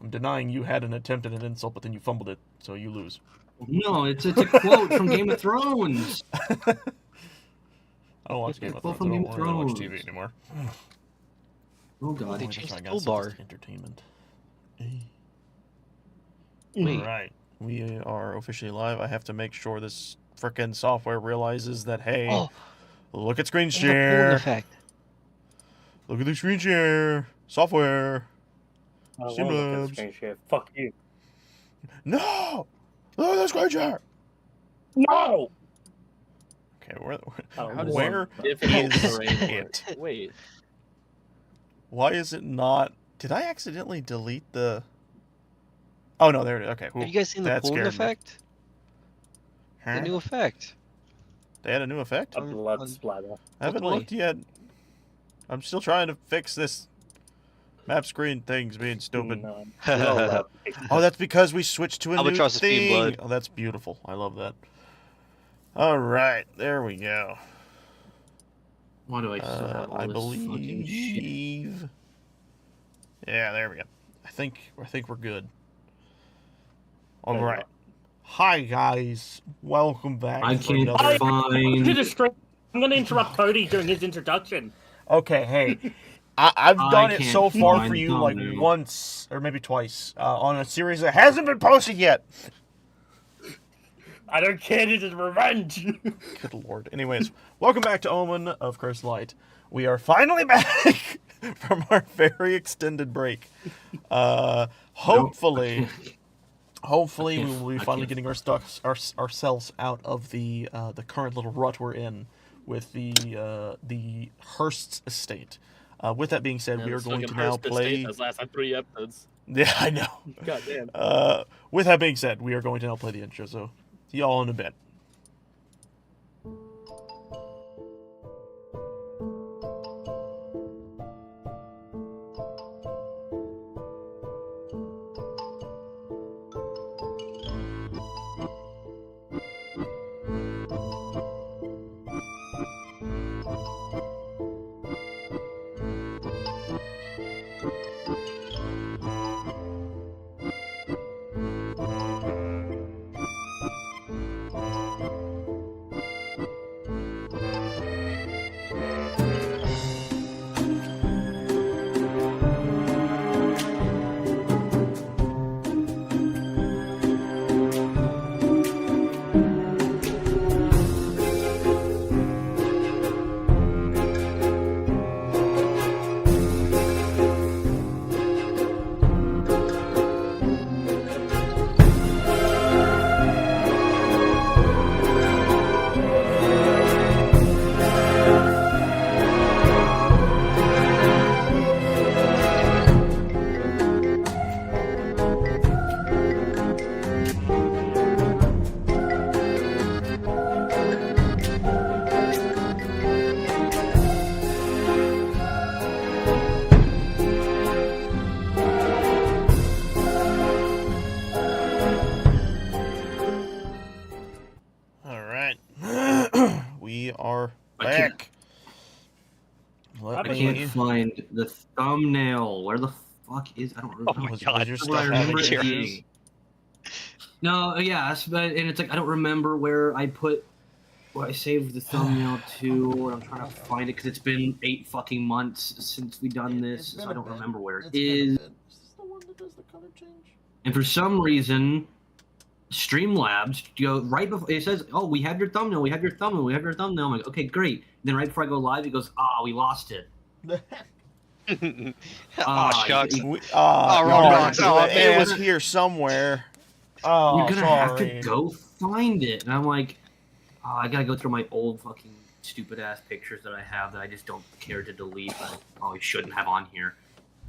I'm denying you had an attempt at an insult, but then you fumbled it, so you lose. No, it's a quote from Game of Thrones. I don't watch Game of Thrones. I From Game don't of really watch Thrones. TV anymore. Oh god. They Only changed because the I got toolbar. just entertainment. Wait. Alright, we are officially live. I have to make sure this frickin' software realizes that, hey, Oh, look at screen they have a cooling share. effect. Look at the screen share. Software. I don't want to look at the Streamlabs. screen share. Fuck you. No! Look at the screen share. No! Okay, How does where difficult is terrain it? work? Wait. Why is it not? Did I accidentally delete the? Oh no, there it is. Okay, Have you guys seen the that cooling scared me. effect? Huh? The new effect. They had a new effect? A blood on- splatter. I haven't Totally. looked yet. I'm still trying to fix this map screen thing's being stupid. No. No, Oh, that's because we switched to a new Albatross is being thing. blood. Oh, that's beautiful. I love that. All right, there we go. Why do I still have all I this fucking shit? believe. Yeah, there we go. I think we're good. All There you right. go. Hi guys, welcome back. I for can't another- find. I'm going to interrupt Cody during his introduction. Okay, hey, I've done it can't so far find for you like thumbnail. once or maybe twice on a series that hasn't been posted yet. I don't care, this is revenge. Good lord. Anyways, welcome back to Omen of Cursed Light. We are finally back from our very extended break. Hopefully, we will be I finally can't. getting ourselves out of the current little rut we're in with the Hearst's estate. With that being said, we are going to now play. Those last 3 episodes. Yeah, I know. God damn. With that being said, we are going to now play the intro. So, see y'all in a bit. All right, we are I can't- back. Let I I me. can't find the thumbnail. Where the fuck is? I don't remember. Oh my Was god. your Well, stuff I remember out it of being. No, yes, but and it's like I don't remember where I saved the thumbnail to, and I'm trying to find it because it's been 8 fucking months since we done this, so I don't remember where it is. Is this the one that does the color change? And for some reason, Streamlabs go right before it says, "Oh, we have your thumbnail. We have your thumbnail. We have your thumbnail." I'm like, "Okay, great." Then right before I go live, it goes, "Ah, we lost it." Aw, shucks. We, Oh, no, wrong. Oh, it man. was here somewhere. Oh, You're gonna have sorry. to go find it. And I'm like, oh, I gotta go through my old fucking stupid ass pictures that I have that I just don't care to delete, but I probably shouldn't have on here.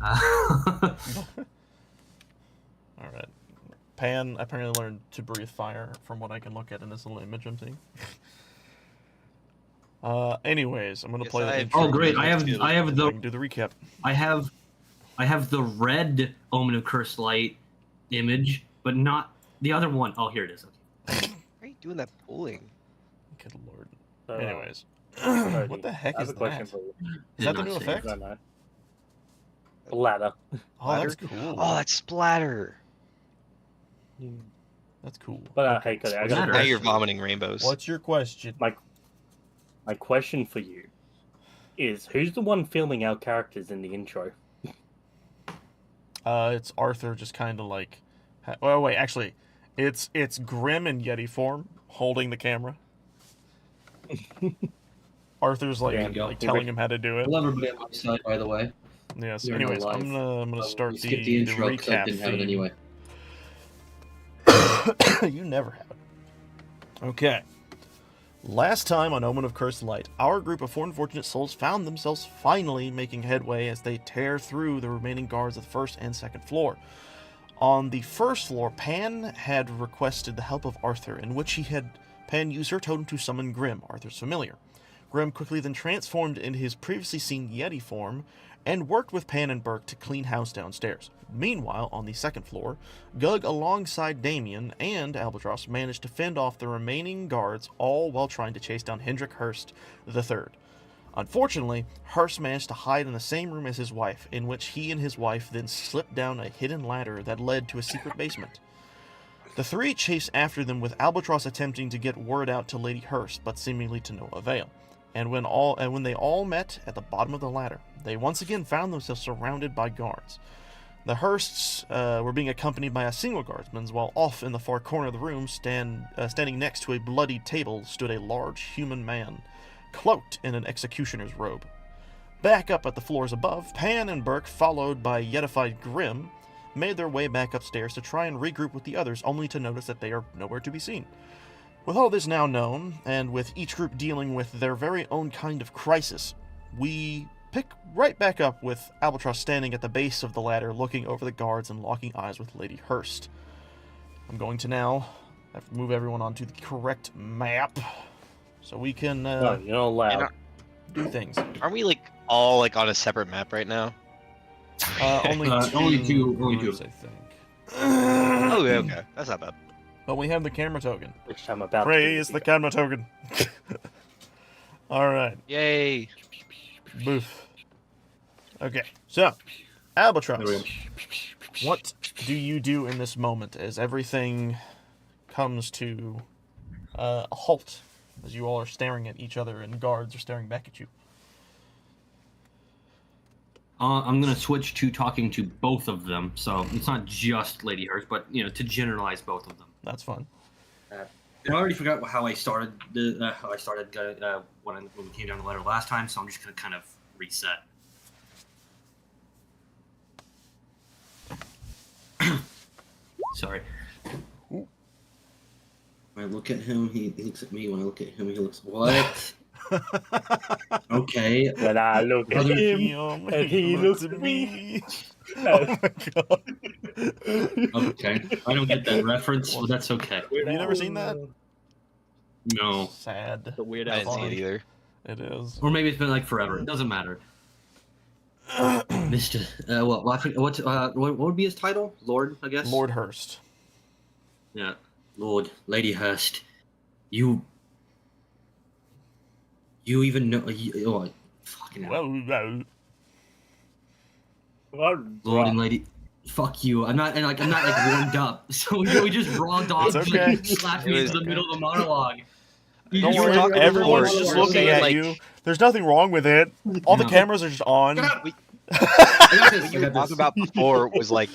All right. Pan apparently learned to breathe fire from what I can look at in this little image I'm seeing. Anyways, I'm gonna Yes, play the I- intro. Oh, great. I have and I the can do the recap. I have the red Omen of Cursed Light image, but not the other one. Oh, here it is. Okay. Why are you doing that pulling? Good lord. So, Anyways, Cody, what the heck I have is a question that? for you. Is that the Did new not save. effect? No, no. Ladder. Oh, that's Splatter? cool. Oh, that's splatter. That's cool. But hey, Cody, I got a Ladder. Now you're question. vomiting rainbows. What's your question? My question for you is, who's the one filming our characters in the intro? It's Arthur, just kind of like. Oh wait, actually, it's Grim in Yeti form holding the camera. Arthur's There you like, go. telling him how to do I it. love everybody on my side, by the way. Yes. You're not Anyways, I'm live. gonna start We skipped the intro because I recap didn't have it theme. anyway. You never have it. Okay. Last time on Omen of Cursed Light, our group of four unfortunate souls found themselves finally making headway as they tear through the remaining guards of the first and second floor. On the first floor, Pan had requested the help of Arthur, in which Pan used her totem to summon Grim, Arthur's familiar. Grim quickly then transformed into his previously seen Yeti form and worked with Pan and Burke to clean house downstairs. Meanwhile, on the second floor, Gug alongside Damien and Albatross managed to fend off the remaining guards, all while trying to chase down Hendrik Hurst III. Unfortunately, Hurst managed to hide in the same room as his wife, in which he and his wife then slipped down a hidden ladder that led to a secret basement. The three chased after them, with Albatross attempting to get word out to Lady Hurst, but seemingly to no avail. And when they all met at the bottom of the ladder, they once again found themselves surrounded by guards. The Hursts were being accompanied by a single guardsman, while off in the far corner of the room, standing next to a bloodied table, stood a large human man, cloaked in an executioner's robe. Back up at the floors above, Pan and Burke, followed by yetified Grim, made their way back upstairs to try and regroup with the others, only to notice that they are nowhere to be seen. With all this now known, and with each group dealing with their very own kind of crisis, we pick right back up with Albatross standing at the base of the ladder, looking over the guards and locking eyes with Lady Hurst. I'm going to now have to move everyone onto the correct map, so we can No, you're not allowed. do things. Aren't we like all like on a separate map right now? Only only two groups, I think. Oh, yeah, okay. That's not bad. But we have the camera token. Which I'm about Praise to the camera token. Alright, Yay. boof. Okay, so, Albatross, There we go. what do you do in this moment as everything comes to a halt, as you all are staring at each other and guards are staring back at you? I'm gonna switch to talking to both of them, so it's not just Lady Hurst, but to generalize both of them. That's fun. I already forgot how I started when we came down the ladder last time, so I'm just gonna kind of reset. Sorry. When I look at him, he looks at me. When I look at him, he looks what? Okay. When I look at him, and he looks at me. Oh my god. Okay. I don't get that reference, but that's okay. Have you never seen that? No. Sad. The weird I didn't see Fine. it either. It is. Or maybe it's been like forever. It doesn't matter. Mr. What would be his title? Lord, I guess. Lord Hurst. Yeah. Lord, Lady Hurst. You even know? Fucking hell. Well, Lord and Lady. Fuck you. I'm not like warmed up. So we just raw dog It's okay. slapped me into the middle of the monologue. don't You were worry, talking everyone's before, just you were looking saying, at like- you. There's nothing wrong with it. All the No. cameras are just on. Shut up! What I you were talking about before was like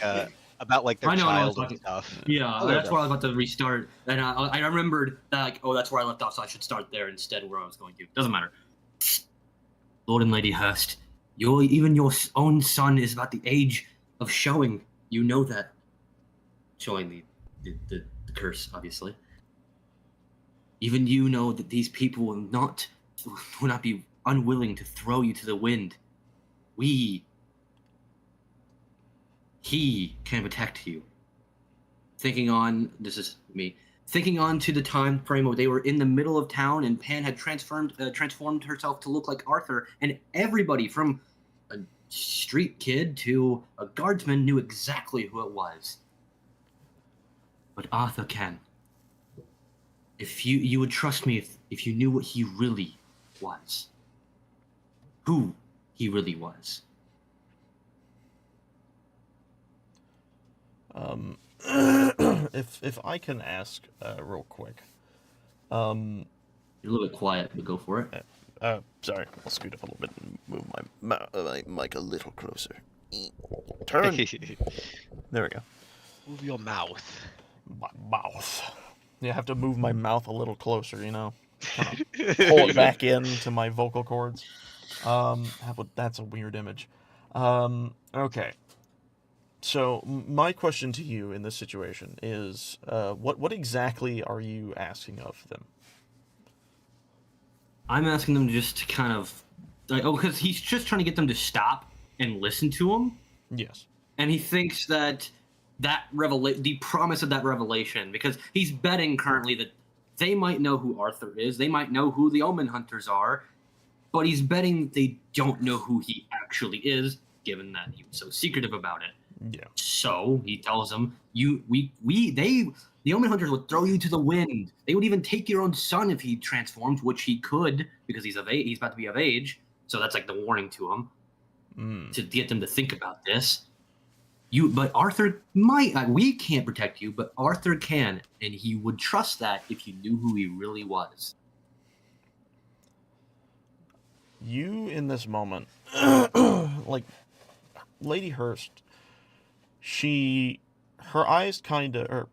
about like their I know, I know, child and it's stuff. Yeah, Oh, that's okay. where I was about to restart, and I remembered that that's where I left off, so I should start there instead where I was going to. Doesn't matter. Lord and Lady Hurst, even your own son is about the age of showing. You know that. Showing the curse, obviously. Even you know that these people will not be unwilling to throw you to the wind. He can protect you. Thinking on to the time frame where they were in the middle of town and Pan had transformed herself to look like Arthur, and everybody from a street kid to a guardsman knew exactly who it was. But Arthur can. If you would trust me if you knew what he really was. Who he really was. If I can ask real quick. You're a little bit quiet, but go for it. Sorry, I'll scoot up a little bit and move my mic a little closer. Turn. There we go. Move your mouth. My mouth. Yeah, I have to move my mouth a little closer, you know. Kind of pull it back into my vocal cords. That's a weird image. Okay. So my question to you in this situation is, what exactly are you asking of them? I'm asking them just to kind of, because he's just trying to get them to stop and listen to him, Yes. and he thinks that the promise of that revelation, because he's betting currently that they might know who Arthur is, they might know who the Omen Hunters are, but he's betting they don't know who he actually is, given that he was so secretive about it. Yeah. So he tells them, the Omen Hunters would throw you to the wind. They would even take your own son if he transformed, which he could because he's about to be of age. So that's like the warning to him to get them to think about this. But Arthur might. We can't protect you, but Arthur can, and he would trust that if you knew who he really was. You in this moment, like Lady Hurst, her eyes kind of,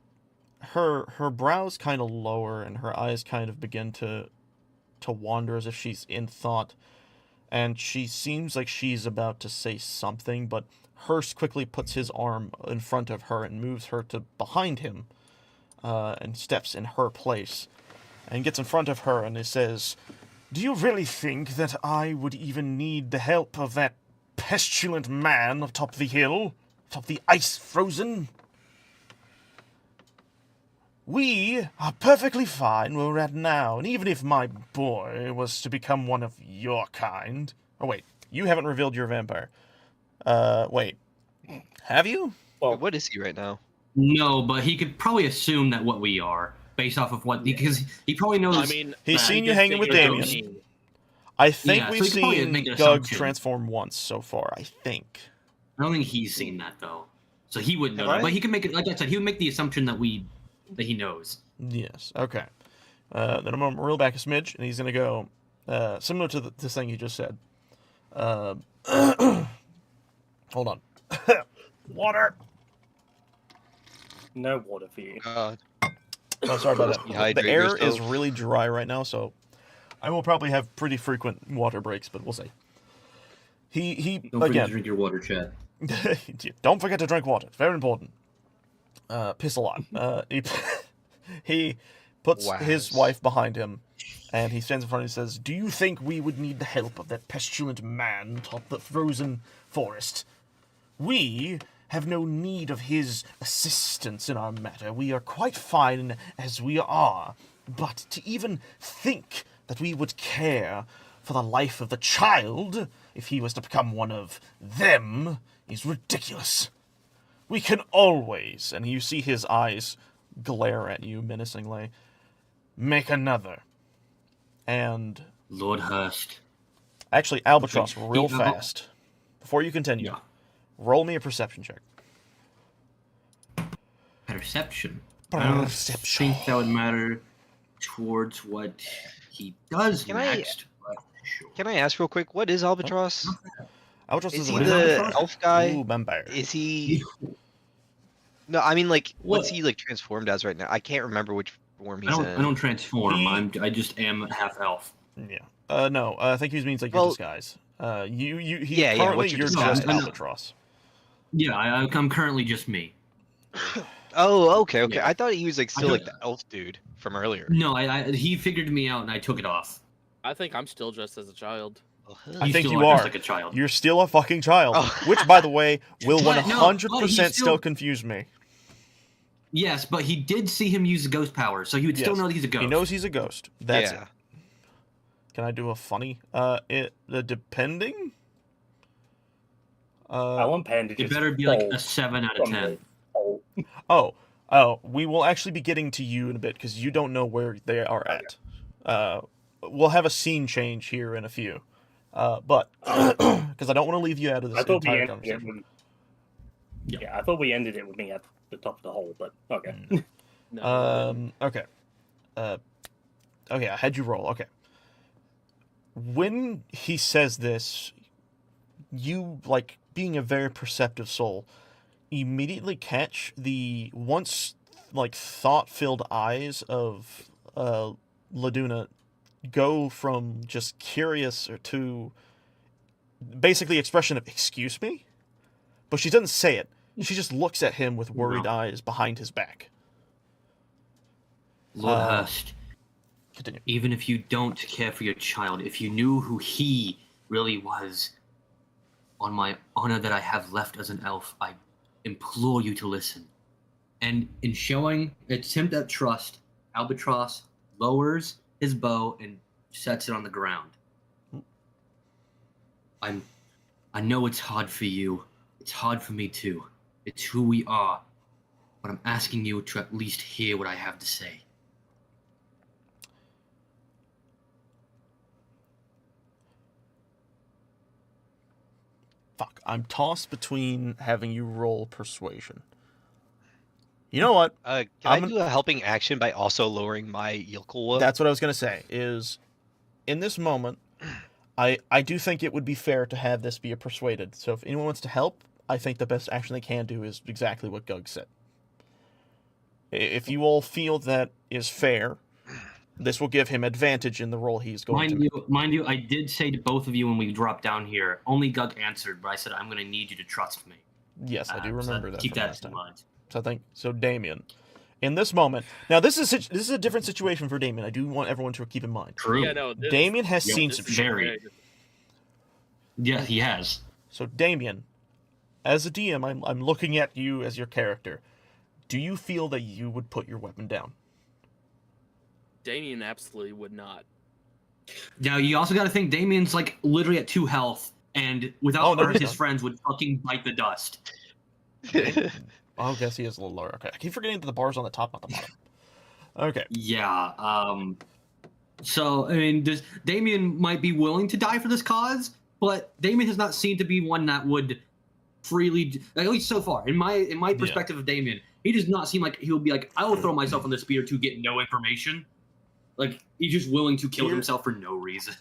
or her brows kind of lower, and her eyes kind of begin to wander as if she's in thought, and she seems like she's about to say something, but Hurst quickly puts his arm in front of her and moves her to behind him, and steps in her place, and gets in front of her, and he says, "Do you really think that I would even need the help of that pestilent man atop the hill, atop the ice frozen? We are perfectly fine where we're at now, and even if my boy was to become one of your kind..." Oh, wait, you haven't revealed your vampire. Wait. Have you? Well, What is he right now? No, but he could probably assume that what we are, based off of because he probably knows. I mean, He's that- seen he you did hanging with figure it out. Damien. I think Yeah, so we've he could probably seen make an Doug assumption. transform once so far, I think. I don't think he's seen that though, so he wouldn't know Have that. I? But he can make it. Like I said, he would make the assumption that he knows. Yes, okay. Then I'm going to reel back a smidge, and he's going to go, similar to the thing you just said. Hold on. Water! no water for you. God. Oh, sorry about that. Dehydrate The air yourself. is really dry right now, so I will probably have pretty frequent water breaks, but we'll see. He Don't forget again. to drink your water, Chad. Don't forget to drink water. It's very important. Piss a lot. He puts his Waz. wife behind him, and he stands in front and says, "Do you think we would need the help of that pestilent man atop the frozen forest? We have no need of his assistance in our matter. We are quite fine as we are. But to even think that we would care for the life of the child if he was to become one of them is ridiculous. We can always," and you see his eyes glare at you menacingly, "make another." And Lord Hurst. actually, Albatross, Okay. real Yeah. fast, before you continue, Yeah. roll me a perception check. Perception. I don't Perception. think that would matter towards what he does Can I- next. But sure. Can I ask real quick? What is Albatross? Albatross Is is he a What is the Albatross? elf guy? Ooh, vampire. Is he? No, I mean like, what's What? he like transformed as right now? I can't remember which form he's I in. don't transform. He- I just am half elf. Yeah. No, I think he means like your Well- disguise. He Yeah, currently what's your you're disguise? just No, I know. Albatross. Yeah, I'm currently just me. Oh, okay. Yeah. I thought he was like still don't- like the elf dude from earlier. No, he figured me out and I took it off. I think I'm still dressed as a child. Oh, I think still you just are. like a child. You're still a fucking child, Oh. which, by the way, will But no, 100% but he's still still- confuse me. Yes, but he did see him use the ghost power, so he would still Yes. know that he's a ghost. He knows he's a ghost. That's yeah. it. Can I do a funny? Depending. I want Pan to It just better be like fall a 7 out of from 10. the hole. Oh, we will actually be getting to you in a bit because you don't know where they are at. We'll have a scene change here in a few. But because I don't want to leave you out of I this thought we entire ended it conversation. with. Yeah, I thought we ended it with me at the top of the hole, but okay. No, Okay. Okay, I had you roll. Okay. When he says this, you, like, being a very perceptive soul, immediately catch the once, like, thought-filled eyes of Laduna go from just curious to basically expression of "excuse me," but she doesn't say it. She just looks at him with worried eyes behind his back. Lord Hurst, Continue. even if you don't care for your child, if you knew who he really was, on my honor that I have left as an elf, I implore you to listen. And in showing an attempt at trust, Albatross lowers his bow and sets it on the ground. I know it's hard for you. It's hard for me too. It's who we are. But I'm asking you to at least hear what I have to say. Fuck, I'm tossed between having you roll persuasion. You know what? Can I do a helping action by also lowering my Yilkul? That's what I was going to say, is in this moment, I do think it would be fair to have this be a persuaded. So if anyone wants to help, I think the best action they can do is exactly what Gug said. If you all feel that is fair, this will give him advantage in the role he's going to make. Mind you, I did say to both of you when we dropped down here, only Gug answered, but I said, I'm going to need you to trust me. Yes, I do remember so that. Keep from that last in time. mind. So I think so. Damien, in this moment, now this is a different situation for Damien. I do want everyone to keep in mind. True. yeah, no. Damien has seen this some is shit. very- Yeah, he has. So Damien, as a DM, I'm looking at you as your character. Do you feel that you would put your weapon down? Damien absolutely would not. Now, you also got to think Damien's like literally at 2 health, and without no, her, he's his not. friends would fucking bite the dust. I guess he is a little lower. Okay, I keep forgetting that the bar's on the top, not the bottom. Okay. Yeah. So, I mean, Damien might be willing to die for this cause, but Damien has not seemed to be one that would freely, at least so far, in my perspective of Damien, he does not seem like he would be like, I will throw myself on the spear to get no information. Like, he's just willing to kill himself for no reason.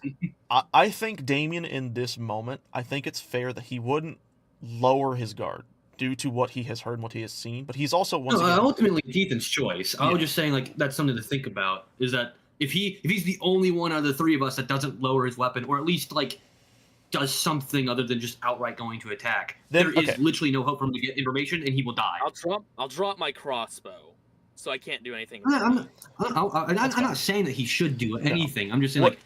I think Damien in this moment, I think it's fair that he wouldn't lower his guard due to what he has heard and what he has seen, but he's also once again ultimately Ethan's choice. I was just saying, like, that's something to think about, is that if he's the only one out of the 3 of us that doesn't lower his weapon, or at least, like, does something other than just outright going to attack, Then- there is literally no hope for him to get information, and he will die. I'll drop my crossbow, so I can't do anything. I'm not saying that he should do anything. I'm just saying, What-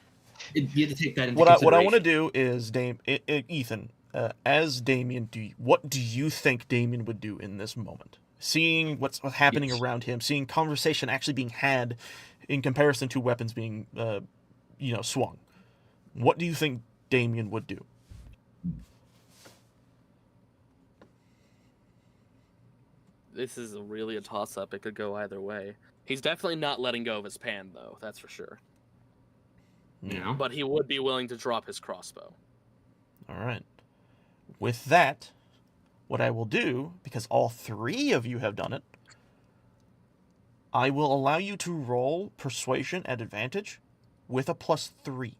like, you have to take that into what consideration. I want to do is Ethan, as Damien, what do you think Damien would do in this moment? Seeing what's happening around him, seeing conversation actually being had in comparison to weapons being, swung. What do you think Damien would do? This is really a toss-up. It could go either way. He's definitely not letting go of his pan, though. That's for sure. Yeah. But he would be willing to drop his crossbow. All right. With that, what I will do, because all 3 of you have done it, I will allow you to roll persuasion at advantage with a +3.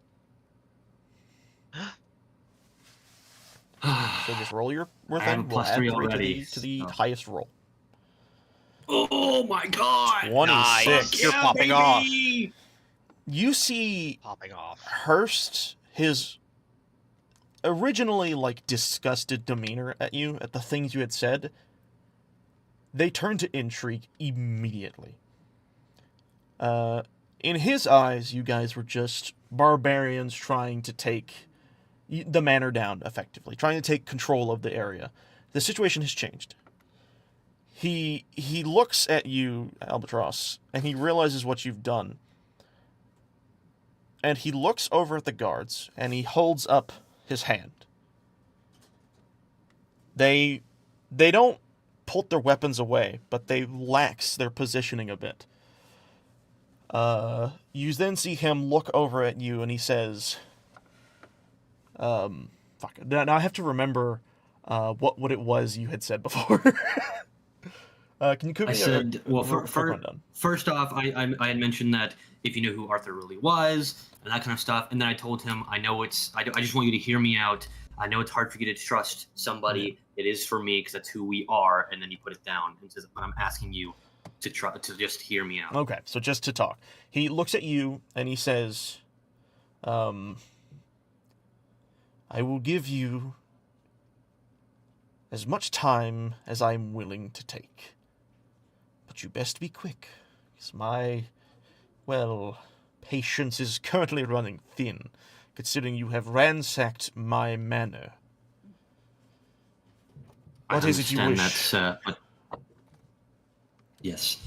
So just roll your I have a thing. We'll +3 add 3 already, to the so. highest roll. Oh my god! 26. Nice. You're popping off. You see Popping off. Hurst, his originally like disgusted demeanor at you, at the things you had said, they turn to intrigue immediately. In his eyes, you guys were just barbarians trying to take the manor down effectively, trying to take control of the area. The situation has changed. He looks at you, Albatross, and he realizes what you've done. And he looks over at the guards, and he holds up his hand. They don't pull their weapons away, but they lax their positioning a bit. You then see him look over at you, and he says, fuck. Now I have to remember what it was you had said before. Can you give I me said, a well, quick rundown? first off, I had mentioned that if you knew who Arthur really was and that kind of stuff, and then I told him, I just want you to hear me out. I know it's hard for you to trust somebody. It is for me because that's who we are. And then you put it down and says, but I'm asking you to just hear me out. Okay, so just to talk. He looks at you and he says, I will give you as much time as I'm willing to take. But you best be quick, because my, patience is currently running thin, considering you have ransacked my manor. What is it you wish? I understand that, but... Yes.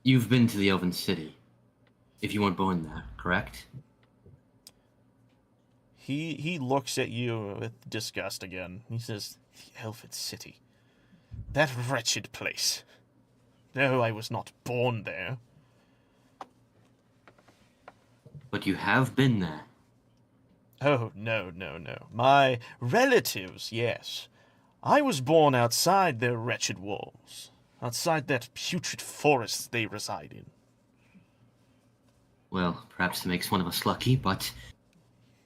You've been to the Elven City. If you weren't born there, correct? He looks at you with disgust again. He says, the Elven City. That wretched place. No, I was not born there. But you have been there. Oh, no. My relatives, yes. I was born outside their wretched walls. Outside that putrid forest they reside in. Well, perhaps it makes one of us lucky, but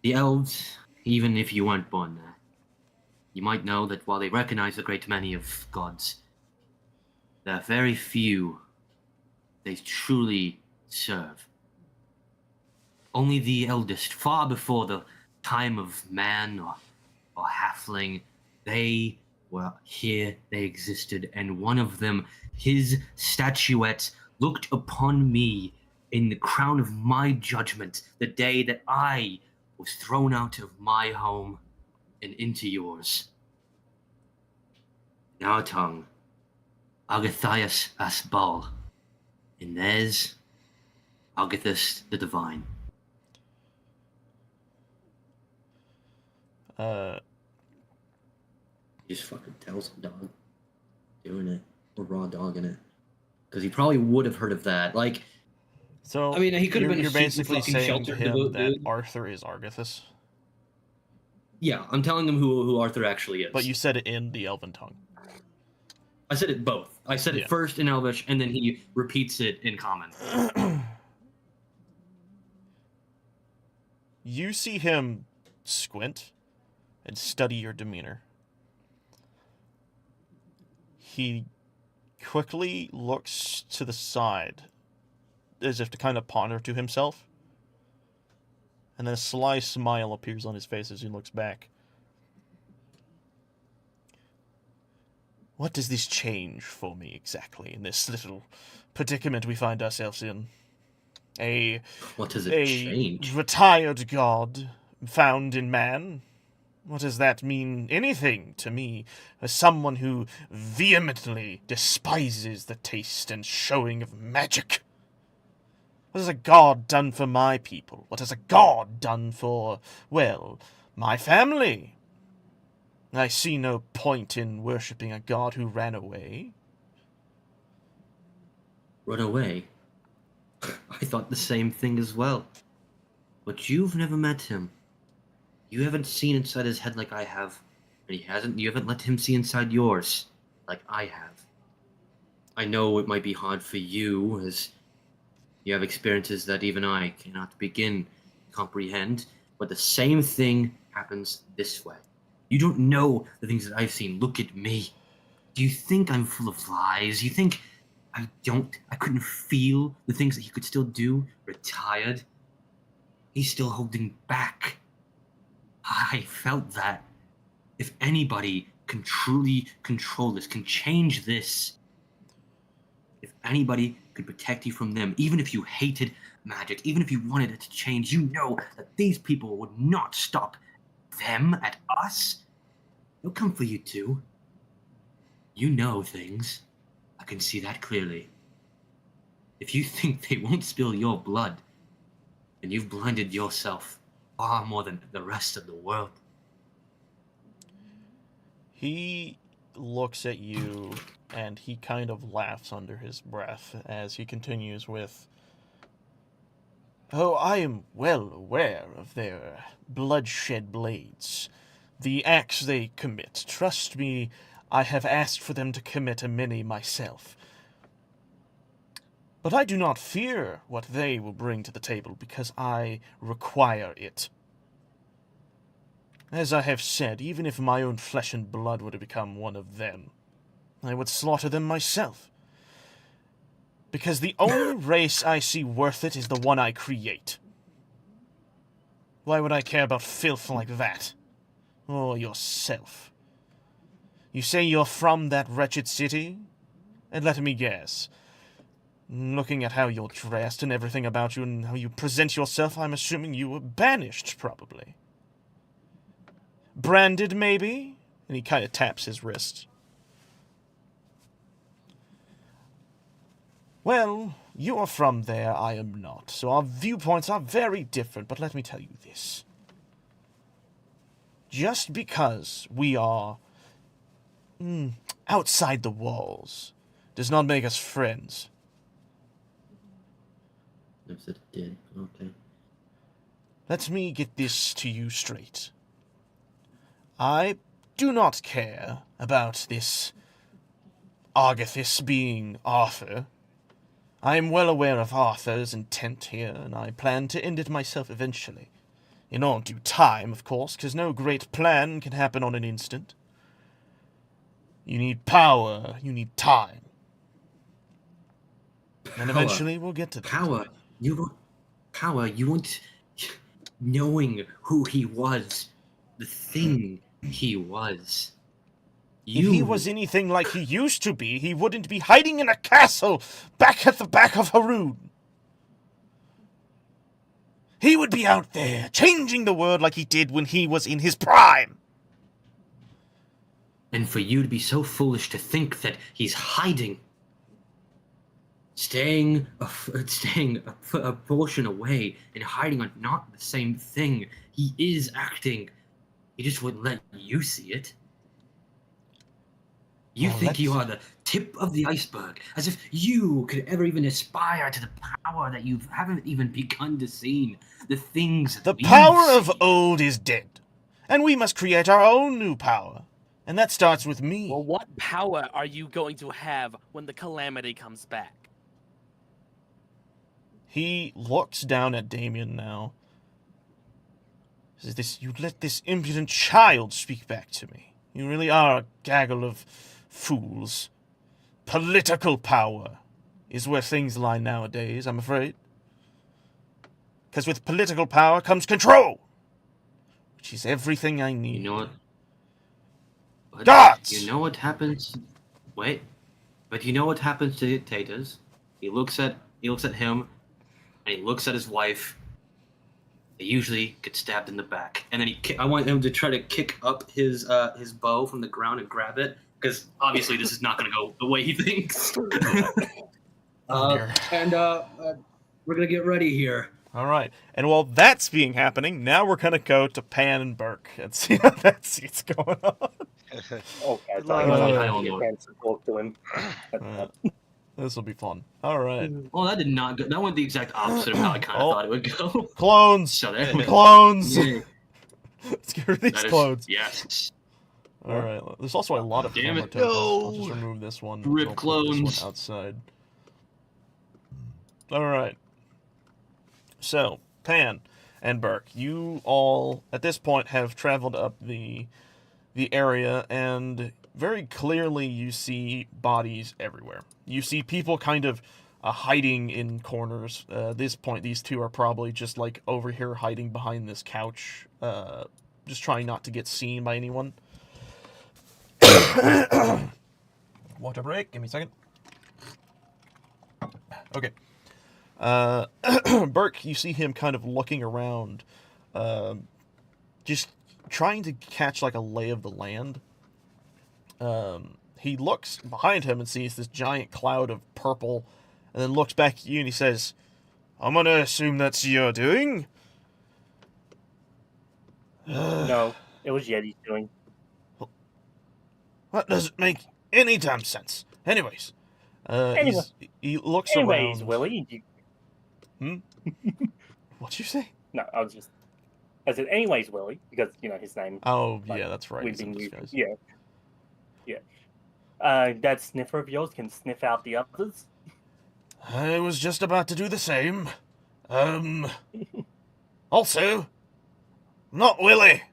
the elves, even if you weren't born there, you might know that while they recognize a great many of gods, there are very few they truly serve. Only the eldest, far before the time of man or halfling, they were here, they existed, and one of them, his statuette, looked upon me in the crown of my judgment the day that I was thrown out of my home and into yours. In our tongue, Agathias Asbal. In theirs, Agathis the Divine. He just fucking tells the dog doing it, or raw dogging it, because he probably would have heard of that. Like, So I mean, he could have been a you're super basically fucking saying to sheltered him devote that dude. Arthur is Argathis. Yeah, I'm telling him who Arthur actually is. But you said it in the Elven tongue. I said it both. I said it first in Elvish, and then he repeats it in Common. You see him squint and study your demeanor. He quickly looks to the side, as if to kind of ponder to himself. And then a sly smile appears on his face as he looks back. What does this change for me exactly in this little predicament we find ourselves in? What does it change? Retired god found in man? What does that mean? Anything to me, as someone who vehemently despises the taste and showing of magic? What has a god done for my people? What has a god done for, my family? I see no point in worshipping a god who ran away. Run away? I thought the same thing as well. But you've never met him. You haven't seen inside his head like I have. And you haven't let him see inside yours like I have. I know it might be hard for you, as you have experiences that even I cannot begin to comprehend, but the same thing happens this way. You don't know the things that I've seen. Look at me. Do you think I'm full of lies? You think I couldn't feel the things that he could still do? Retired? He's still holding back. I felt that. If anybody can truly control this, can change this, if anybody could protect you from them, even if you hated magic, even if you wanted it to change, you know that these people would not stop them at us. They'll come for you too. You know things. I can see that clearly. If you think they won't spill your blood, then you've blinded yourself far more than the rest of the world. He looks at you and he kind of laughs under his breath as he continues with, "Oh, I am well aware of their bloodshed blades. the acts they commit. Trust me, I have asked for them to commit a many myself. But I do not fear what they will bring to the table, because I require it. As I have said, even if my own flesh and blood were to become one of them, I would slaughter them myself. Because the only race I see worth it is the one I create. Why would I care about filth like that? Or yourself? You say you're from that wretched city? And let me guess. Looking at how you're dressed and everything about you and how you present yourself, I'm assuming you were banished, probably. Branded, maybe? And he kind of taps his wrist. Well, you are from there, I am not, so our viewpoints are very different, but let me tell you this. Just because we are outside the walls does not make us friends. Never said it did. Okay. Let me get this to you straight. I do not care about this Argathis being Arthur. I am well aware of Arthur's intent here, and I plan to end it myself eventually. In all due time, of course, because no great plan can happen on an instant. You need power, you need time. And eventually we'll get to that. Power. You want knowing who he was, the thing he was. If he was anything like he used to be, he wouldn't be hiding in a castle back at the back of Haroon. He would be out there, changing the world like he did when he was in his prime. And for you to be so foolish to think that he's hiding, staying a portion away and hiding on not the same thing. He is acting. He just wouldn't let you see it. You think you are the tip of the iceberg, as if you could ever even aspire to the power that you haven't even begun to see. The things The we power see. of old is dead, and we must create our own new power. And that starts with me. Well, what power are you going to have when the calamity comes back? He looks down at Damien now. Says, "This, you let this impudent child speak back to me. You really are a gaggle of fools. Political power is where things lie nowadays, I'm afraid. Because with political power comes control, which is everything I need." You know what? But Gods! You know what happens? Wait, but you know what happens to dictators? He looks at him, and he looks at his wife. They usually get stabbed in the back, and then I want him to try to kick up his bow from the ground and grab it, because obviously this is not going to go the way he thinks. And we're gonna get ready here. All right. And while that's happening, now we're going to go to Pan and Burke and see how that scene's going on. Okay, I luck. thought you were going to talk to him. This will be fun. All right. Well, that did not go. That went the exact opposite of how I kind of thought it would go. Clones! So there we go. Clones! Yeah, Let's get rid of these that is- clones. Yes. All right. There's also a lot of Damn camera it. tokens. I'll No. just remove this one. Rip I'll put clones. This one outside. All right. So, Pan and Burke, you all at this point have traveled up the area, and very clearly you see bodies everywhere. You see people kind of hiding in corners. At this point, these two are probably just like over here hiding behind this couch, just trying not to get seen by anyone. Water break. Give me a second. Okay. Burke, you see him kind of looking around, just trying to catch like a lay of the land. He looks behind him and sees this giant cloud of purple, and then looks back at you and he says, "I'm gonna assume that's your doing." No, it was Yeti's doing. That doesn't make any damn sense. Anyways, Anyway. he looks Anyways, around. Willie, What'd you say? no, I was just I said, anyways, Willie, because, his name. Oh, Like, yeah, that's right. we've He's in been using. disguise. Yeah. Yeah. That sniffer of yours can sniff out the others. I was just about to do the same. Also, not Willie.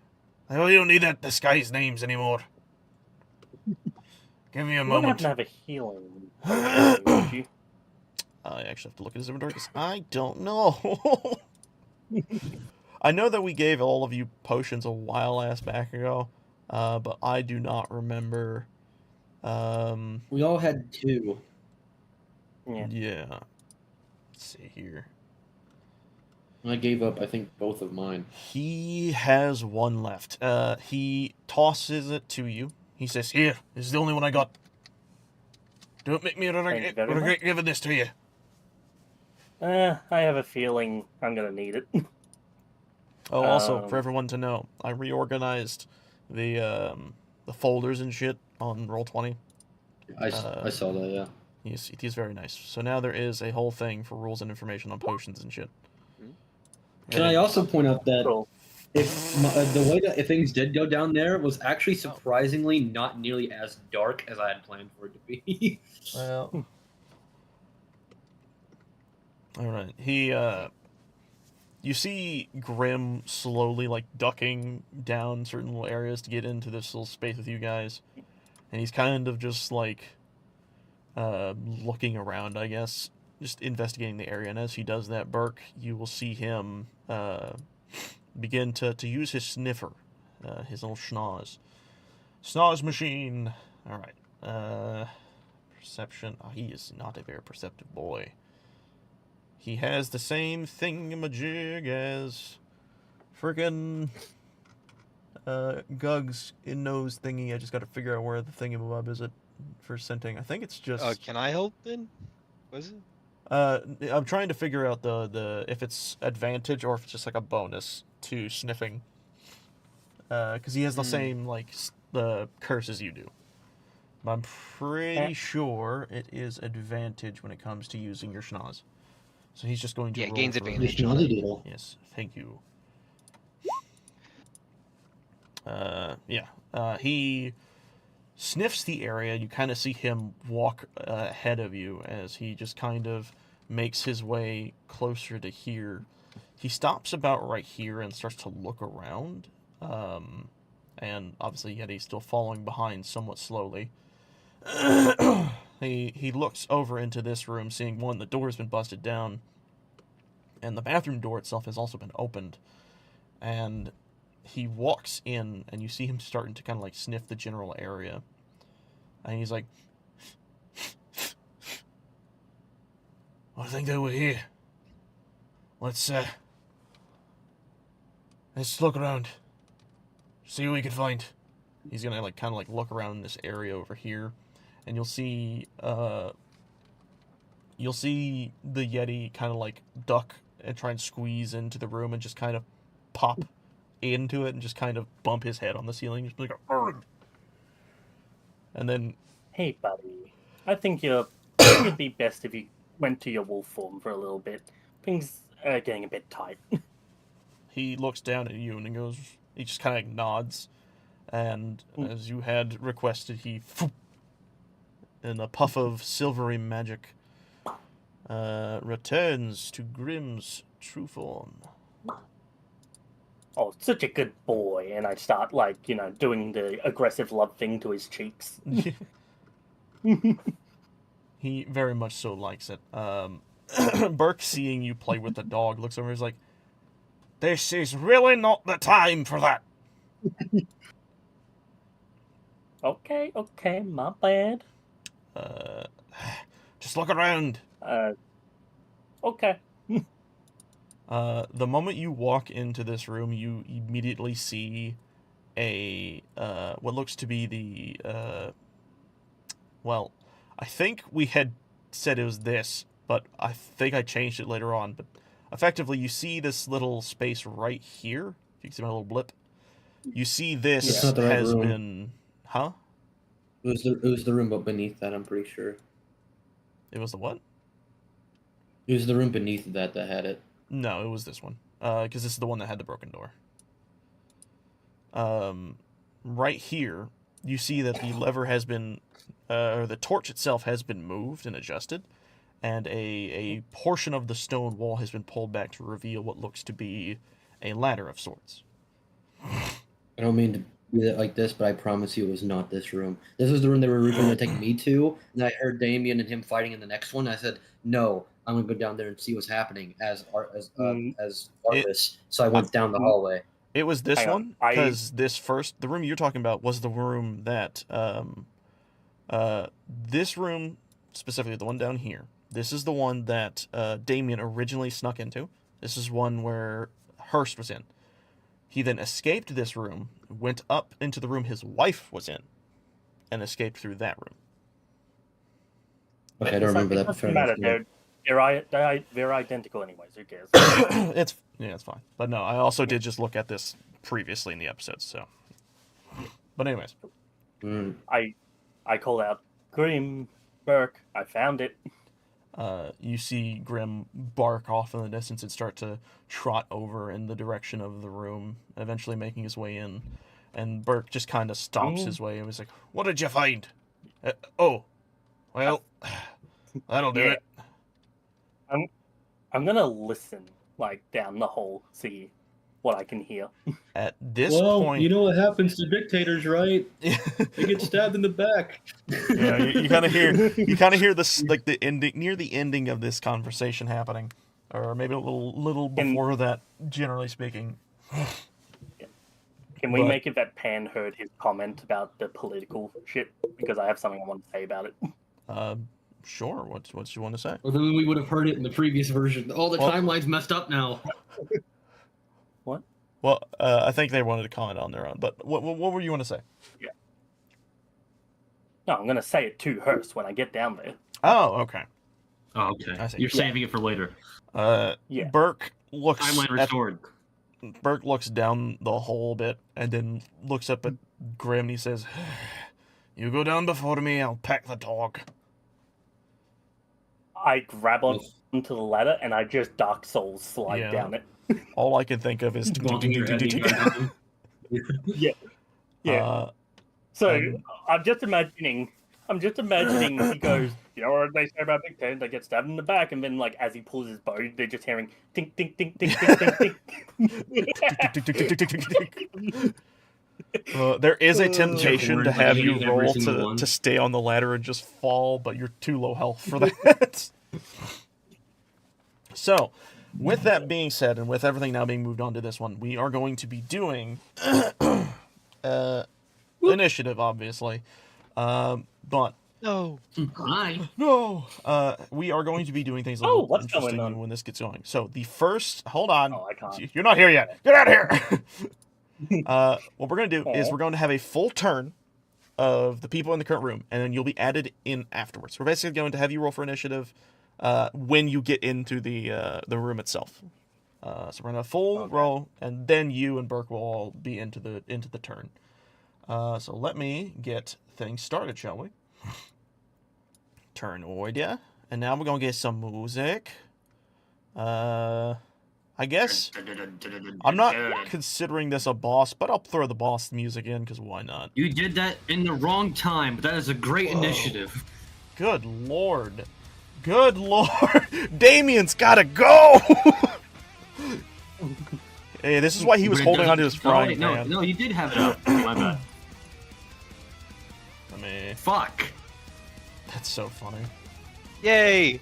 I don't need that disguise names anymore. Give me a You wouldn't moment. have to have a healing, would you? I actually have to look at his inventory because I don't know. I know that we gave all of you potions a while back ago, but I do not remember. We all had 2. Yeah. Let's see here. I gave up, I think, both of mine. He has 1 left. He tosses it to you. He says, "Here, this is the only one I got. Don't make me regret giving this to you." I have a feeling I'm gonna need it. Oh, also, for everyone to know, I reorganized the folders and shit on Roll20. I saw that, yeah. He's very nice. So now there is a whole thing for rules and information on potions and shit. Can I also point out that Cool. the way that if things did go down there was actually surprisingly not nearly as dark as I had planned for it to be. Well, all right. You see Grim slowly like ducking down certain little areas to get into this little space with you guys, and he's kind of just like looking around, I guess, just investigating the area. And as he does that, Burke, you will see him begin to use his sniffer, his little schnoz machine. All right. Perception. Oh, he is not a very perceptive boy. He has the same thingamajig as friggin' Gug's in-nose thingy. I just got to figure out where the thingamabob is for scenting. I think it's just... Can I help then? Was it? I'm trying to figure out the if it's advantage or if it's just like a bonus to sniffing. Because he has the same like the curse as you do. But I'm pretty sure it is advantage when it comes to using your schnoz. So he's just going to roll gains for advantage. Yes, thank you. He sniffs the area. You kind of see him walk ahead of you as he just kind of makes his way closer to here. He stops about right here and starts to look around. And obviously, yet he's still following behind somewhat slowly. He looks over into this room, seeing one, the door's been busted down, and the bathroom door itself has also been opened. And he walks in, and you see him starting to kind of like sniff the general area. And he's like, "I think they were here. Let's look around. See what we can find." He's gonna like kind of like look around this area over here, and you'll see the Yeti kind of like duck and try and squeeze into the room and just kind of pop into it and just kind of bump his head on the ceiling, just like a "Arrgh!" And then, Hey, buddy. I think it'd be best if you went to your wolf form for a little bit. Things are getting a bit tight. he looks down at you and he just kind of nods, and as you had requested, he, in a puff of silvery magic, returns to Grimm's true form. Oh, such a good boy. And I start, doing the aggressive love thing to his cheeks. He very much so likes it. Burke, seeing you play with the dog, looks over and is like, "This is really not the time for that." Okay, my bad. Just look around. Okay. The moment you walk into this room, you immediately see a what looks to be the well, I think we had said it was this, but I think I changed it later on. But effectively, you see this little space right here. If you can see my little blip, you see this It's not the right has room. been, huh? It was the room but beneath that, I'm pretty sure. It was the what? It was the room beneath that had it. No, it was this one. Because this is the one that had the broken door. right here, you see that the lever has been, or the torch itself has been moved and adjusted, and a portion of the stone wall has been pulled back to reveal what looks to be a ladder of sorts. I don't mean to be like this, but I promise you it was not this room. This was the room they were originally going to take me to, and I heard Damien and him fighting in the next one. I said, no, I'm going to go down there and see what's happening as Arvis. So I went down the hallway. It was this Hang on, one, because the room you're talking about was the room that, this room, specifically the one down here, this is the one that Damien originally snuck into. This is one where Hurst was in. He then escaped this room, went up into the room his wife was in, and escaped through that room. Okay, I don't remember that. Doesn't matter. They're identical anyways. Who cares? It's fine. But no, I also did just look at this previously in the episodes, so. But anyways. I call out, Grim, Burke, I found it. You see Grim bark off in the distance and start to trot over in the direction of the room, eventually making his way in. And Burke just kind of stops his way and was like, "What did you find?" Well, that'll do it. I'm gonna listen, like, down the hall, see what I can hear. At this point, you know what happens to dictators, right? They get stabbed in the back. Yeah, you kind of hear this, like, the ending, near the ending of this conversation happening, or maybe a little before that, generally speaking. Can we make it that Pan heard his comment about the political shit? Because I have something I want to say about it. Sure. What you want to say? Well, then we would have heard it in the previous version. All the timeline's messed up now. What? Well, I think they wanted to comment on their own, but what were you want to say? Yeah. No, I'm going to say it to Hurst when I get down there. Oh, okay. Oh, okay. I see. You're saving it for later. Yeah. Burke looks Timeline restored. Burke looks down the hole a bit and then looks up at Grim and he says, "You go down before me, I'll pack the dog." I grab onto the ladder and I just Dark Souls slide down it. All I can think of is Yeah. So I'm just imagining he goes, you know what they say about dictators? They get stabbed in the back, and then, like, as he pulls his bow, they're just hearing tink tink tink tink tink tink. There is a temptation to have you roll to stay on the ladder and just fall, but you're too low health for that. So, with that being said, and with everything now being moved on to this one, we are going to be doing initiative, obviously. But No. Hi. no, we are going to be doing things a little what's interesting going on? when this gets going. So the first, hold on, Oh, I can't. you're not here yet. Get out of here. What we're gonna do is we're going to have a full turn of the people in the current room, and then you'll be added in afterwards. We're basically going to have you roll for initiative when you get into the room itself. So we're gonna have a full roll, and then you and Burke will all be into the turn. So let me get things started, shall we? Turn order, and now we're gonna get some music. I guess I'm not considering this a boss, but I'll throw the boss music in because why not? You did that in the wrong time, but that is a great initiative. Good lord, Damien's gotta go. Hey, this is why he was holding onto his frying pan. No, you did have it up. My bad. I mean, Fuck. that's so funny. Yay!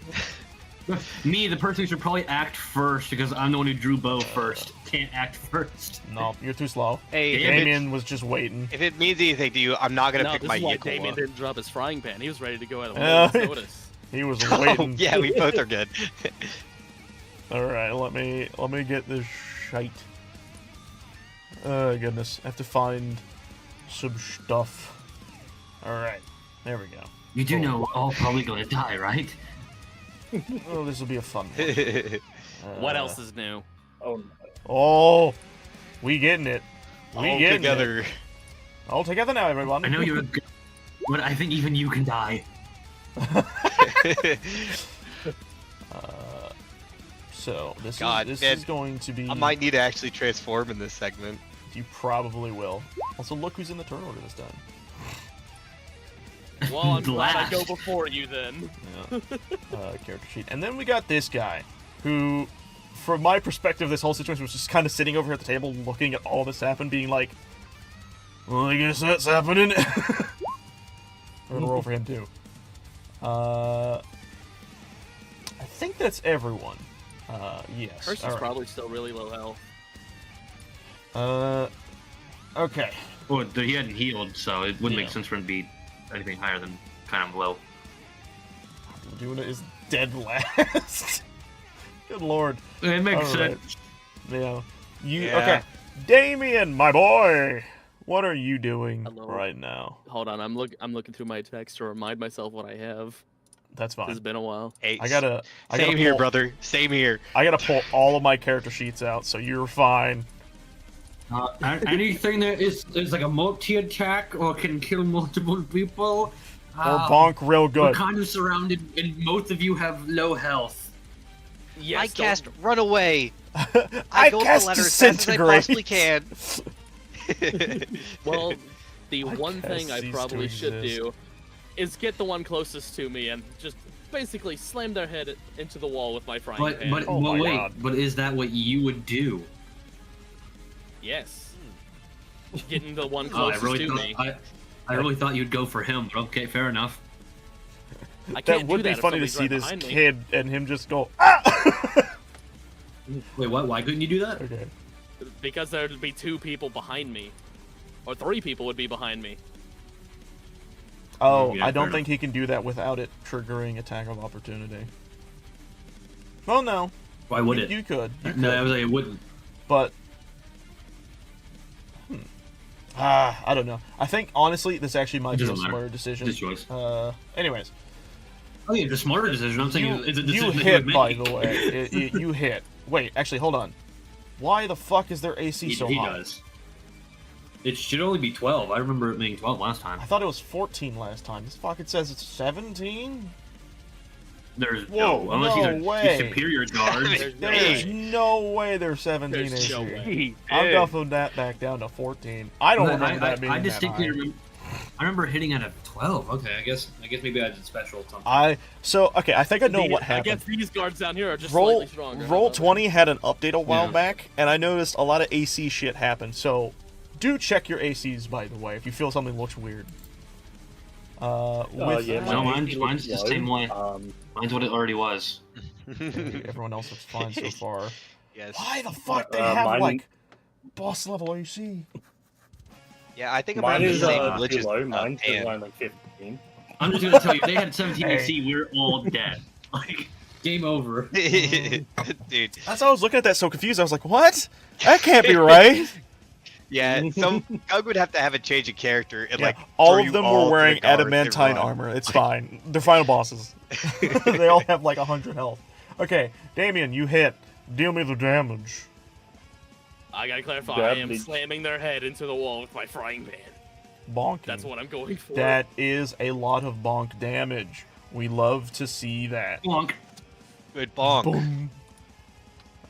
Me, the person who should probably act first because I'm the one who drew bow first. Can't act first. No, you're too slow. Hey, Damien was just waiting. if it means anything to you, I'm not gonna No, pick this my is why Yakoa. Damien didn't drop his frying pan. He was ready to go at a Yeah. moment's notice. He was Oh, waiting. yeah, we both are good. All right, let me get this shite. Oh goodness, I have to find some stuff. All right, there we go. You do know we're all probably gonna die, right? Oh, this will be a fun one. What else is new? Oh, no. Oh, we getting it. We All getting together. it. All together now, everyone. I know you're a good, but I think even you can die. So this God, is man, going to be. I might need to actually transform in this segment. You probably will. Also, look who's in the turn order this time. Well, I'm glad I Last. go before you then. Yeah. Character sheet. And then we got this guy, who, from my perspective, this whole situation was just kind of sitting over here at the table, looking at all this happen, being like, well, I guess that's happening. I'm gonna roll for him, too. I think that's everyone. Yes. Curse is Alright. probably still really low health. Okay. Well, he hadn't healed, so it wouldn't Yeah. make sense for him to be anything higher than kind of low. Luna is dead last. Good lord. It makes Alright. sense. Yeah. You Yeah. okay? Damien, my boy, what are you doing Hello. right now? Hold on, I'm looking through my text to remind myself what I have. That's It's fine. been a while. Hey, I gotta Same here, pull, brother. Same here. I gotta pull all of my character sheets out, so you're fine. Anything that is like a multi-attack or can kill multiple people. Or bonk real We're good. kind of surrounded, and most of you have low health. Yes, I don't- cast Run Away. I go up cast the ladder as fast as I possibly disintegrate. can. Well, the I one thing cast I cease probably to should exist. do is get the one closest to me and just basically slam their head into the wall with my frying But pan. but Oh well, my wait, God. but is that what you would do? Yes. Getting the one Oh, closest to me. I really thought you'd go for him, but okay, fair enough. I That can't would do be that if funny to somebody's see right this behind me. kid and him just go, ah! Wait, what? Why couldn't you do that? Okay. Because there'd be 2 people behind me. Or 3 people would be behind me. Oh, Yeah, I don't fair think he can do that without it triggering attack of opportunity. Well, no. Why would you, it? You could. You No, could. I was like, it wouldn't. But I don't know. I think honestly, this actually might be a Doesn't matter. smarter decision. It's choice. Anyways, Oh yeah, it's a smarter decision. I'm saying you, it's a you decision that you hit, would by make. the way. You hit. Wait, actually, hold on. Why the fuck is their AC He, so he high? does. It should only be 12. I remember it being 12 last time. I thought it was 14 last time. This fucking says it's 17. There's Whoa, no, unless no he's a way. superior guard. There's no There's way. no way they're 17 There's AC. no way. I'm duffing that back down to 14. I don't remember that being I that distinctly high. remember. I remember hitting at a 12. Okay, I guess maybe I did special or something. Okay, I think I know what I happened. guess these guards down here are just Roll slightly stronger. Roll 20 had an update a while Yeah. back, and I noticed a lot of AC shit happened. So, do check your ACs, by the way, if you feel something looks weird. With yeah, No, my mine's- AC mine's looks the same low. way. Mine's what it already was. everyone else looks fine so far. Yes. Why the fuck they Uh, have mine- like boss level AC? Yeah, I think I'm Mine around the is same too glitches. low. Mine's and around like 15. I'm just gonna tell you, if they had 17 Hey. AC, we're all dead. Like, game over. Dude. That's why I was looking at that so confused. I was like, what? That can't be right. Yeah, Doug would have to have a change of character and Yeah, like all throw of them you were all to wearing the guards and adamantine run. armor. It's fine. They're final bosses. They all have like 100 health. Okay, Damien, you hit. Deal me the damage. I gotta clarify, Yeah, I am they- slamming their head into the wall with my frying pan. Bonking. That's what I'm going for. That is a lot of bonk damage. We love to see that. Bonk. Good bonk. Boom.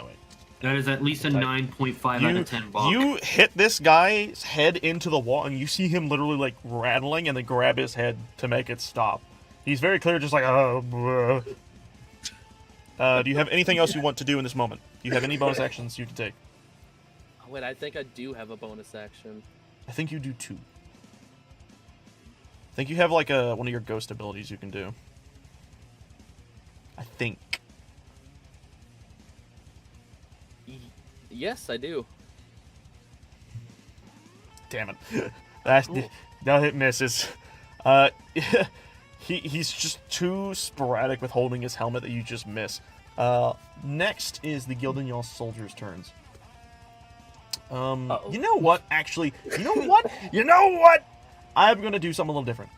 Oh, wait. That is at least a 9.5 out of 10 bonk. You hit this guy's head into the wall, and you see him literally like rattling, and then grab his head to make it stop. He's very clear, just like, do you have anything else you want to do in this moment? Do you have any bonus actions you can take? Oh, wait, I think I do have a bonus action. I think you do too. I think you have like one of your ghost abilities you can do. I think. Yes, I do. Damn it. No, it misses. He's just too sporadic with holding his helmet that you just miss. Next is the Gildan soldiers' turns. You know what? Actually, you know what? You know what? I'm gonna do something a little different.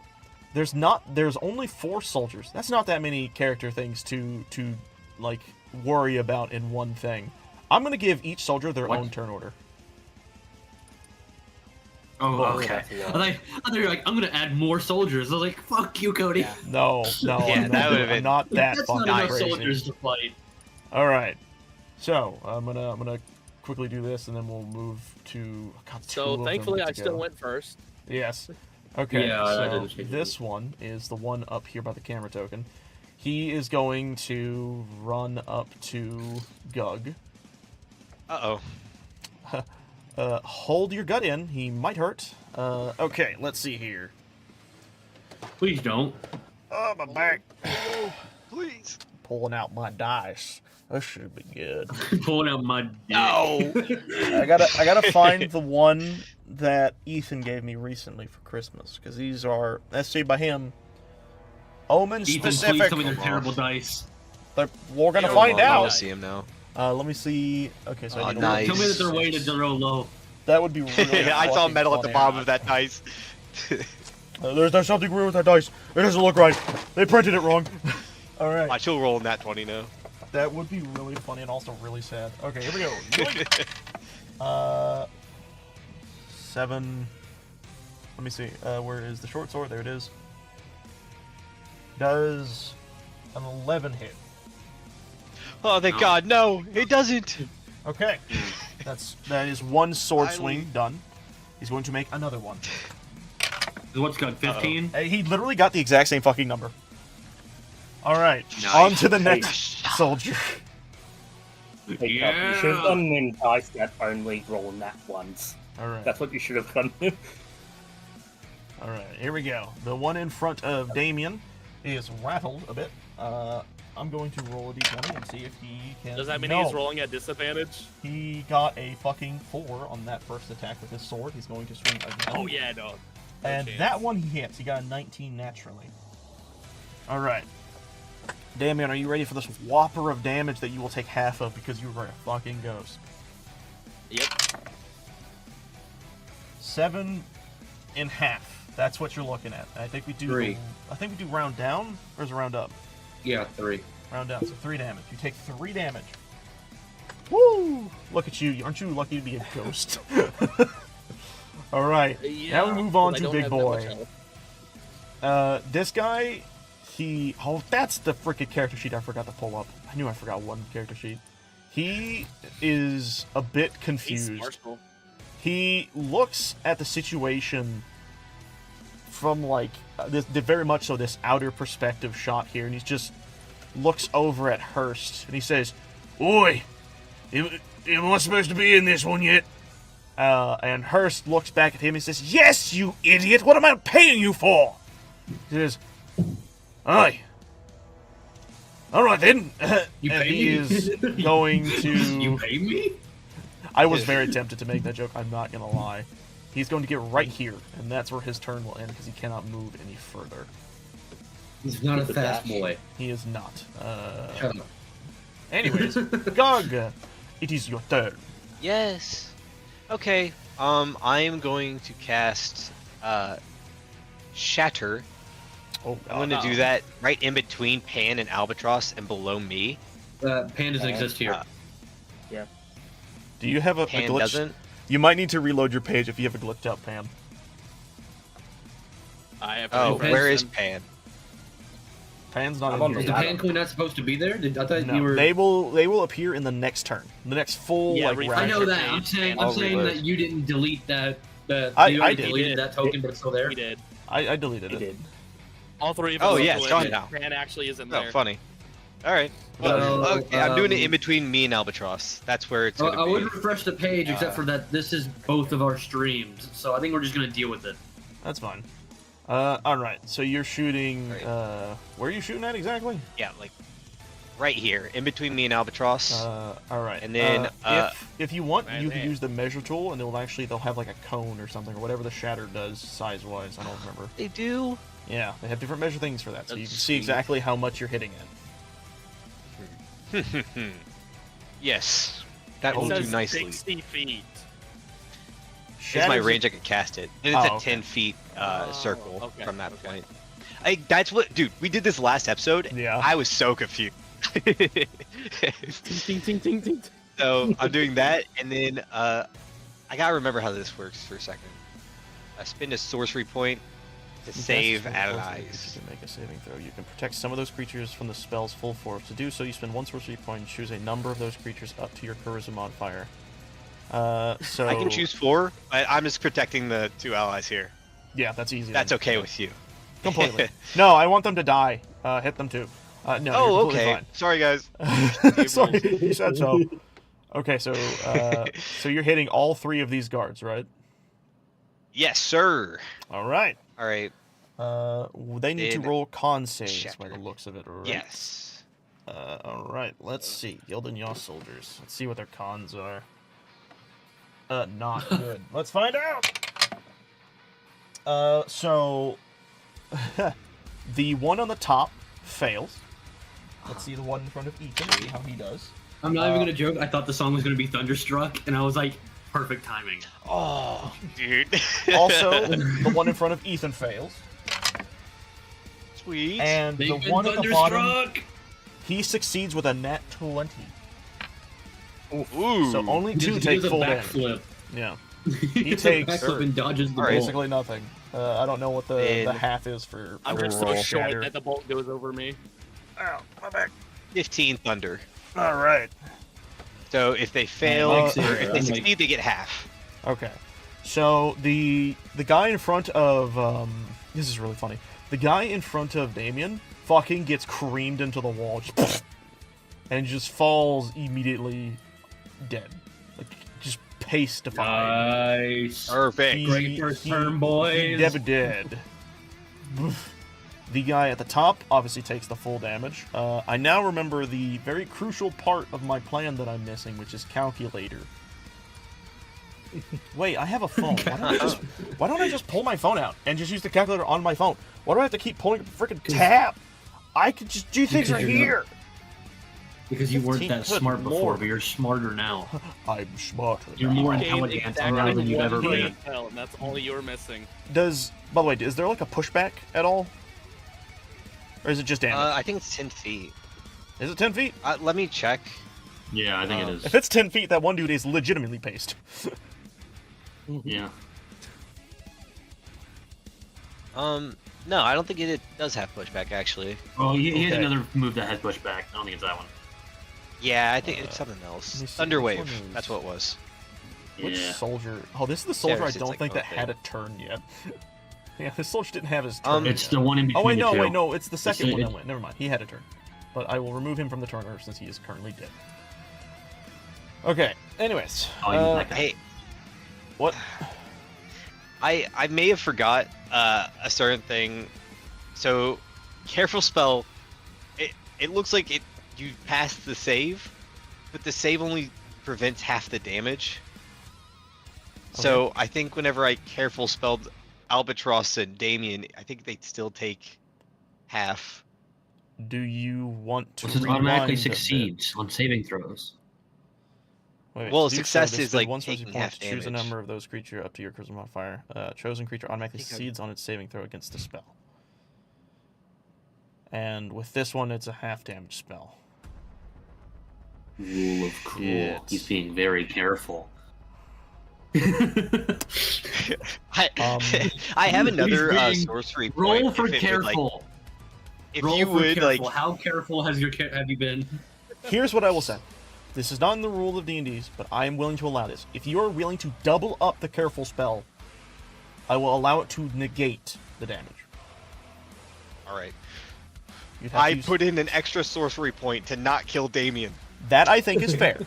There's only 4 soldiers. That's not that many character things to like worry about in one thing. I'm gonna give each soldier their What? own turn order. Oh, Oh, okay. that's a lot. I thought you were like, I'm gonna add more soldiers. I was like, fuck you, Cody. Yeah. No, Yeah, I'm that not, would've I'm been- not that That's fucking not enough crazy. soldiers to fight. All right, so I'm gonna quickly do this, and then we'll move to. God, two So of them thankfully, to I still go. went first. Yes. Okay. Yeah, I so didn't change this one is the one up here by the camera token. He is going to run up to Gug. Uh-oh. Hold your gut in. He might hurt. Okay, let's see here. Please don't. Oh, my back. Please. Pulling out my dice. This should be good. Pulling out my dick. No. I gotta find the one that Ethan gave me recently for Christmas, because these are, let's see, by him, Omen Ethan, specific. please tell me they're terrible dice. But we're gonna Yeah, find well, out. I see him now. Let me see. Okay, so I Oh, need nice. Tell me that they're weighted to roll low. that would be really. I saw fucking metal at the funny. bottom of that dice. There's something weird with that dice. It doesn't look right. They printed it wrong. All right. Watch, he'll roll in that 20 now. That would be really funny and also really sad. Okay, here we go. 7. Let me see. Where is the short sword? There it is. Does an 11 hit? Oh, thank God, no, it doesn't. Okay. That is one sword Finally. swing done. He's going to make another one. What's got 15? He literally got the exact same fucking number. All right. Nice. On to the next soldier. You should have done an dice that only roll that once. All right. That's what you should have done. All right. Here we go. The one in front of Damien is rattled a bit. I'm going to roll a d20 and see if he can. Does that mean No. he's rolling at disadvantage? He got a fucking 4 on that first attack with his sword. He's going to swing again. Oh yeah, no. No And chance. that one he hits. He got a 19 naturally. All right. Damien, are you ready for this whopper of damage that you will take half of because you were a fucking ghost? Yep. 7 in half. That's what you're looking at. I think we do. 3. I think we do round down, or is it round up? Yeah, 3. Round down. So 3 damage. You take 3 damage. Woo! Look at you. Aren't you lucky to be a ghost? All right. Now we move on I to don't Big have that much Boy. health. This guy, that's the freaking character sheet I forgot to pull up. I knew I forgot one character sheet. He is a bit He's confused. Marshall. He looks at the situation from like very much so this outer perspective shot here, and he just looks over at Hurst and he says, "Oi, am I supposed to be in this one yet?" And Hurst looks back at him and says, "Yes, you idiot! What am I paying you for?" He says, "Aye. All right then." You and pay he me? is going to. You pay me? I was very tempted to make that joke. I'm not gonna lie. He's going to get right here, and that's where his turn will end because he cannot move any further. He's not a fast boy. He is not. Shut up. Anyways, Gog, it is your turn. Yes. Okay. I am going to cast Shatter. Oh, I'm going to do that right in between Pan and Albatross and below me. Pan doesn't exist here. do you have a Pan glitch? doesn't. You might need to reload your page if you have a glitched out Pam. I have. Oh, Pan- where is Pan? Pan's not I'm in on here. Is the yet. pan queen not supposed to be there? I thought No, you were. they will appear in the next turn, the next full Yeah, like refresh round. I know your that. I'm page saying. and I'm I'll saying reload. that you didn't delete that. You I already did. deleted that token, but it's still there. He did. I deleted He it. did. All three of Oh, us. yeah, it's gone now. Pan actually isn't Oh, there. funny. All right. Well, Well, okay, I'm doing it in um, between me and Albatross. That's where it's going I to would be. refresh the page, except for that this is both of our streams, so I think we're just gonna deal with it. That's fine. All right. So you're shooting. Right. Where are you shooting at exactly? Yeah, like right here, in between me and Albatross. All right. And then, if you want, right you can there. use the measure tool, and they'll have like a cone or something, or whatever the shatter does size-wise. I don't remember. They do. Yeah, they have different measure things for that, so you That's can see sweet. exactly how much you're hitting it. Yes. That It will do says nicely. 60 feet. It's my Shatters- range. I could cast it. And it's Oh, a okay. 10 feet circle okay, from that okay. point. That's what, dude. We did this last episode. Yeah. I was so confused. Ting, ting, ting, ting, ting. So I'm doing that, and then I gotta remember how this works for a second. I spend a sorcery point to save That's Adonais. You can make a saving throw. You can protect some of those creatures from the spell's full force. To do so, you spend one sorcery point and choose a number of those creatures up to your charisma modifier. So I can choose 4, but I'm just protecting the 2 allies here. Yeah, that's easy. That's then. okay with you. Completely. No, I want them to die. Hit them too. No, you're Oh, completely okay. Sorry, guys. fine. Sorry, you said so. Okay, so so you're hitting all 3 of these guards, right? Yes, sir. All right. All right. They need to Did roll con saves check. by the looks of it, right? Yes. All right. Let's see. Guild and Yaw soldiers. Let's see what their cons are. Not good. Let's find out. So the one on the top fails. Let's see the one in front of Ethan. See how he does. I'm not even gonna joke. I thought the song was gonna be Thunderstruck, and I was like, perfect timing. Oh, dude. Also, the one in front of Ethan fails. Sweet. And the Big one at the bottom, Thunderstruck. he succeeds with a nat 20. Ooh. So only He 2 does take a full damage. backflip. Yeah. He takes- takes a backflip and dodges the All right. ball. Basically nothing. I don't know what the Then- half is for I'm just so overall short shatter. that the bolt goes over me. Ow, my back. 15 thunder. All right. So if they fail, Uh, or if they I'm like- succeed, they get half. Okay. So the guy in front of this is really funny. The guy in front of Damien fucking gets creamed into the wall, just and just falls immediately dead. Like just paste-defied. Nice. Perfect. Great first turn, boys. Never dead. The guy at the top obviously takes the full damage. I now remember the very crucial part of my plan that I'm missing, which is calculator. Wait, I have a phone. Why don't I just pull my phone out and just use the calculator on my phone? Why do I have to keep pulling up the freaking tab? I could just do things right Because you're here. Because you weren't 15, that good smart before, lord. but you're smarter now. I'm smarter. You're now. more Gained intelligent exactly now than you've one ever point been. fell, and that's all you're missing. Does, by the way, is there like a pushback at all? Or is it just damage? I think it's 10 feet. Is it 10 feet? Let me check. Yeah, I think it is. If it's 10 feet, that one dude is legitimately paced. Yeah. No, I don't think it does have pushback, actually. Oh, he has Okay. another move that has pushback. I don't think it's that one. Yeah, I think it's something else. let me see, Thunder which Wave. one is- That's what it was. Which Yeah. soldier? Oh, this is the soldier I it's don't like, think that okay. had a turn yet. Yeah, this soldier didn't have his turn. It's yet. the one in between Oh wait, the no, two. wait, no, it's the second one it- that went. Never mind, he had a turn. But I will remove him from the turner since he is currently dead. Okay, anyways. Oh, you like that. Hey, What? I may have forgot a certain thing. So, careful spell. It looks like you passed the save, but the save only prevents half the damage. So I think whenever I careful spelled Albatross and Damien, I think they'd still take half. Do you want to This is automatically rewind a bit? succeeds on saving throws. Wait, Well, to do success this, is, spend like, one mercy taking point half to choose a damage. number of those creature up to your charisma modifier. Chosen creature automatically I think I- succeeds on its saving throw against the spell. And with this one, it's a half damage spell. Rule of cool. Shit. He's being very careful. I I have another being- sorcery point. Roll for if it would, like, careful. if Roll you for would careful. like, How careful have you been? Here's what I will say. This is not in the rule of D&Ds, but I am willing to allow this. If you are willing to double up the careful spell, I will allow it to negate the damage. all right, You'd have I to use- put in an extra sorcery point to not kill Damien. That I think is fair.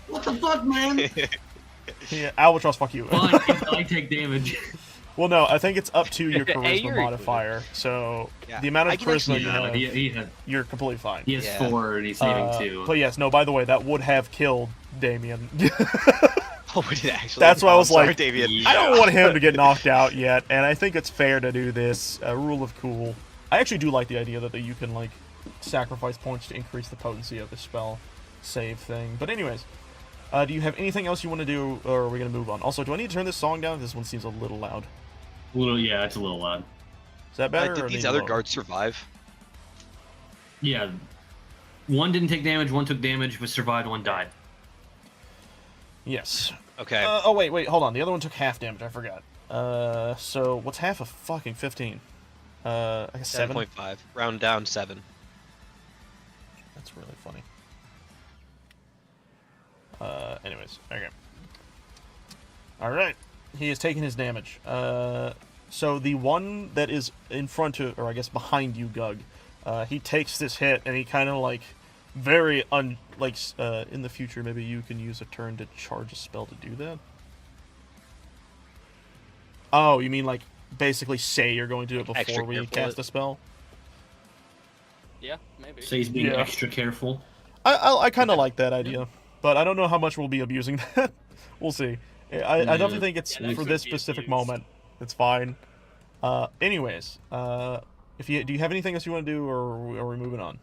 What the fuck, man? Yeah, Albatross, fuck you. Fine, if I take damage. Well, no, I think it's up to your Hey, charisma you're modifier. So Yeah, the amount I of can charisma actually- you No, have, he you're completely fine. has Yeah. 4 and he's saving 2. But yes, no. By the way, that would have killed Damien. Oh, it did actually. That's why I Oh, was sorry, like, Damien. I don't want him to get knocked out yet, and I think it's fair to do this. Rule of cool. I actually do like the idea that you can like sacrifice points to increase the potency of the spell save thing. But anyways, do you have anything else you want to do, or are we gonna move on? Also, do I need to turn this song down? This one seems a little loud. Yeah, it's a little loud. Is that better? or Did these need other lower? guards survive? Yeah. One didn't take damage, one took damage, but survived, one died. Yes. Okay. Oh wait, hold on. The other one took half damage. I forgot. So what's half of fucking 15? I guess 7. 7.5. Round down 7. That's really funny. Anyways, okay. All right. He has taken his damage. So the one that is in front of, or I guess behind you, Gug, he takes this hit and he kind of like very in the future maybe you can use a turn to charge a spell to do that. Oh, you mean like basically say you're going to do it before Extra we careful cast it. a spell? Yeah, maybe. So he's being Yeah. extra careful. I kind of like that idea, but I don't know how much we'll be abusing that. We'll see. I definitely think it's Yeah, that for could this be specific abused. moment. It's fine. Anyways, do you have anything else you want to do, or are we moving on?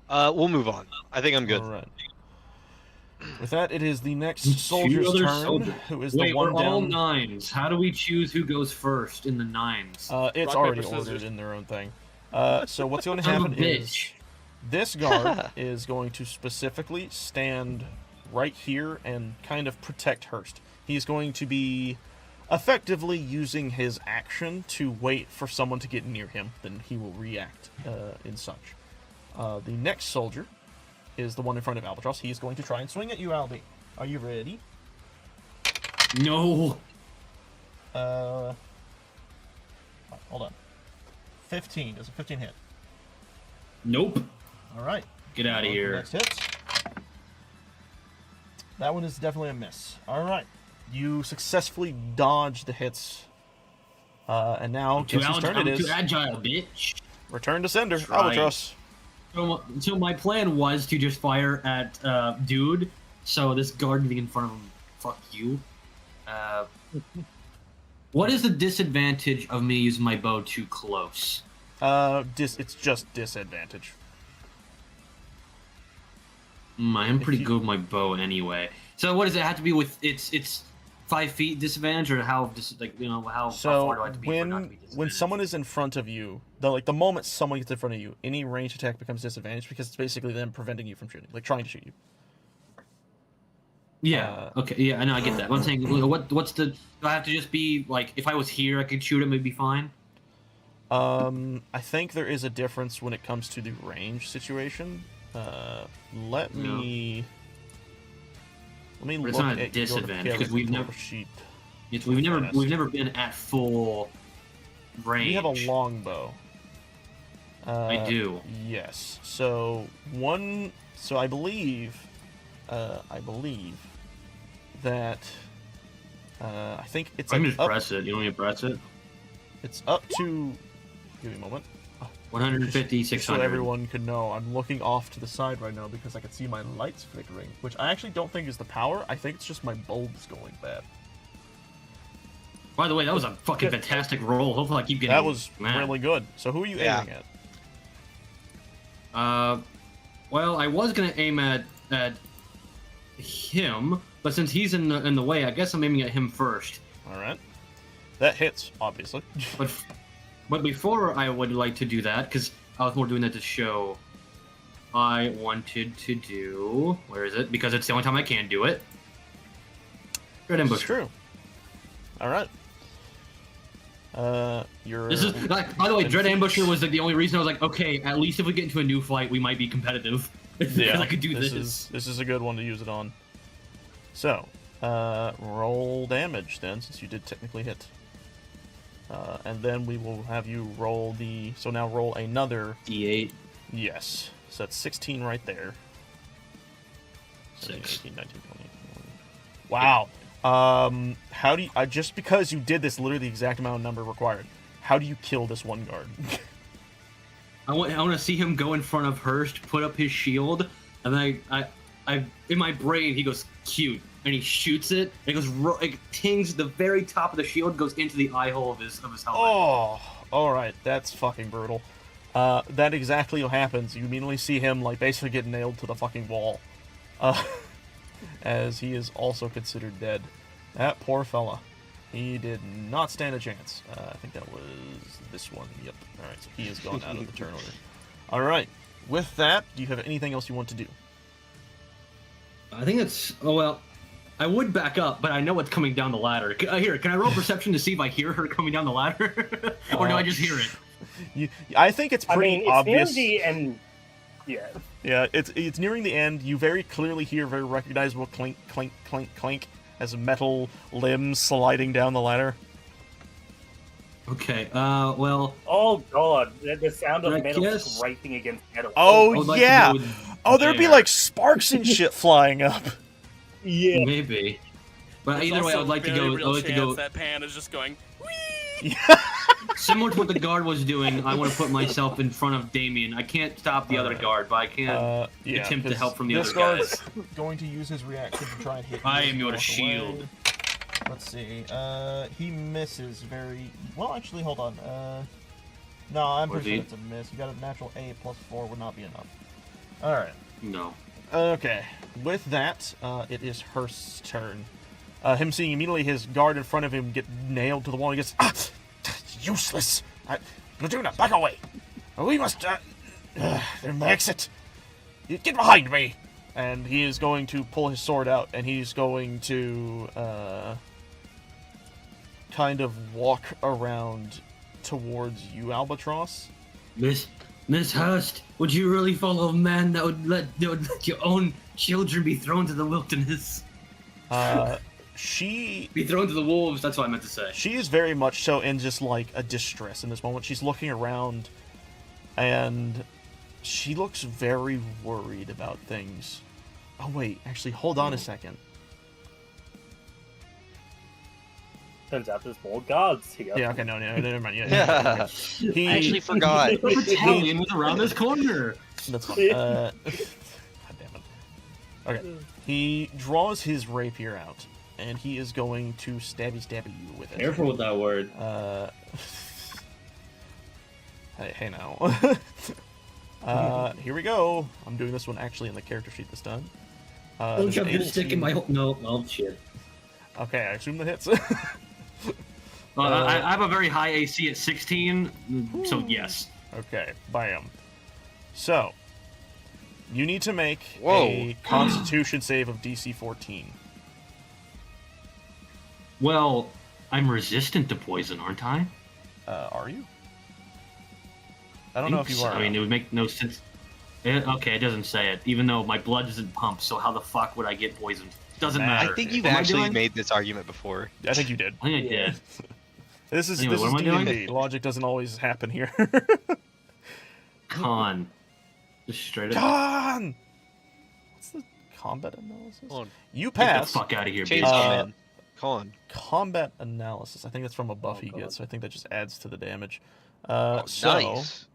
We'll move on. I think I'm good. All right. With that, it is the next Two soldier's other turn, soldiers. who is Wait, the one we're all down. nines. How do we choose who goes first in the nines? It's Rock, already paper, ordered scissors. in their own thing. So what's going to Son of a happen is bitch. this guard is going to specifically stand right here and kind of protect Hurst. He's going to be effectively using his action to wait for someone to get near him. Then he will react in such. The next soldier is the one in front of Albatross. He's going to try and swing at you, Albie. Are you ready? No. Hold on. 15. Does a 15 hit? Nope. All right. Get out of here. Next hit. That one is definitely a miss. All right. You successfully dodge the hits. And now, guess whose turn I'm it too is? agile, bitch. Return to sender. That's right. Albatross. So my plan was to just fire at dude. So this guard being in front of him. Fuck you. What is the disadvantage of me using my bow too close? It's just disadvantage. I am pretty you- good with my bow anyway. So what does it have to be with? It's 5 feet disadvantage, or how how So far do I have to be for it not to be when disadvantage? someone is in front of you, the moment someone gets in front of you, any ranged attack becomes disadvantage because it's basically them preventing you from shooting, like trying to shoot you. Yeah. Okay. Yeah. I know. I get that. But I'm saying, what's the? Do I have to just be like, if I was here, I could shoot him, it'd be fine. I think there is a difference when it comes to the range situation. Let me But it's look not a at your disadvantage, 'cause we've character never- sheet. Yes, we've never been at full range. You have a longbow. I do. Yes. So I believe that I think it's I can like just up, press it. You want me to press it? it's up to. Give me a moment. 150, Just so 600. everyone could know, I'm looking off to the side right now because I can see my lights flickering, which I actually don't think is the power. I think it's just my bulbs going bad. By the way, that was a fucking fantastic roll. Hopefully, I keep getting. That was mad. really good. So who are you Yeah. aiming at? Well, I was gonna aim at him, but since he's in the way, I guess I'm aiming at him first. All right. That hits, obviously. But before I would like to do that, because I was more doing that to show, I wanted to do, where is it? Because it's the only time I can do it. Red It's ambush. true. All right. This is like, by the way, Dread Ambusher was like the only reason I was like, okay, at least if we get into a new fight, we might be competitive. Because I could do this. This is a good one to use it on. So, roll damage then, since you did technically hit. And then we will have you roll the. So now roll another. D8. Yes. So that's 16 right there. 17, 6. 18, 19, 20. Wow. How do you, just because you did this literally the exact amount of number required, how do you kill this one guard? I want to see him go in front of Hurst, put up his shield, and then I in my brain he goes cute, and he shoots it, and it goes it tings the very top of the shield, goes into the eye hole of his helmet. Oh, all right, that's fucking brutal. That exactly what happens. You immediately see him like basically get nailed to the fucking wall, as he is also considered dead. That poor fella. He did not stand a chance. I think that was this one. Yep. All right, so he is gone out of the turn order. All right. With that, do you have anything else you want to do? I think that's. Oh well, I would back up, but I know what's coming down the ladder. Here, can I roll perception to see if I hear her coming down the ladder, or do I just hear it? I think it's pretty it's obvious. near the end. Yeah. Yeah, it's nearing the end. You very clearly hear very recognizable clink, clink, clink, clink as metal limbs sliding down the ladder. Okay. Well. Oh god, the sound of I metal guess- scraping against metal. Oh, I would like to yeah! go with Oh, there'd be there. like sparks and shit flying up. Yeah. Maybe. But There's either way, I also would like to a go. very I real would like to chance go that pan is just going. similar to what the guard was doing. I want to put myself in front of Damien. I can't stop the other guard, but I can Yeah, attempt to 'cause help from the this other guys. guard's going to use his reaction to try and hit. I you am your walk shield. away. Let's see. He misses very well. Actually, hold on. No, I'm Was pretty he? sure it's a miss. You got a natural 8 plus 4 would not be enough. All right. No. Okay. With that, it is Hurst's turn. Him seeing immediately his guard in front of him get nailed to the wall, he gets useless. Laduna, back away. We must. There's the exit. Get behind me. And he is going to pull his sword out, and he's going to kind of walk around towards you, Albatross. Miss Hurst, would you really follow a man that would let your own children be thrown to the wilderness? She Be thrown to the wolves. That's what I meant to say. She is very much so in just like a distress in this moment. She's looking around and she looks very worried about things. Oh wait, actually hold on a second. Turns out there's more guards here. Yeah, okay, no, never mind. Yeah. He, I actually forgot. The battalion was around this corner. That's fine. God damn it. Okay. He draws his rapier out and he is going to stabby you with it. Careful with that word. Hey now. Here we go. I'm doing this one actually in the character sheet this time. Don't there's shove your 18. stick in my hole. No, shit. Okay, I assume that hits. I have a very high AC at 16, so yes. Okay, bam. So, you need to make Whoa. a Constitution save of DC 14. Well, I'm resistant to poison, aren't I? Are you? I don't know if you are. I mean, it would make no sense. Okay, it doesn't say it. Even though my blood doesn't pump, so how the fuck would I get poisoned? Doesn't I matter. I think you've What am I actually doing? made this argument before. I think you did. I think I did. This is Anyway, this what is am I doing? D&D. Logic doesn't always happen here. Con. Just straight up. Con! What's the combat analysis? Hold on. You Get the pass fuck out of here, Chainsaw bitch. Man. Con. combat analysis. I think that's from a buff he God. gets, so I think that just adds to the damage. Oh, So nice.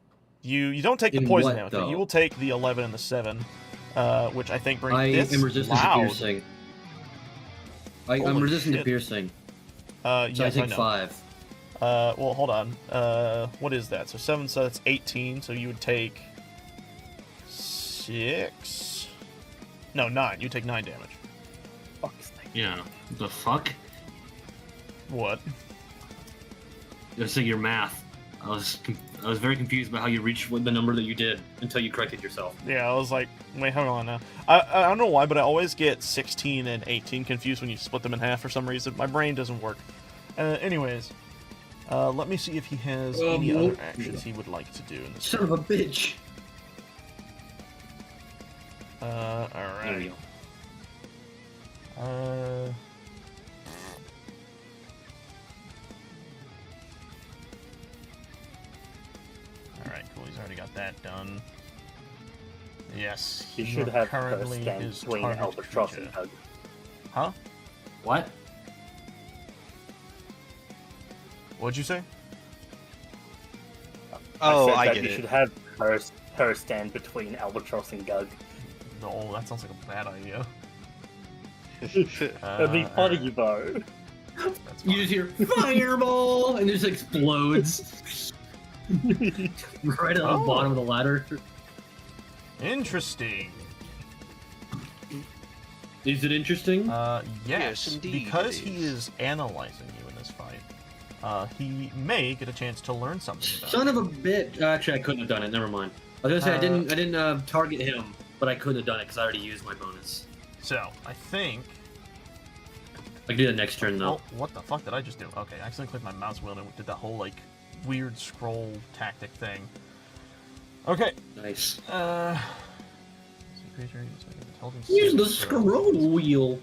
you don't take the In poison what, damage, but though? you will take the 11 and the 7, which I think brings I this am resistant to loud. piercing. I'm Holy resistant shit. to piercing. Yes, So I take know. 5. Well, hold on. What is that? So 7, so that's 18. So you would take 6. No, 9. You take 9 damage. Fuck's sake. Yeah. The fuck? What? Just like your math. I was very confused about how you reached the number that you did until you corrected yourself. Yeah, I was like, wait, hold on now. I don't know why, but I always get 16 and 18 confused when you split them in half for some reason. My brain doesn't work. Anyways, let me see if he has any nope. other actions he would like to do in this. Son of a bitch. All There we right. go. All right, cool. He's already got that done. Yes, You you should are have currently stand his between target Albatross creature. and Hug. Huh? What? What'd you say? Oh, said I that get you it. should have her stand between Albatross and Gug. No, that sounds like a bad idea. That'd be funny, though. That's You fine. just hear fireball and it just explodes right on Oh. the bottom of the ladder. Interesting. Is it interesting? Yes, Yes, indeed because it he is analyzing you in this fight, he may get a chance to learn something about Son you. of a bitch! Actually, I couldn't have done it. Never mind. I was gonna say I didn't target him, but I couldn't have done it because I already used my bonus. So, I think... I can do that next turn though. Oh, what the fuck did I just do? Okay, I accidentally clicked my mouse wheel and it did that whole, like, weird scroll tactic thing. Okay, Nice. creature, intelligence Use the save, scroll wheel.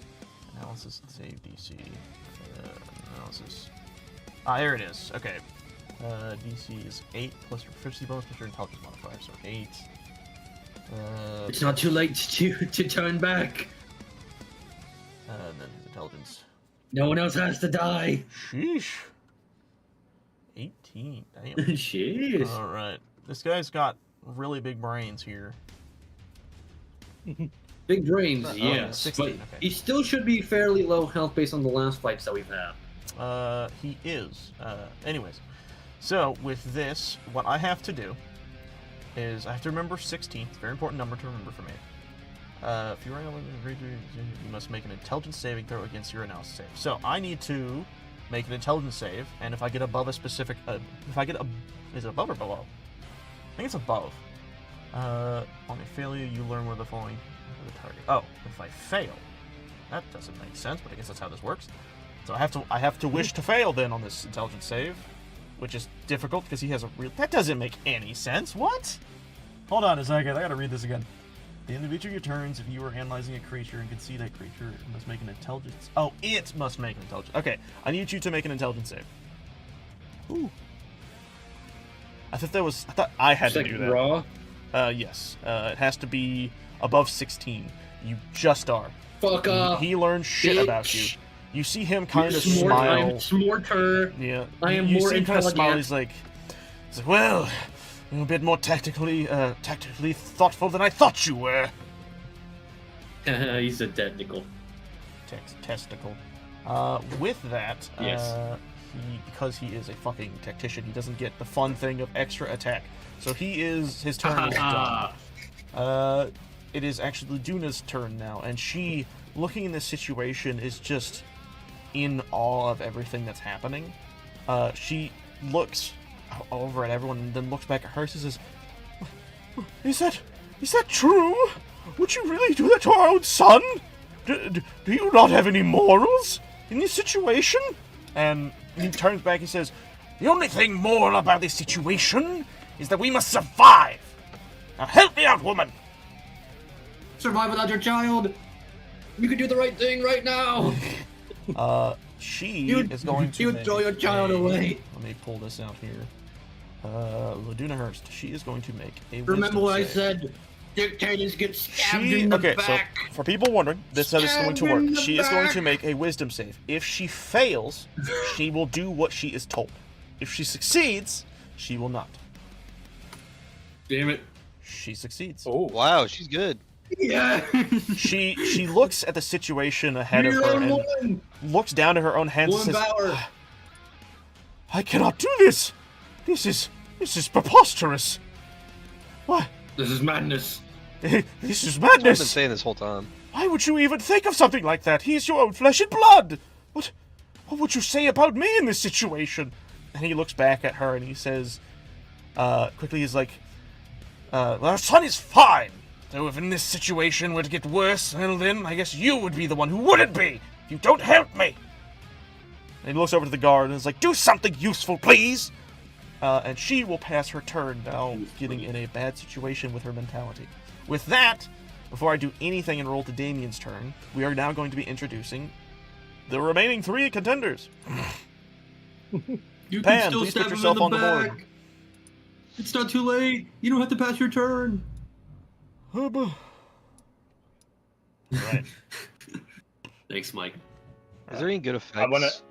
Analysis and save DC. Analysis. Ah, here it is. Okay. DC is 8 plus your proficiency bonus plus your intelligence modifier, so 8. It's not too late to turn back. And then his intelligence. No one else has to die. Sheesh. 18. Damn. Jeez. Alright. This guy's got really big brains here. Big brains, Oh, yes. 16, But okay. he still should be fairly low health based on the last fights that we've had. He is. Anyways. So, with this, what I have to do is I have to remember 16. It's a very important number to remember for me. If you are you must make an intelligence saving throw against your analysis save. So, I need to make an intelligence save, and if I get above a specific... if I get a... Is it above or below? I think it's above. On a failure, you learn where the following... The target. Oh, if I fail. That doesn't make sense, but I guess that's how this works. So I have to wish to fail then on this intelligence save, which is difficult because he has a real. That doesn't make any sense. What? Hold on a second. I gotta read this again. At the end of each of your turns, if you are analyzing a creature and can see that creature, it must make an intelligence. Oh, it must make an intelligence. Okay, I need you to make an intelligence save. Ooh. I thought I had to do that. Raw. Yes. It has to be above 16. You just are. Fuck off. He learns shit about you. You see him kind of Smart, smile. I'm smarter. Yeah. I am you more see him kind of smile. intelligent. He's like, well, you're a bit more tactically thoughtful than I thought you were. He's a technical. Testicle. With that, Yes. because he is a fucking tactician, he doesn't get the fun thing of extra attack. So his turn is done. It is actually Luduna's turn now, and she, looking in this situation, is just in awe of everything that's happening. She looks over at everyone and then looks back at her and says, Is that true? Would you really do that to our own son? Do you not have any morals in this situation? And he turns back and says, The only thing moral about this situation is that we must survive. Now help me out, woman. Survive without your child. You can do the right thing right now. She is going to You make throw your child away. Let me pull this out here. Laduna Hurst. She is going to make a Remember wisdom what I save. said? Dictators get stabbed in the back. So for people wondering, this is how this is going to Stab in work. the She is going to back. make a wisdom save. If she fails, she will do what she is told. If she succeeds, she will not. Damn it. She succeeds. Oh, Wow, she's good. Yeah. She looks at the situation ahead of her and Woman. looks down to her own hands and Woman says, power. I cannot do this. This is preposterous. What? This is madness. This is That's what I've been madness. saying this whole time. Why would you even think of something like that? He's your own flesh and blood. What would you say about me in this situation? And he looks back at her and he says, quickly, he's like, well, our son is fine. So if in this situation were to get worse, well then I guess you would be the one who wouldn't be. If you don't help me. And he looks over to the guard and is like, do something useful, please. And she will pass her turn now, getting in a bad situation with her mentality. With that, before I do anything and roll to Damien's turn, we are now going to be introducing the remaining 3 contenders. You Pam, please put yourself on the board. It's not too late. You don't have to pass your turn. Right. Thanks, Mike. Is there any good effects?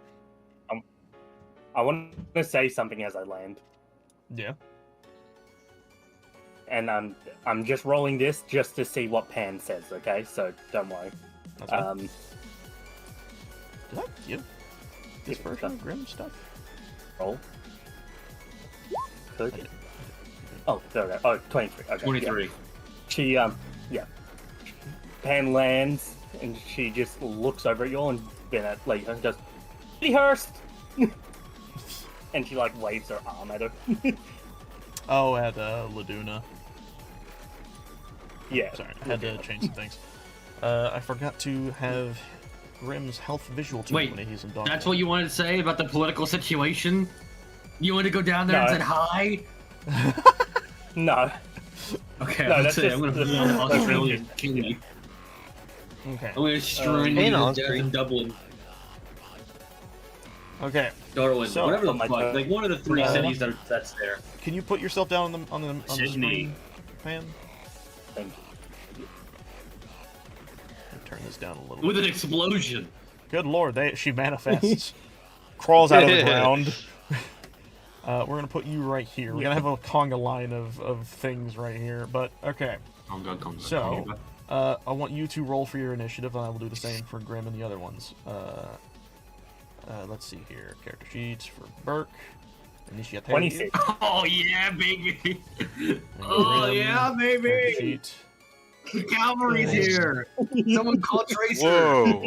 I want to say something as I land, Yeah. and I'm just rolling this just to see what Pan says. Okay, so don't worry. That's fine. Did I give this Yeah, version of Grim stuff? Roll. Could. Oh, there we go. Oh, 23. Okay. 23. Yeah. She Pan lands and she just looks over at you all and then and goes, "Lady Hurst," and she like waves her arm at her. Oh, at Laduna. Yeah. Sorry, I had to change some things. I forgot to have Grim's health visual to Wait, when he's in dog. That's what you wanted to say about the political situation? You want to go down there and No. say hi? No. Okay, No, I'm that's say just I'm gonna the- be an Australian kill you. Okay. I'm gonna stream Pain you on to death screen. in Dublin. Okay. Darwin, So- whatever the Oh my fuck. God. Like one of the three Uh, cities that's there. Can you put yourself down on the Sydney. screen, man? Thank you. Turn this down a little. With bit. an explosion. Good lord, she manifests, crawls out of the ground. We're gonna put you right here. We're gonna have a conga line of things right here. But okay, so I want you to roll for your initiative, and I will do the same for Grim and the other ones. Let's see here. Character sheets for Burke. Initiative. 26. Oh yeah, baby. And Oh Grim, yeah, character baby. sheet. The cavalry's here. Someone call Tracer. Whoa!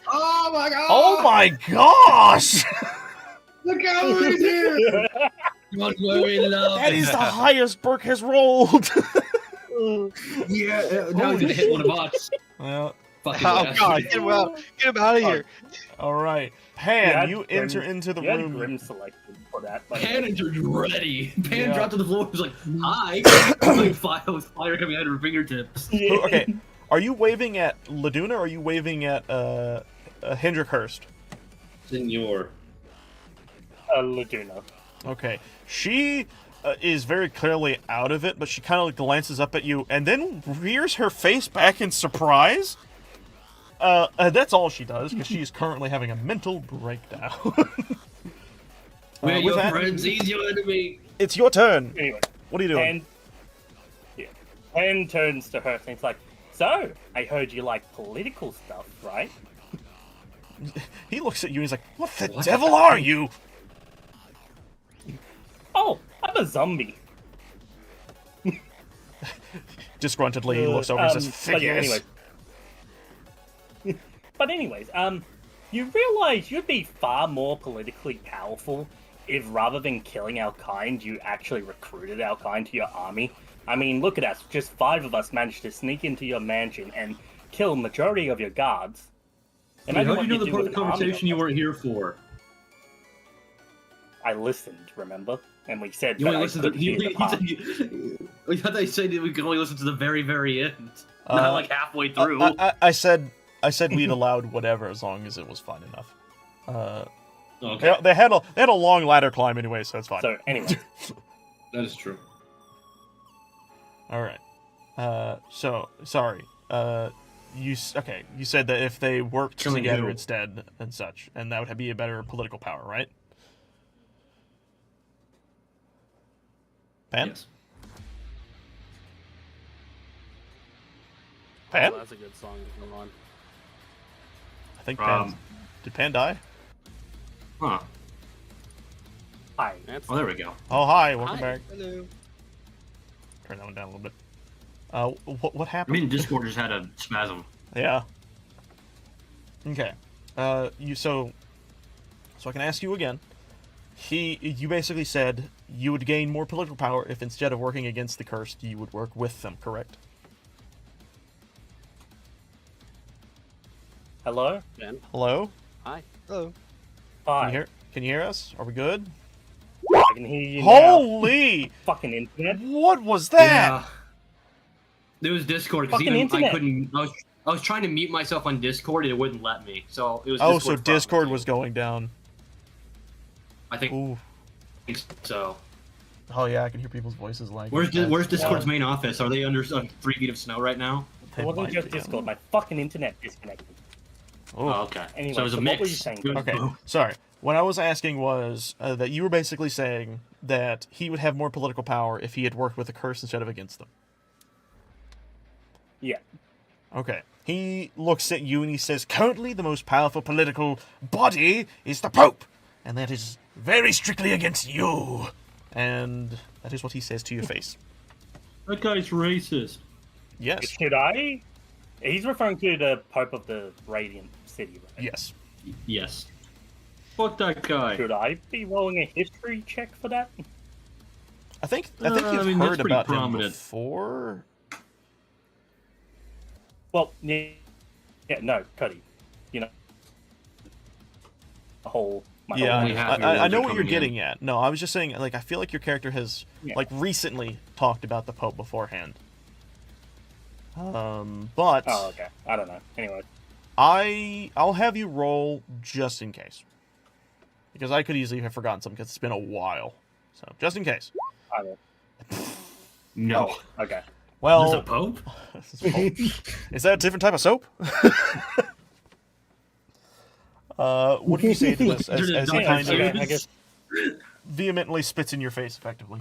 Oh my god. Oh my gosh! The cavalry's here. Don't worry, love. That is the highest Burke has rolled. Yeah, now he's gonna hit one of us. Well, Fucking Oh bastard. god, get him out! Get him out of here! all right, Pan, had you Grim- enter into the You had room. Grim selected for that. But Pan entered ready. Pan Yeah. dropped to the floor. Was like, "Hi." Like fire with fire coming out of her fingertips. Yeah. Okay, are you waving at Laduna or are you waving at Hendrik Hurst? Senor. Laguna. Okay, she is very clearly out of it, but she kind of glances up at you and then rears her face back in surprise. That's all she does because she is currently having a mental breakdown. We're with your that, friends. He's your enemy. it's your turn. Anyway, What are you doing? Pen turns to her and he's like, "So, I heard you like political stuff, right?" He looks at you and he's like, "What the devil are you?" Oh, I'm a zombie. Disgruntledly, he looks over and says, "Figures." But anyways, you realize you'd be far more politically powerful if rather than killing our kind, you actually recruited our kind to your army. I mean, look at us. Just 5 of us managed to sneak into your mansion and kill majority of your guards. Wait, how what do you know you'd the do part with of the an army conversation you us. weren't here for? I listened, remember? And we said You that only I listened to could hear the part. I thought they said that we could only listen to the very, very end, Uh, not like halfway through. I said we'd allowed whatever as long as it was fun enough. Okay, They had a long ladder climb anyway, so it's fine. So, anyway. that is true. All right. So sorry. You said that if they worked Killing together who? instead and such, and that would be a better political power, right? Pan? Yes. Pan? Oh, that's a good song to come on. I think Pan. Did Pan die? Huh. Hi. That's Oh, there we go. Oh, hi. Welcome Hi. back. Hello. Turn that one down a little bit. What I happened? mean, Discord just had a spasm. Yeah. Okay. So I can ask you again. You basically said you would gain more political power if instead of working against the cursed, you would work with them, correct? Hello? Ben. Hello? Hi. Hello. Hi. Can you hear us? Are we good? I can hear you now. Holy! Fucking internet. What was that? Yeah. There was Discord because Fucking I internet. couldn't. I was trying to mute myself on Discord and it wouldn't let me. So it was. Oh, Discord's so problem, Discord too. was going down. I think Ooh. so. Oh yeah, I can hear people's voices like. Where's Discord's main office? Are they under 3 feet of snow right now? It wasn't just Discord. My fucking internet disconnected. Oh, okay. Anyway, so it was a so mix. what were you saying? It was Okay, both. sorry. What I was asking was that you were basically saying that he would have more political power if he had worked with the curse instead of against them. Yeah. Okay. He looks at you and he says, currently the most powerful political body is the Pope, and that is very strictly against you. And that is what he says to your face. That guy's racist. Yes. Should I? He's referring to the Pope of the Radiant City, right? Yes. Yes. Fuck that guy. Should I be rolling a history check for that? I think I you've mean, that's heard pretty about him prominent. before. Well, yeah, no, Cody. You know, the whole. Yeah, only half your I words know are what you're coming in. getting at. No, I was just saying, like, I feel like your character has, Yeah. like, recently talked about the Pope beforehand. But Oh, okay. I don't know. Anyway. I'll have you roll just in case. Because I could easily have forgotten something because it's been a while. So, just in case. I will. No. Okay. There's a Well, Pope? is that a different type of soap? What do you say to this as he Yeah, kind okay, of I guess. vehemently spits in your face, effectively?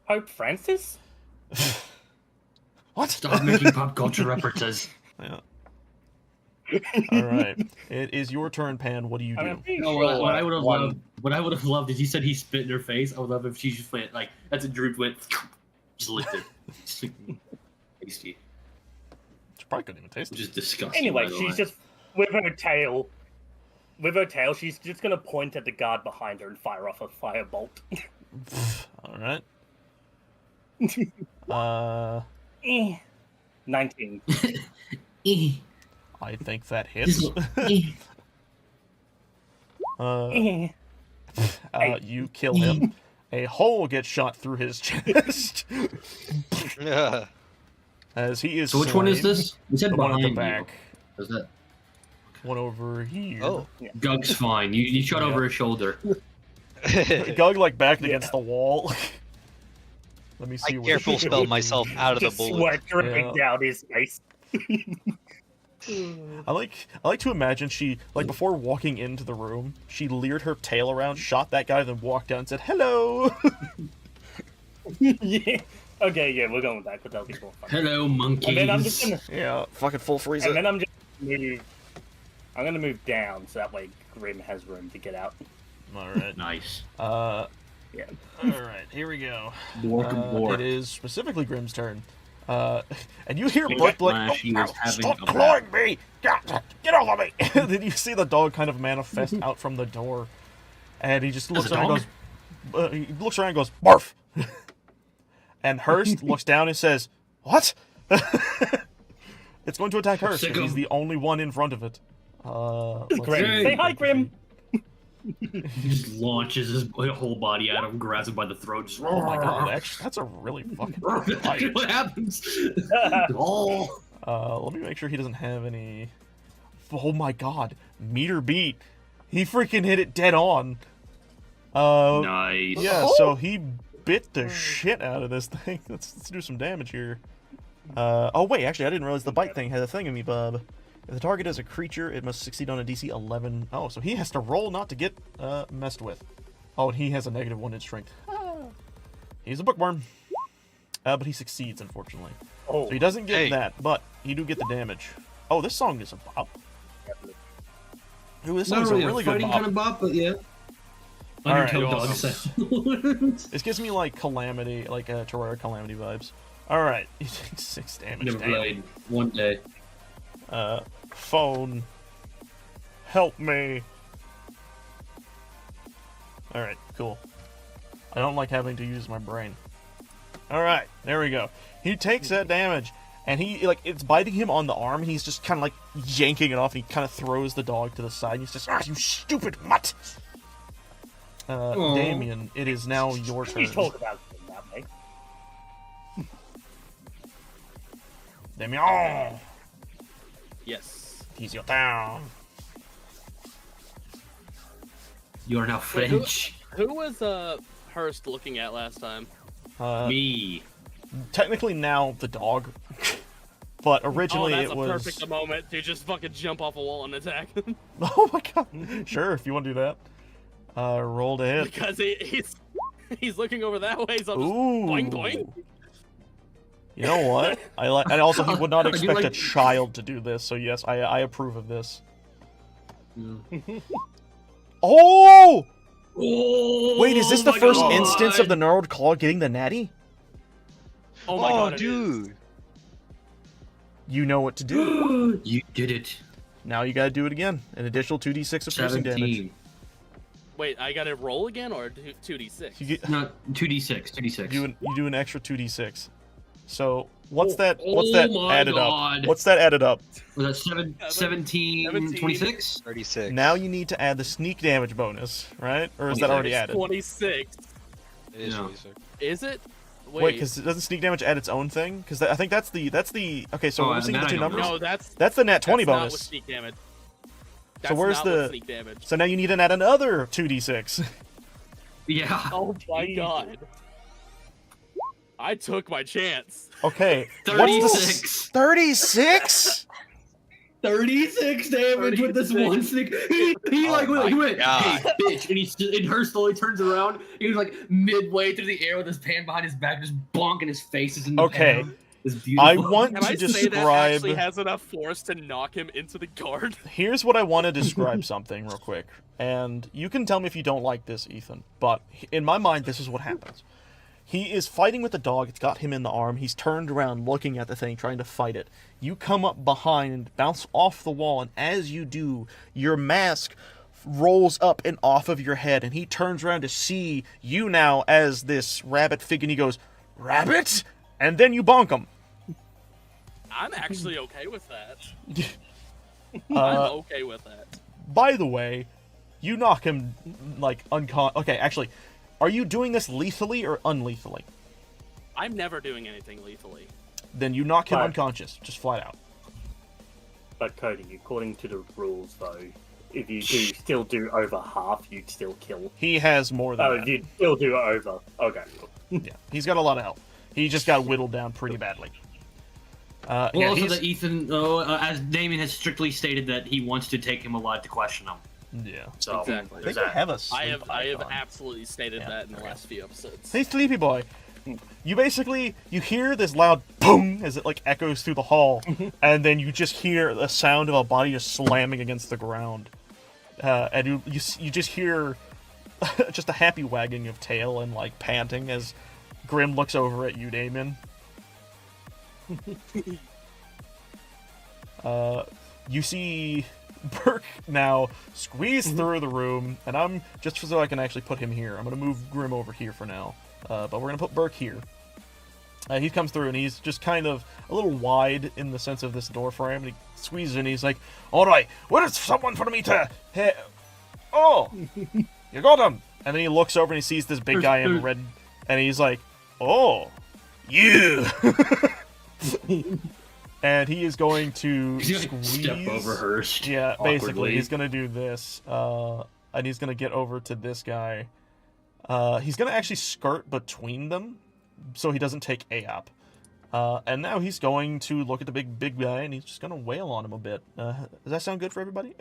Pope Francis? What? Stop making pop culture references. Yeah. All right. It is your turn, Pan. What do you I mean, do? I'm pretty No, sure, what I would have one- loved, what I would have loved is you said he spit in her face. I would love if she just went like, that's a droop went, just licked it. Just like, tasty. She probably couldn't even taste it. Just disgusting. Anyway, by the she's way. just with her tail. With her tail, she's just gonna point at the guard behind her and fire off a firebolt. All right. 19. I think that hits. You kill him. A hole gets shot through his chest as he is. So which one is slain. this? You said The one at the behind back. you. Is that One over here. Oh. Gug's fine. You shot Yeah. over his shoulder. Gug like backed Yeah. against the wall. Let me I see. careful spelled myself out of the Just bullet. sweat dripping Yeah. down his face. I like to imagine she like before walking into the room, she leered her tail around, shot that guy, then walked down and said hello. Yeah. Okay, yeah, we're going back, but that'll be more fun. Hello, monkeys. And then I'm just gonna, Yeah, fucking full freeze and it. then I'm just move. I'm gonna move down so that way Grim has room to get out. All right. Nice. Yeah. Yeah. All right. Here we go. Bork and Bork. It is specifically Grim's turn. And you hear Big Burt like, Flash, he was having "Stop a clawing me! Get off of me!" Then you see the dog kind of manifest out from the door, and he just looks There's a around and goes, he looks around and goes, "Barf!" And Hurst looks down and says, "What?" It's going to attack Hurst Sick because he's of- the only one in front of it. Let's Grim, see. say hi, Grim. He just launches his whole body at him, grabs him by the throat. Just, Oh my god, actually, that's a really fucking good fight. What happens? Oh. Let me make sure he doesn't have any. Oh my god, meter beat. He freaking hit it dead on. Nice. Yeah, so he bit the shit out of this thing. Let's do some damage here. Oh wait, actually, I didn't realize the bite thing had a thing in me, bub. If the target is a creature, it must succeed on a DC 11. Oh, so he has to roll not to get messed with. Oh, and he has a -1 in strength. He's a bookworm. But he succeeds, unfortunately. Oh, So he doesn't get Hey. that, but he do get the damage. Oh, this song is a bop. Ooh, this song Not is really a really good fighting bop. kind of bop, but yeah. All right, Undertow dog awesome. sound. This gives me like Calamity, like Terraria Calamity vibes. All right, he takes 6 damage. Never Damn. played. One day. Phone. Help me. All right, cool. I don't like having to use my brain. All right, there we go. He takes that damage, and he like it's biting him on the arm. And he's just kind of like yanking it off. And he kind of throws the dog to the side. And he's just, "Ah, you stupid mutt!" Damien, it is now your turn. please talk about him that way. Damien, oh, Yes. he's your town. You are now Wait, who- French. Who was Hurst looking at last time? Me. Technically now the dog, but originally oh, that's it a was. perfect moment to just fucking jump off a wall and attack him. Oh my god! Sure, if you want to do that. Roll to hit. Because he's looking over that way, so I'm just Ooh. boing boing. You know what? I like. And also, he would not I do expect a like- child to do this. So yes, I approve of this. Mm. Oh! Oh, Wait, is this the my first God. instance of the gnarled claw getting the natty? Oh my god, it is. dude. You know what to do. You did it. Now you gotta do it again. An additional 2d6 of piercing damage. 17. Wait, I gotta roll again or 2d6? You get No, 2d6. 2d6. you do an extra 2d6. So what's that? Oh What's that my added God. up? What's that added up? Was that 17, 17. 26? 36. Now you need to add the sneak damage bonus, right? Or is that already added? 26. It is No. 26. Is it? Wait, because doesn't sneak damage add its own thing? Because I think that's the okay. So Oh, we're seeing that the I two don't numbers. know. No, That's the nat 20 that's not with bonus. sneak damage. So That's where's not the? with sneak damage. So now you need to add another 2d6. Yeah. Oh my god. I took my chance. Okay. 36. 36. 36 damage with this 36. one sneak. He Oh my he went, God. hey, bitch. And her slowly turns around. He was like midway through the air with his pan behind his back, just bonking his faces in the Okay. pan. It's beautiful. I want Can to I say that describe. actually has enough force to knock him into the guard? Here's what I want to describe something real quick, and you can tell me if you don't like this, Ethan. But in my mind, this is what happens. He is fighting with the dog. It's got him in the arm. He's turned around, looking at the thing, trying to fight it. You come up behind and bounce off the wall, and as you do, your mask rolls up and off of your head, and he turns around to see you now as this rabbit figure, and he goes, "Rabbit?" And then you bonk him. I'm actually okay with that. Uh, I'm okay with that. By the way, you knock him, like, Okay, actually, are you doing this lethally or unlethally? I'm never doing anything lethally. Then you knock him Right. unconscious, just flat out. But Cody, according to the rules, though, if you do still do over half, you'd still kill. He has more than Oh, that. you'd still do over. Okay. Yeah, he's got a lot of health. He just got whittled down pretty badly. Well, yeah, also he's- that Ethan, as Damien has strictly stated that he wants to take him alive to question him. yeah. So Exactly. I there's think I that. have a I sleep have icon. absolutely stated Yeah, that in the okay. last few episodes. Hey, Sleepy Boy. You basically, you hear this loud boom as it, like, echoes through the hall, and then you just hear the sound of a body just slamming against the ground. And you just hear just a happy wagging of tail and, like, panting as Grim looks over at you, Damien. You see Burke now squeeze through the room, and I'm just so I can actually put him here. I'm gonna move Grim over here for now, but we're gonna put Burke here. He comes through, and he's just kind of a little wide in the sense of this door frame, and he squeezes in. He's like, "All right, where is someone for me to? Oh, you got him!" And then he looks over and he sees this big guy in red, and he's like, "Oh, you." And he is going to He's gonna squeeze. step over her. Yeah, basically, awkwardly. he's gonna do this, and he's gonna get over to this guy. He's gonna actually skirt between them, so he doesn't take AOP. And now he's going to look at the big guy, and he's just gonna wail on him a bit. Does that sound good for everybody?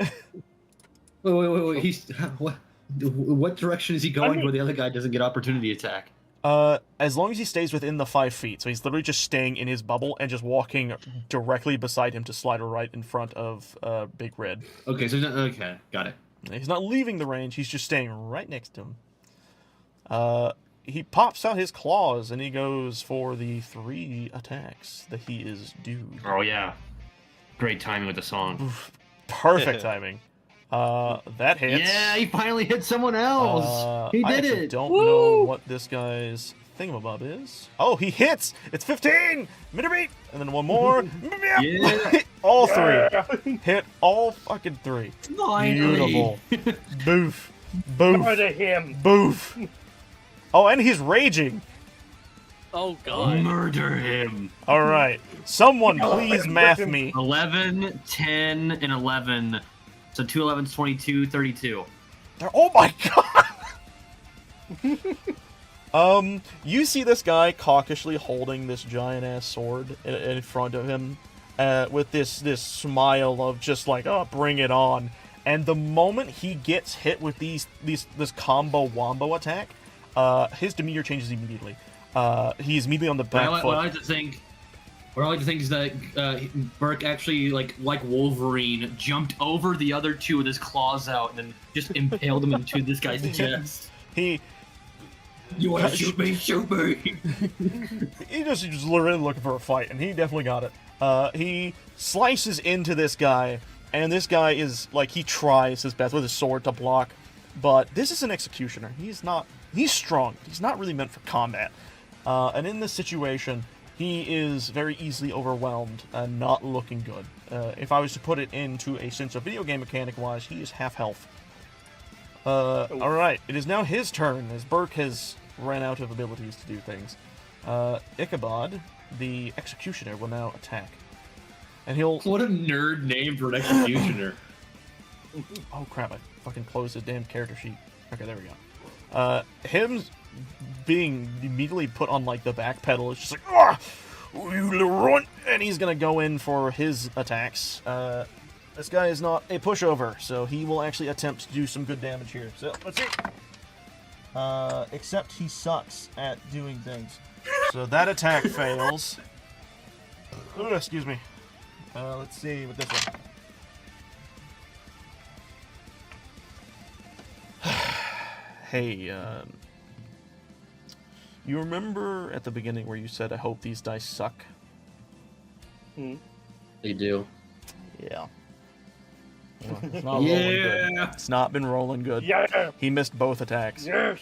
Wait. He's what direction is he going where the other guy doesn't get opportunity attack? As long as he stays within the 5 feet, so he's literally just staying in his bubble and just walking directly beside him to slide right in front of Big Red. Okay, so okay, got it. He's not leaving the range, he's just staying right next to him. He pops out his claws and he goes for the 3 attacks that he is due. Oh yeah, great timing with the song. Perfect timing. That hits. Yeah, he finally hit someone else. He I did actually it. don't know what this guy's thingamabob is. Oh, he hits! It's 15! Minute beat! And then one more. Yeah. All 3. Hit all fucking 3. Finally. Beautiful. Boof. Boof. Murder him. Boof. Oh, and he's raging. Oh god. Murder him. Alright. Someone please math me. 11, 10, and 11. So 2 11s, 22, 32. Oh my god! You see this guy cockishly holding this giant-ass sword in front of him, with this smile of just like, oh, bring it on. And the moment he gets hit with this combo wombo attack, his demeanor changes immediately. He's immediately on the back What I foot. like to think. What I like to think is that Burke actually, like Wolverine, jumped over the other 2 with his claws out and then just impaled him into this guy's chest. He You want to shoot me? Shoot me! He just literally looking for a fight, and he definitely got it. He slices into this guy, and this guy is, like, he tries his best with his sword to block, but this is an executioner. He's strong. He's not really meant for combat. And in this situation, he is very easily overwhelmed and not looking good. If I was to put it into a sense of video game mechanic-wise, he is half health. Alright, it is now his turn, as Burke has ran out of abilities to do things. Ichabod, the executioner, will now attack. And he'll... What a nerd name for an executioner. Oh crap, I fucking closed his damn character sheet. Okay, there we go. Him being immediately put on, like, the back pedal is just like, ah! You little runt! And he's gonna go in for his attacks. This guy is not a pushover, so he will actually attempt to do some good damage here. So, let's see. Except he sucks at doing things. So that attack fails. Oh, excuse me. Let's see with this one. Hey, you remember at the beginning where you said, I hope these dice suck? They do. Yeah. Well, it's not rolling good. It's not been rolling good. Yeah. He missed both attacks. Yes.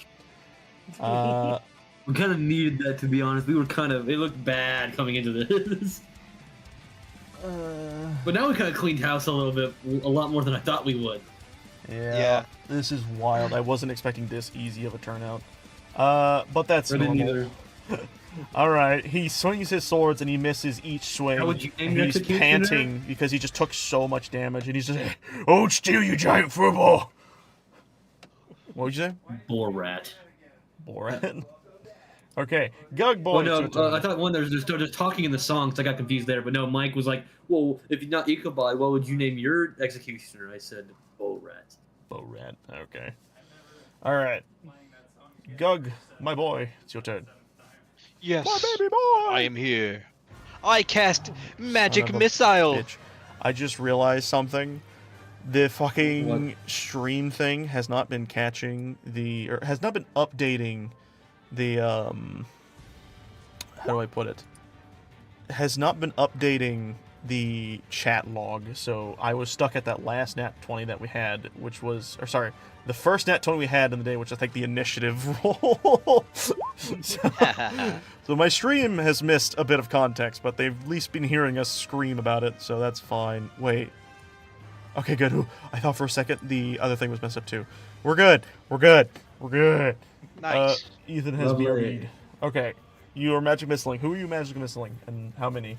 We kind of needed that, to be honest. We were kind of... It looked bad coming into this. But now we kind of cleaned house a little bit. A lot more than I thought we would. Yeah. This is wild. I wasn't expecting this easy of a turnout. But that's normal. Alright, he swings his swords and he misses each swing. How would you name and your he's executioner? panting because he just took so much damage and he's just hold still, you giant football! What would you say? Borat. Borat? Okay, Gug Boy. Oh no, I thought one there's just talking in the song, so I got confused there. But no, Mike was like, "Well, if you're not Ichabod, what would you name your executioner?" I said, Borat. Borat, okay. Alright. Gug, my boy, it's your turn. Yes, My baby boy! I am here. I cast Son magic of a missile. bitch. I just realized something. The fucking stream thing has not been catching the... or has not been updating the, how do I put it? Has not been updating the chat log, so I was stuck at that last nat 20 that we had, which was... or sorry, the first nat 20 we had in the day, which I think the initiative roll. So my stream has missed a bit of context, but they've at least been hearing us scream about it, so that's fine. Wait. Okay, good. Ooh, I thought for a second the other thing was messed up too. We're good. We're good. We're good. Nice. Ethan has Lovely. buried. Okay. You are magic missiling. Who are you magic missiling, and how many?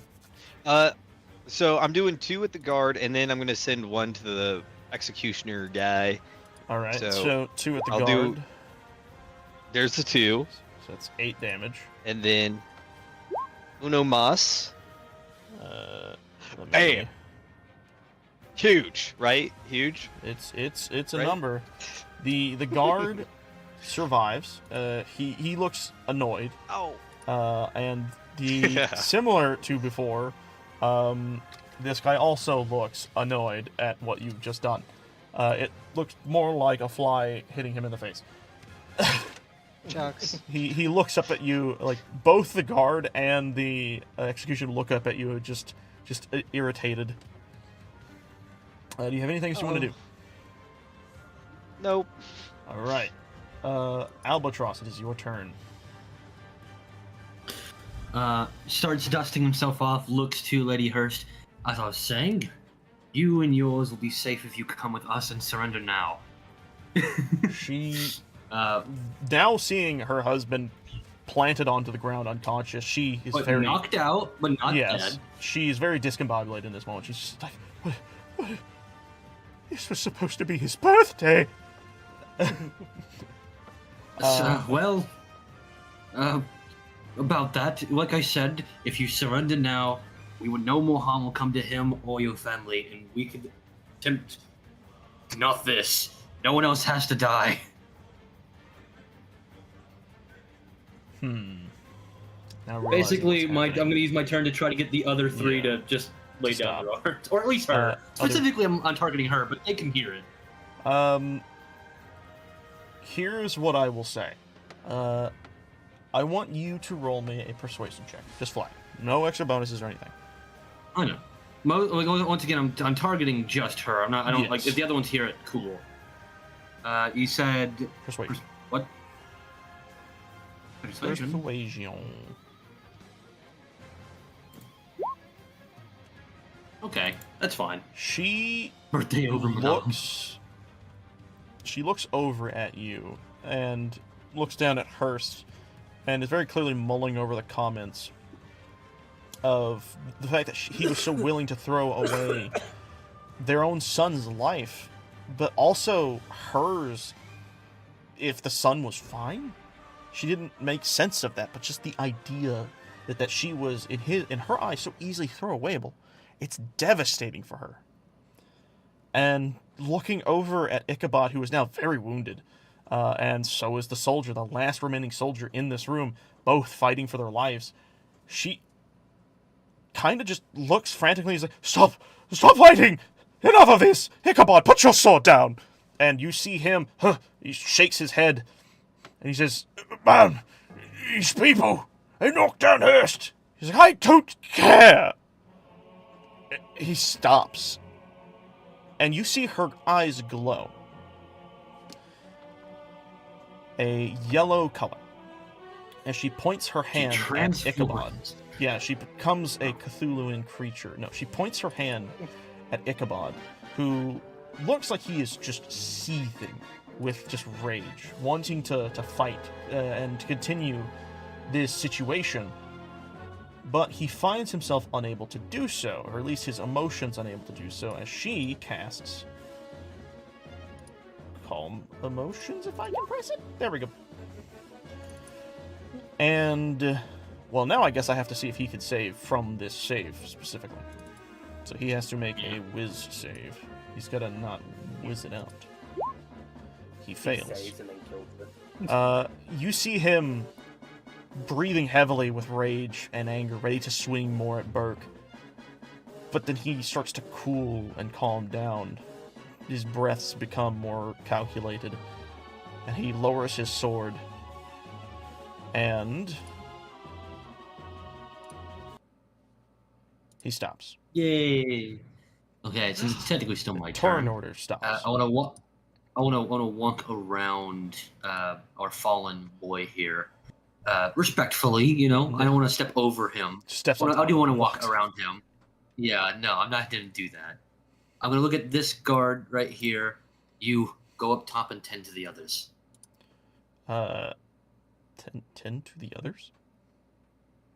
So I'm doing 2 at the guard, and then I'm gonna send 1 to the executioner guy. All right. So, So 2 at the I'll guard. do- There's the 2, So that's 8 damage. and then uno mas. Let me- Bam. Huge, right? Huge. It's a Right? number. The guard survives. He looks annoyed. Oh. And the similar to before, this guy also looks annoyed at what you've just done. It looks more like a fly hitting him in the face. Chucks. He looks up at you, like both the guard and the execution look up at you, just irritated. Do you have anything else you want to do? Nope. All right, Albatross, it is your turn. Starts dusting himself off, looks to Lady Hurst. As I was saying, you and yours will be safe if you come with us and surrender now. She, now seeing her husband planted onto the ground unconscious, she is But very knocked out, but not yes. dead. She's very discombobulated in this moment. She's just like, what? This was supposed to be his birthday. About that, like I said, if you surrender now, no more harm will come to him or your family, and we could attempt not this. No one else has to die. Now realizing Basically, what's I'm happening. gonna use my turn to try to get the other 3 Yeah. to just lay Stop. down their arms, or at least her. Other- Specifically, I'm targeting her, but they can hear it. Here's what I will say. I want you to roll me a persuasion check. Just flat. No extra bonuses or anything. I know. Once again, I'm targeting just her. I'm not. I don't Yes. like if the other ones hear it. Cool. You said Persuasion. what? Persuasion. Persuasion. Okay, that's fine. She Birthday over, madame. She looks over at you and looks down at Hurst and is very clearly mulling over the comments of the fact that he was so willing to throw away their own son's life, but also hers if the son was fine. She didn't make sense of that, but just the idea that she was, in her eyes, so easily throwawayable. It's devastating for her. And looking over at Ichabod, who is now very wounded, and so is the soldier, the last remaining soldier in this room, both fighting for their lives, she kind of just looks frantically. He's like, Stop fighting! Enough of this! Ichabod, put your sword down! And you see him, he shakes his head, and he says, Man, these people, they knocked down Hurst. He's like, I don't care! He stops, and you see her eyes glow. A yellow color. And she points her hand at Ichabod. Yeah, she becomes a Cthulhuan creature. No, she points her hand at Ichabod, who looks like he is just seething with just rage, wanting to fight and to continue this situation. But he finds himself unable to do so, or at least his emotions unable to do so, as she casts Calm Emotions, if I can press it. There we go. And, well, now I guess I have to see if he can save from this save, specifically. So he has to make a whiz save. He's got to not whiz it out. He fails. He saves and then kills it. You see him breathing heavily with rage and anger, ready to swing more at Burke. But then he starts to cool and calm down. His breaths become more calculated. And he lowers his sword. And he stops. Yay! Okay, since it's technically still my turn. Turn order stops. I want to walk around our fallen boy here, respectfully. You know, I don't want to step over him. I do want to walk around him. Yeah, no, I'm not going to do that. I'm going to look at this guard right here. You go up top and tend to the others. Tend to the others?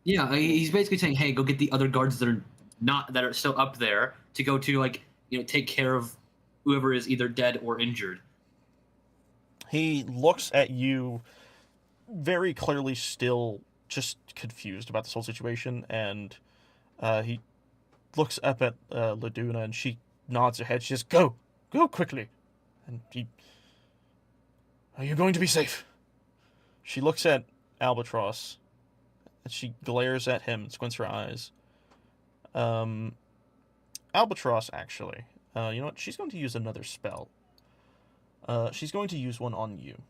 Yeah, he's basically saying, "Hey, go get the other guards that are still up there to go to, like, take care of whoever is either dead or injured." He looks at you, very clearly still just confused about this whole situation, and he looks up at Laduna, and she nods her head. She says, Go quickly. And are you going to be safe? She looks at Albatross, and she glares at him and squints her eyes. Albatross, actually, you know what? She's going to use another spell. She's going to use one on you.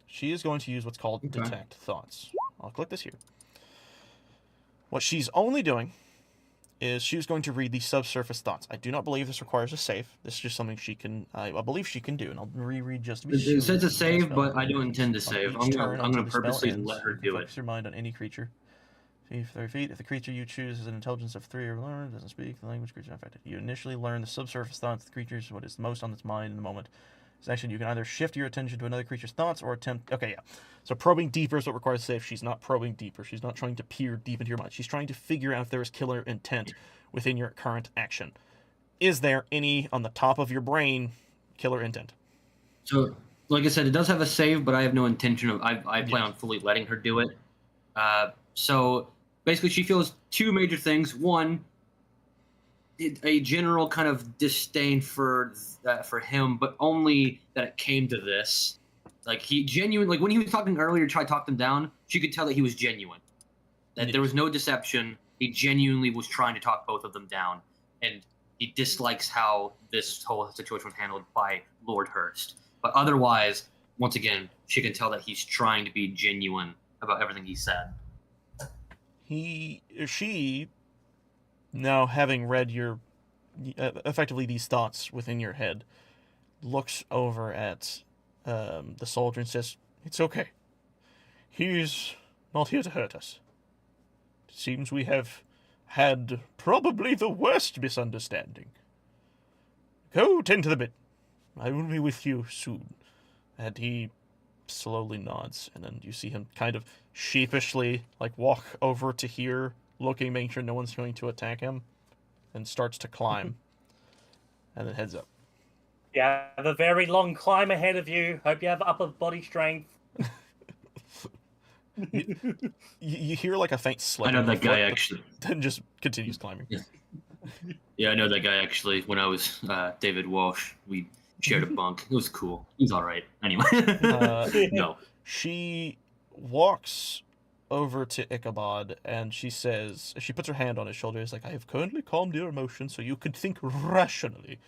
She is going to use what's called Detect Thoughts. I'll click this here. What she's only doing is she's going to read the subsurface thoughts. I do not believe this requires a save. This is just something she can, I believe she can do, and I'll reread just to be sure. It says a save, but I don't intend to save. I'm going to purposely let her do it. Focus your mind on any creature. See, 30 feet. If the creature you choose has an intelligence of 3 or lower, doesn't speak the language creature affected. You initially learn the subsurface thoughts of the creatures, what is most on its mind in the moment. This action, you can either shift your attention to another creature's thoughts or attempt... Okay, yeah. So probing deeper is what requires a save. She's not probing deeper. She's not trying to peer deep into your mind. She's trying to figure out if there is killer intent within your current action. Is there any, on the top of your brain, killer intent? So, like I said, it does have a save, but I have no intention of... I plan on fully letting her do it. So, basically, she feels two major things. One, a general kind of disdain for him, but only that it came to this. Like, he genuinely... Like, when he was talking earlier, tried to talk them down, she could tell that he was genuine. That there was no deception. He genuinely was trying to talk both of them down. And he dislikes how this whole situation was handled by Lord Hurst. But otherwise, once again, she can tell that he's trying to be genuine about everything he said. She, now having read your, effectively these thoughts within your head, looks over at the soldier and says, "It's okay. He's not here to hurt us. It seems we have had probably the worst misunderstanding. Go tend to the bit. I will be with you soon." And he slowly nods, and then you see him kind of sheepishly like walk over to here, looking, making sure no one's going to attack him, and starts to climb, and then heads up. You have a very long climb ahead of you. Hope you have upper body strength. You hear like a faint slip. I know of the that guy foot, but actually. then just continues climbing. Yeah, I know that guy actually. When I was David Walsh, we shared a bunk. It was cool. He's all right. Anyway, no. She walks over to Ichabod and she says, she puts her hand on his shoulder, is like, I have currently calmed your emotions so you could think rationally.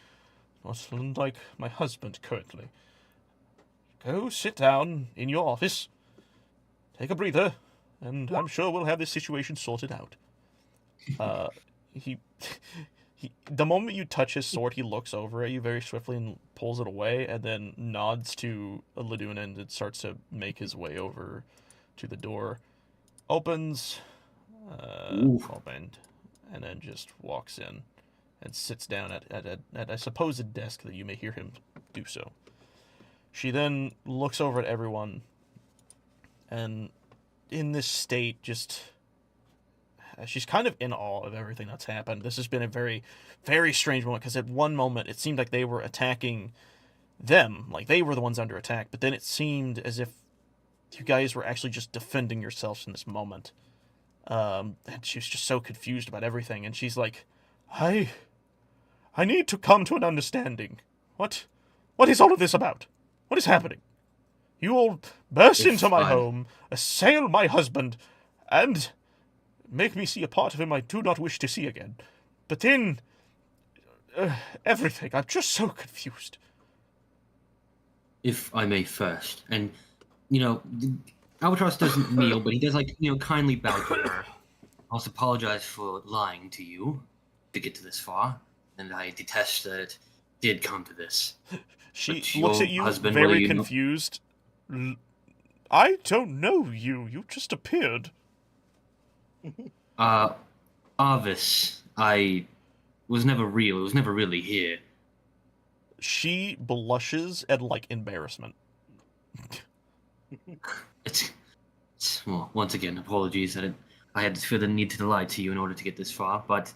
Not like my husband currently. Go sit down in your office, take a breather, and I'm sure we'll have this situation sorted out. The moment you touch his sword, he looks over at you very swiftly and pulls it away, and then nods to Laduna and starts to make his way over to the door. Opens, opened, and then just walks in and sits down at I suppose a desk that you may hear him do so. She then looks over at everyone, and in this state, just she's kind of in awe of everything that's happened. This has been a very, very strange moment, because at one moment it seemed like they were attacking them, like they were the ones under attack, but then it seemed as if you guys were actually just defending yourselves in this moment. And she was just so confused about everything, and she's like, I need to come to an understanding. What is all of this about? What is happening? You all burst into my home, assail my husband, and make me see a part of him I do not wish to see again. But then, everything, I'm just so confused. If I may first, and Albatross doesn't kneel, but he does kindly bow to her. I also apologize for lying to you to get to this far, and I detest that it did come to this. She But looks your at you husband, very whether you know- confused. I don't know you. You just appeared. Arvis, I was never real. It was never really here. She blushes at, embarrassment. It's well, once again, apologies that I had to feel the need to lie to you in order to get this far, but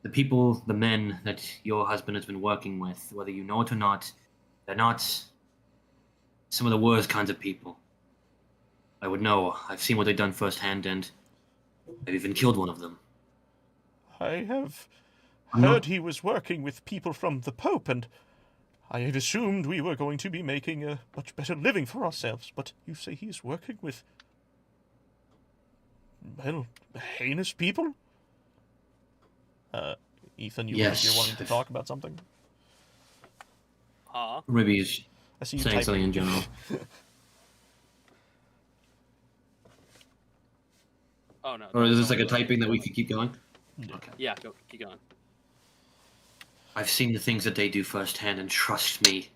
the men that your husband has been working with, whether you know it or not, they're not some of the worst kinds of people. I would know. I've seen what they've done firsthand, and I've even killed one of them. I have heard he was working with people from the Pope, and I had assumed we were going to be making a much better living for ourselves, but you say he's working with, well, heinous people? Ethan, you look like you're wanting to talk about something? Maybe he's I see you saying something in general. Oh no. Or is this like a typing that we could keep going? Okay. Yeah, keep going. I've seen the things that they do firsthand, and trust me,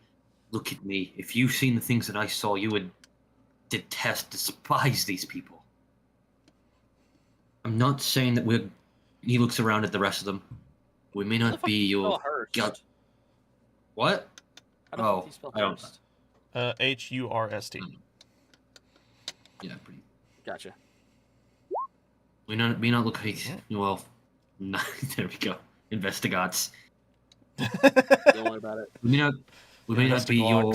look at me. If you've seen the things that I saw, you would despise these people. I'm not saying that we're... He looks around at the rest of them. We may not be your... God. What? How the fuck do you spell I don't... Hurst? Hurst. Yeah, pretty... Gotcha. We not look like... Well, there we go. Investigates. Don't worry about it. We may not be your...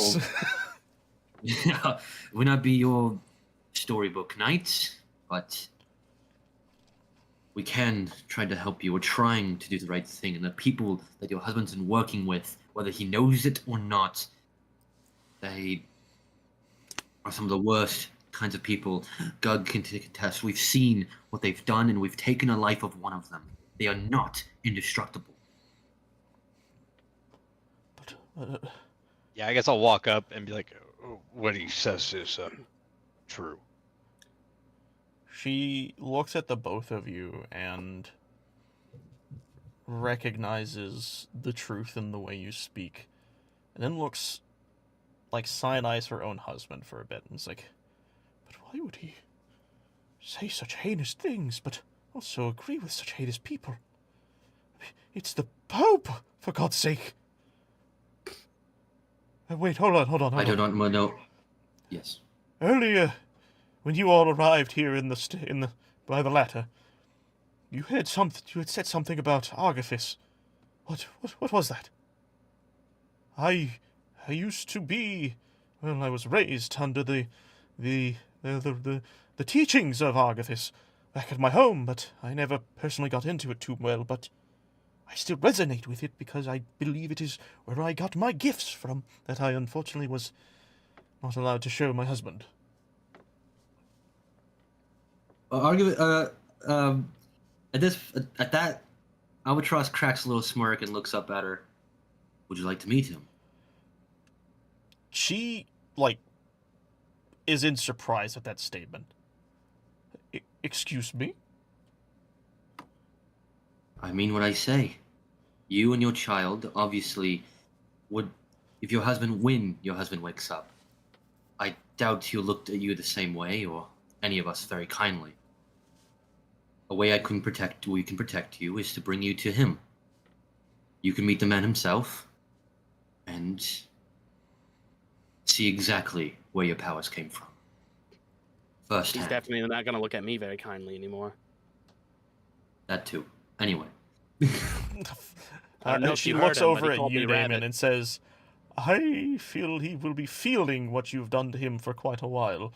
we not be your storybook knights, but we can try to help you. We're trying to do the right thing, and the people that your husband's been working with, whether he knows it or not, they are some of the worst kinds of people. Gug can contest. We've seen what they've done, and we've taken a life of one of them. They are not indestructible. Yeah, I guess I'll walk up and be like, what he says is true. She looks at the both of you and recognizes the truth in the way you speak, and then looks like side-eyes her own husband for a bit, and is like, but why would he say such heinous things, but also agree with such heinous people? It's the Pope, for God's sake! Wait, hold on. I do not know. Yes. Earlier, when you all arrived here by the ladder, you had said something about Argathis. What was that? I used to be, well, I was raised under the teachings of Argathis back at my home, but I never personally got into it too well, but I still resonate with it because I believe it is where I got my gifts from that I unfortunately was not allowed to show my husband. At that, Albatross cracks a little smirk and looks up at her. Would you like to meet him? She, is in surprise at that statement. Excuse me? I mean what I say. You and your child, obviously, would... If your husband wakes up, I doubt he'll look at you the same way, or any of us very kindly. A way we can protect you is to bring you to him. You can meet the man himself, and see exactly where your powers came from. First He's hand. definitely not going to look at me very kindly anymore. That too. Anyway. I don't know if she you heard looks him, but over he at called you, me Damon, rabbit. and says, I feel he will be feeling what you've done to him for quite a while.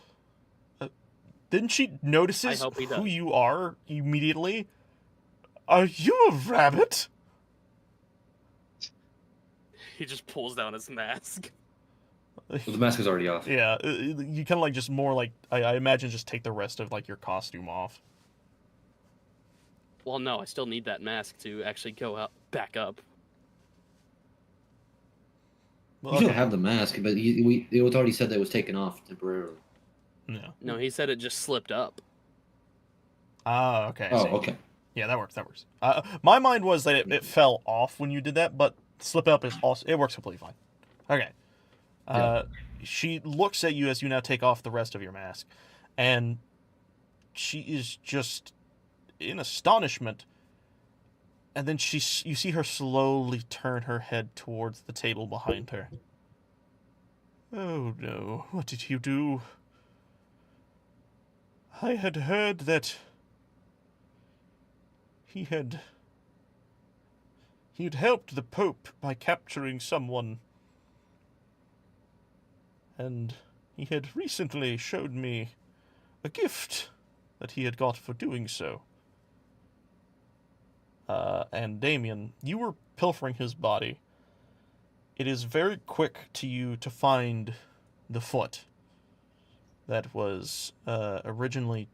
Then she notices hope he who does. you are immediately. Are you a rabbit? He just pulls down his mask. Well, the mask is already off. Yeah, you kind of just more I imagine just take the rest of your costume off. Well, no, I still need that mask to actually go back up. Well, You still have the mask, but it was already said that it was taken off temporarily. Yeah. No, he said it just slipped up. Ah, okay. I Oh, see. okay. Yeah, that works. My mind was that it fell off when you did that, but slip up is also it works completely fine. Okay. She looks at you as you now take off the rest of your mask, and she is just in astonishment. And then you see her slowly turn her head towards the table behind her. Oh no, what did you do? I had heard that he'd helped the Pope by capturing someone, and he had recently showed me a gift that he had got for doing so. And Damien, you were pilfering his body. It is very quick to you to find the foot that was originally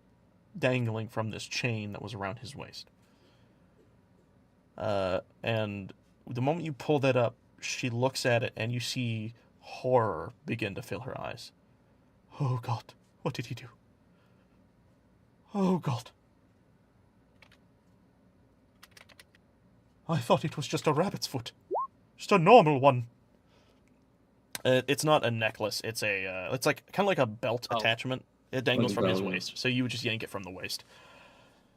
dangling from this chain that was around his waist. And the moment you pull that up, she looks at it, and you see horror begin to fill her eyes. Oh God, what did he do? Oh God. I thought it was just a rabbit's foot. Just a normal one. It's not a necklace. It's it's kind of like a belt attachment. It dangles from his waist, so you would just yank it from the waist.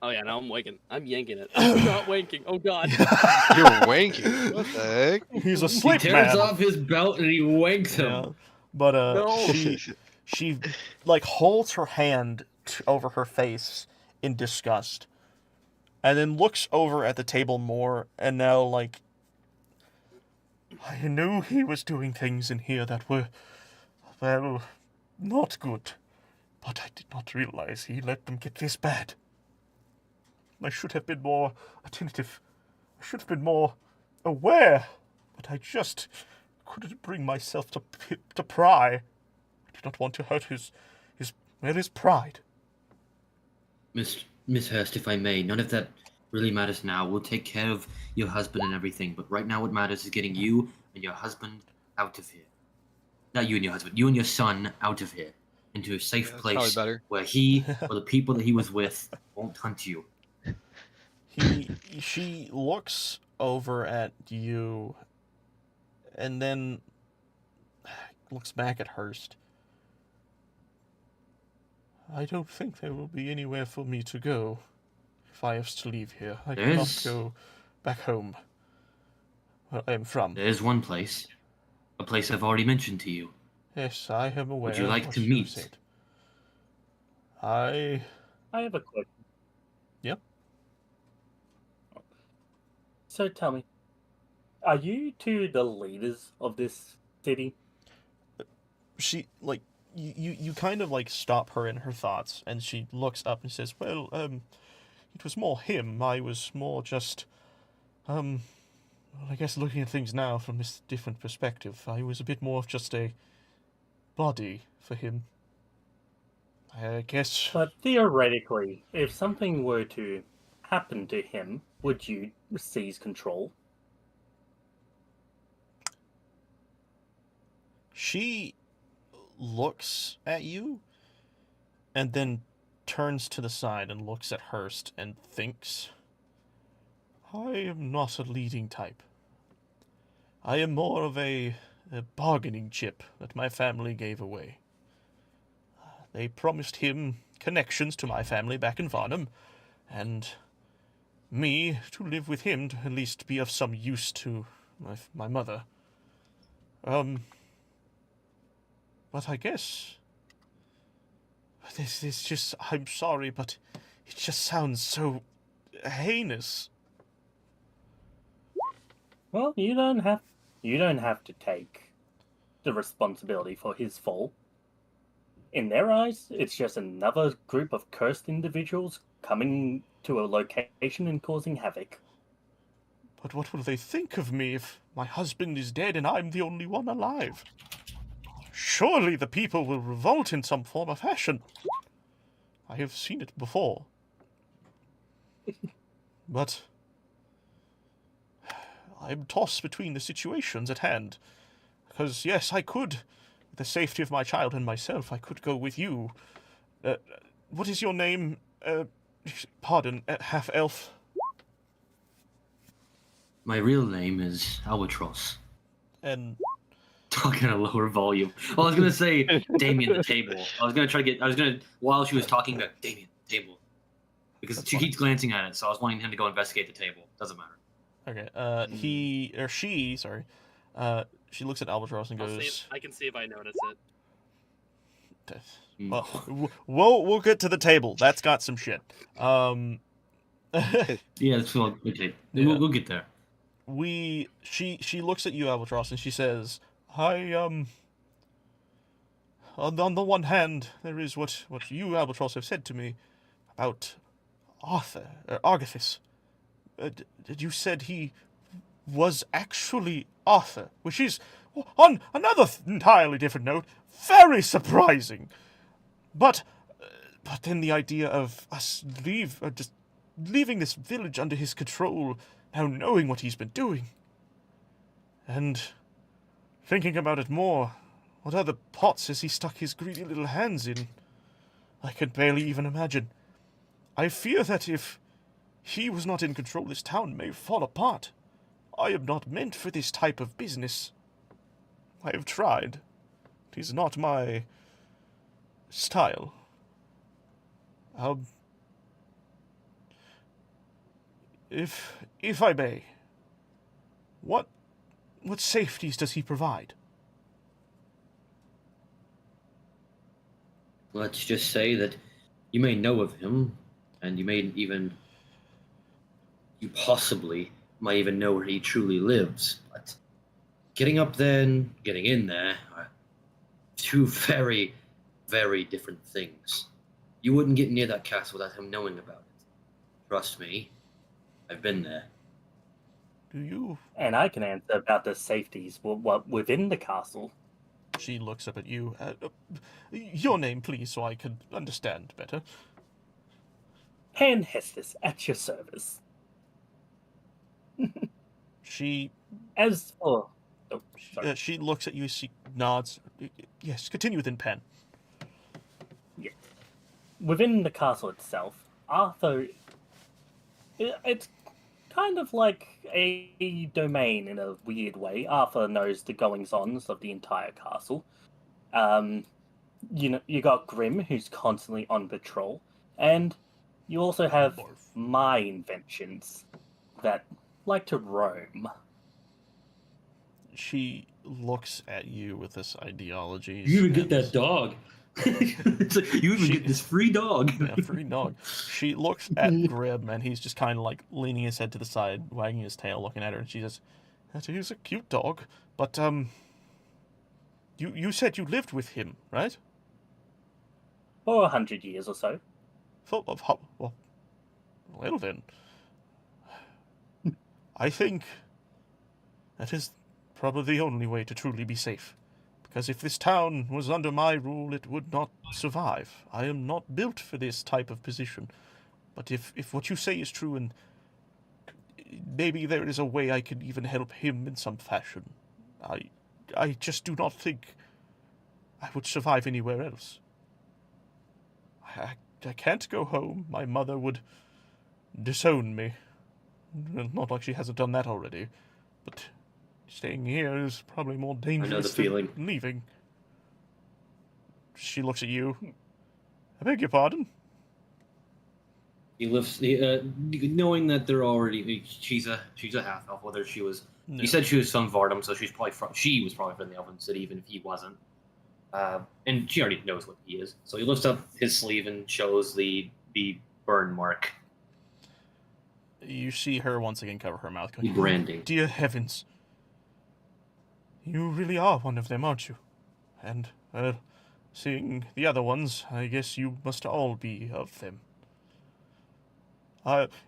Oh yeah, now I'm yanking it. I'm not wanking. Oh God. You're wanking. What the heck? He's asleep, He tears man. off his belt and he wanks him. Yeah. But No. she holds her hand over her face in disgust, and then looks over at the table more, and now I knew he was doing things in here that were, well, not good, but I did not realize he let them get this bad. I should have been more attentive. I should have been more aware, but I just couldn't bring myself to pry. I did not want to hurt his pride. Miss Hurst, if I may, none of that really matters now. We'll take care of your husband and everything, but right now what matters is getting you and your husband out of here. Not you and your husband, you and your son out of here. Into a safe That's probably place better. where he or the people that he was with won't hunt you. She looks over at you, and then looks back at Hurst. I don't think there will be anywhere for me to go if I have to leave here. I cannot go back home, where I am from. There's one place. A place I've already mentioned to you. Yes, I am aware. Would you like of what to you meet? said. I. have a question. Yep. So tell me, are you two the leaders of this city? She like you kind of like stop her in her thoughts, and she looks up and says, "Well, it was more him. I was more just, well, I guess looking at things now from this different perspective, I was a bit more of just a body for him. I guess." But theoretically, if something were to happen to him, would you seize control? She looks at you and then turns to the side and looks at Hurst and thinks, I am not a leading type. I am more of a bargaining chip that my family gave away. They promised him connections to my family back in Varnum, and me to live with him to at least be of some use to my mother. But I guess this is just, I'm sorry, but it just sounds so heinous. Well, you don't have to take the responsibility for his fall. In their eyes, it's just another group of cursed individuals coming to a location and causing havoc. But what will they think of me if my husband is dead and I'm the only one alive? Surely the people will revolt in some form or fashion. I have seen it before. But I'm tossed between the situations at hand. Because, yes, I could, with the safety of my child and myself, I could go with you. What is your name? Pardon, half-elf? My real name is Albatross. And Talking at a lower volume. Well, I was gonna say Damien the table. I was gonna while she was talking about Damien the table. Because That's she fine. keeps glancing at it, so I was wanting him to go investigate the table. Doesn't matter. okay, he or she, sorry, she looks at Albatross and goes, I can see if I notice it. well, we'll get to the table. That's got some shit. Yeah, that's well, okay. Yeah. We'll get there. She looks at you, Albatross, and she says, on the one hand, there is what you, Albatross, have said to me about Argathis. You said he was actually Arthur, which is, on another entirely different note, very surprising. But then the idea of us just leaving this village under his control, now knowing what he's been doing, and thinking about it more, what other pots has he stuck his greedy little hands in? I can barely even imagine. I fear that if he was not in control, this town may fall apart. I am not meant for this type of business. I have tried. It is not my style. If I may, what safeties does he provide? Let's just say that you may know of him, and you possibly might even know where he truly lives. But getting up there and getting in there are two very, very different things. You wouldn't get near that castle without him knowing about it. Trust me, I've been there. Do you? And I can answer about the safeties within the castle. She looks up at you. Your name, please, so I can understand better. Pan Hestus, at your service. She As for... Oh, sorry. she looks at you, she nods. Yes, continue then, Pen. Yes. Within the castle itself, Arthur... It's kind of like a domain in a weird way. Arthur knows the goings-ons of the entire castle. You got Grim, who's constantly on patrol, and you also have my inventions that like to roam. She looks at you with this ideology. You even get that dog. It's like, you even get this free dog. Yeah, free dog. She looks at Grim, and he's just kind of like leaning his head to the side, wagging his tail, looking at her, and she says, "That is a cute dog, but you said you lived with him, right? For 100 years or so. Well then, I think that is probably the only way to truly be safe. Because if this town was under my rule, it would not survive. I am not built for this type of position. But if what you say is true, and maybe there is a way I could even help him in some fashion, I just do not think I would survive anywhere else. I can't go home. My mother would disown me. Not like she hasn't done that already, but staying here is probably more dangerous feeling. than leaving." She looks at you. "I beg your pardon?" He lifts, knowing that they're already. She's a half elf. Whether she was, No. he said she was from Vardam, so she was probably from the Elven City, even if he wasn't. And she already knows what he is. So he lifts up his sleeve and shows the burn mark. You see her once again cover her mouth. The branding. "Dear heavens. You really are one of them, aren't you? And, seeing the other ones, I guess you must all be of them."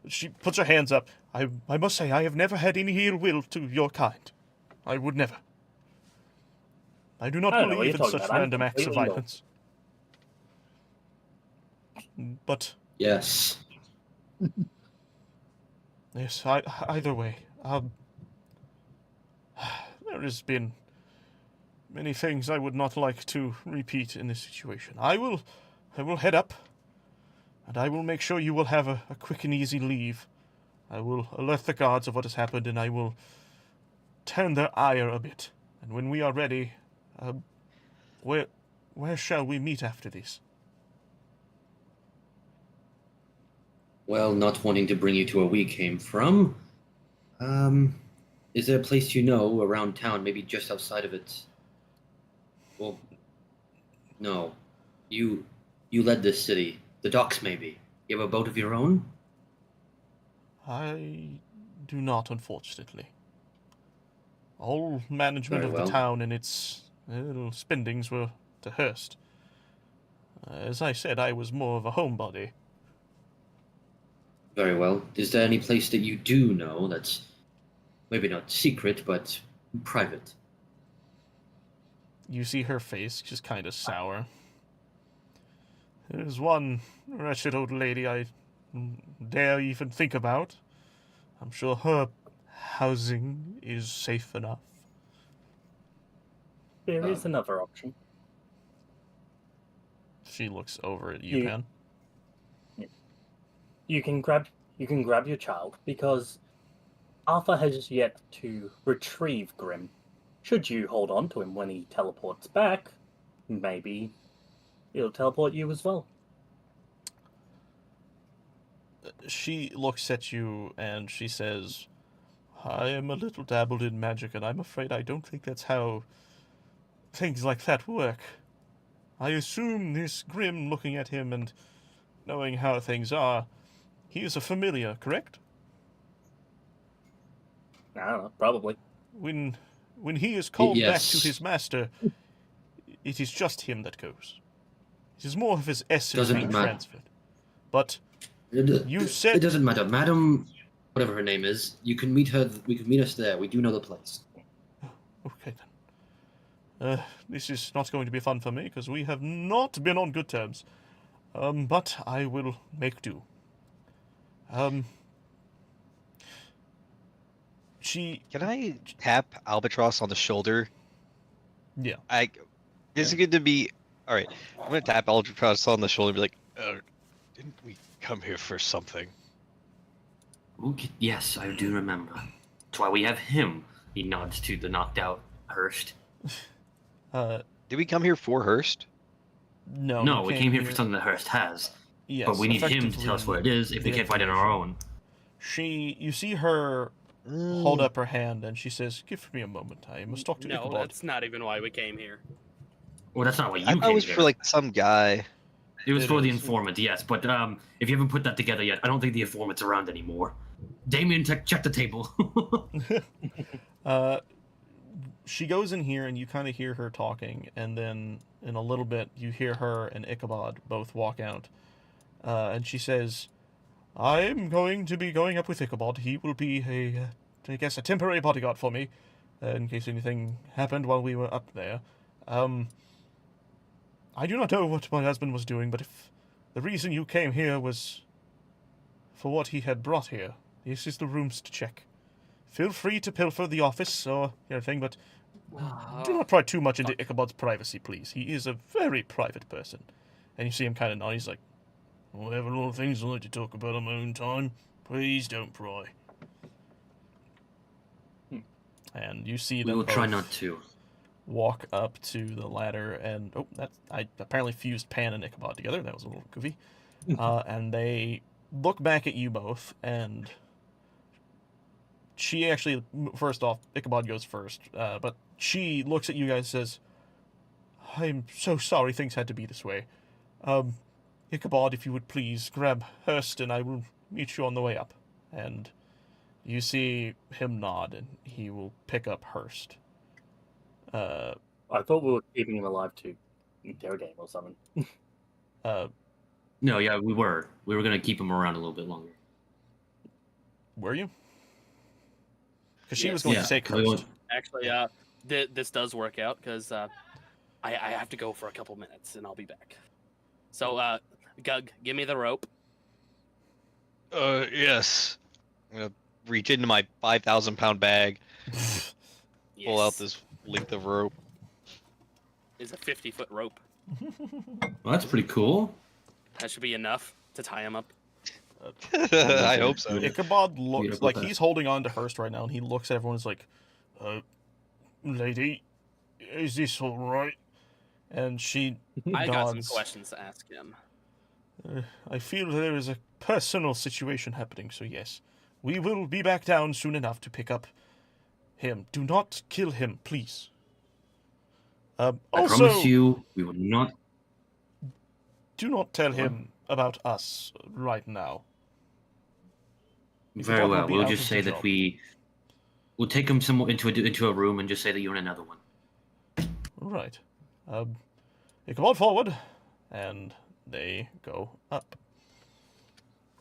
She puts her hands up. I must say, I have never had any ill will to your kind. I would never. I do not I don't know what believe you're in talking such about. I'm random acts of completely violence. But, Yes. yes, either way, there has been many things I would not like to repeat in this situation. I will head up, and I will make sure you will have a quick and easy leave. I will alert the guards of what has happened, and I will turn their ire a bit. And when we are ready, where shall we meet after this? Well, not wanting to bring you to where we came from, is there a place you know around town, maybe just outside of it? Well, no. You led this city. The docks, maybe. You have a boat of your own? I do not, unfortunately. All management Very of the well. town and its little spendings were to Hurst. As I said, I was more of a homebody. Very well. Is there any place that you do know that's maybe not secret, but private? You see her face just kind of sour. There's one wretched old lady I dare even think about. I'm sure her housing is safe enough. There is another option. She looks over at you, Pan. You can grab your child, because Arthur has yet to retrieve Grim. Should you hold on to him when he teleports back, maybe he'll teleport you as well. She looks at you and she says, "I am a little dabbled in magic, and I'm afraid I don't think that's how things like that work. I assume this Grim, looking at him and knowing how things are, he is a familiar, correct? I don't know, probably. When he is called back Yes. to his master, it is just him that goes. It is more of his essence Doesn't being matter. transferred. But you It said doesn't matter. Madam, whatever her name is, you can meet her. We can meet us there. We do know the place. Okay, then. This is not going to be fun for me, because we have not been on good terms. But I will make do. Can I tap Albatross on the shoulder? Yeah. This is going to be... Alright, I'm going to tap Albatross on the shoulder and be like, didn't we come here for something? Okay, yes, I do remember. That's why we have him. He nods to the knocked out Hurst. Did we come here for Hurst? No. No, you we came here for something that Hurst has. Yes, But we need him to effectively, tell us what it is if we can't find it on our own. You see her hold up her hand, and she says, "Give me a moment. I must talk to No, Ichabod." that's not even why we came here. Well, that's not what you I thought it came was here. for like some guy. It was It for the is. informant, yes. But if you haven't put that together yet, I don't think the informant's around anymore. Damien, check the table. She goes in here, and you kind of hear her talking, and then in a little bit, you hear her and Ichabod both walk out. And she says, "I'm going to be going up with Ichabod. He will be I guess, a temporary bodyguard for me, in case anything happened while we were up there. I do not know what my husband was doing, but if the reason you came here was for what he had brought here, this is the rooms to check. Feel free to pilfer the office or anything, but do not pry too much into Ichabod's privacy, please. He is a very private person." And you see him kind of nod. He's like, "I have a lot of things I like to talk about on my own time. Please don't pry." And you see We them will try both not to. walk up to the ladder, and I apparently fused Pan and Ichabod together. That was a little goofy. And they look back at you both, and she actually, first off, Ichabod goes first, but she looks at you guys and says, "I'm so sorry things had to be this way. Ichabod, if you would please grab Hurst, and I will meet you on the way up." And you see him nod, and he will pick up Hurst. I thought we were keeping him alive to interrogate him or something. No, yeah, we were. We were gonna keep him around a little bit longer. Were you? Because she Yes. was going Yeah, to say we cursed. were- Actually, this does work out because I have to go for a couple minutes and I'll be back. So, Gug, give me the rope. Yes. I'm gonna reach into my 5,000-pound bag, pull out Yes. this length of rope. Is a 50-foot rope. Well, that's pretty cool. That should be enough to tie him up. I hope so. Ichabod looks Beautiful like task. he's holding on to Hurst right now, and he looks at everyone and is like, "Lady, is this all right?" And she I got some nods. questions to ask him. "I feel there is a personal situation happening, so yes. We will be back down soon enough to pick up him. Do not kill him, please." I Also, promise you, we will not. do not tell him about us right now. Very Ichabod will well. be We'll out just of say the that job. we'll take him somewhere into a room and just say that you're in another one. Right. Ichabod forward, and they go up.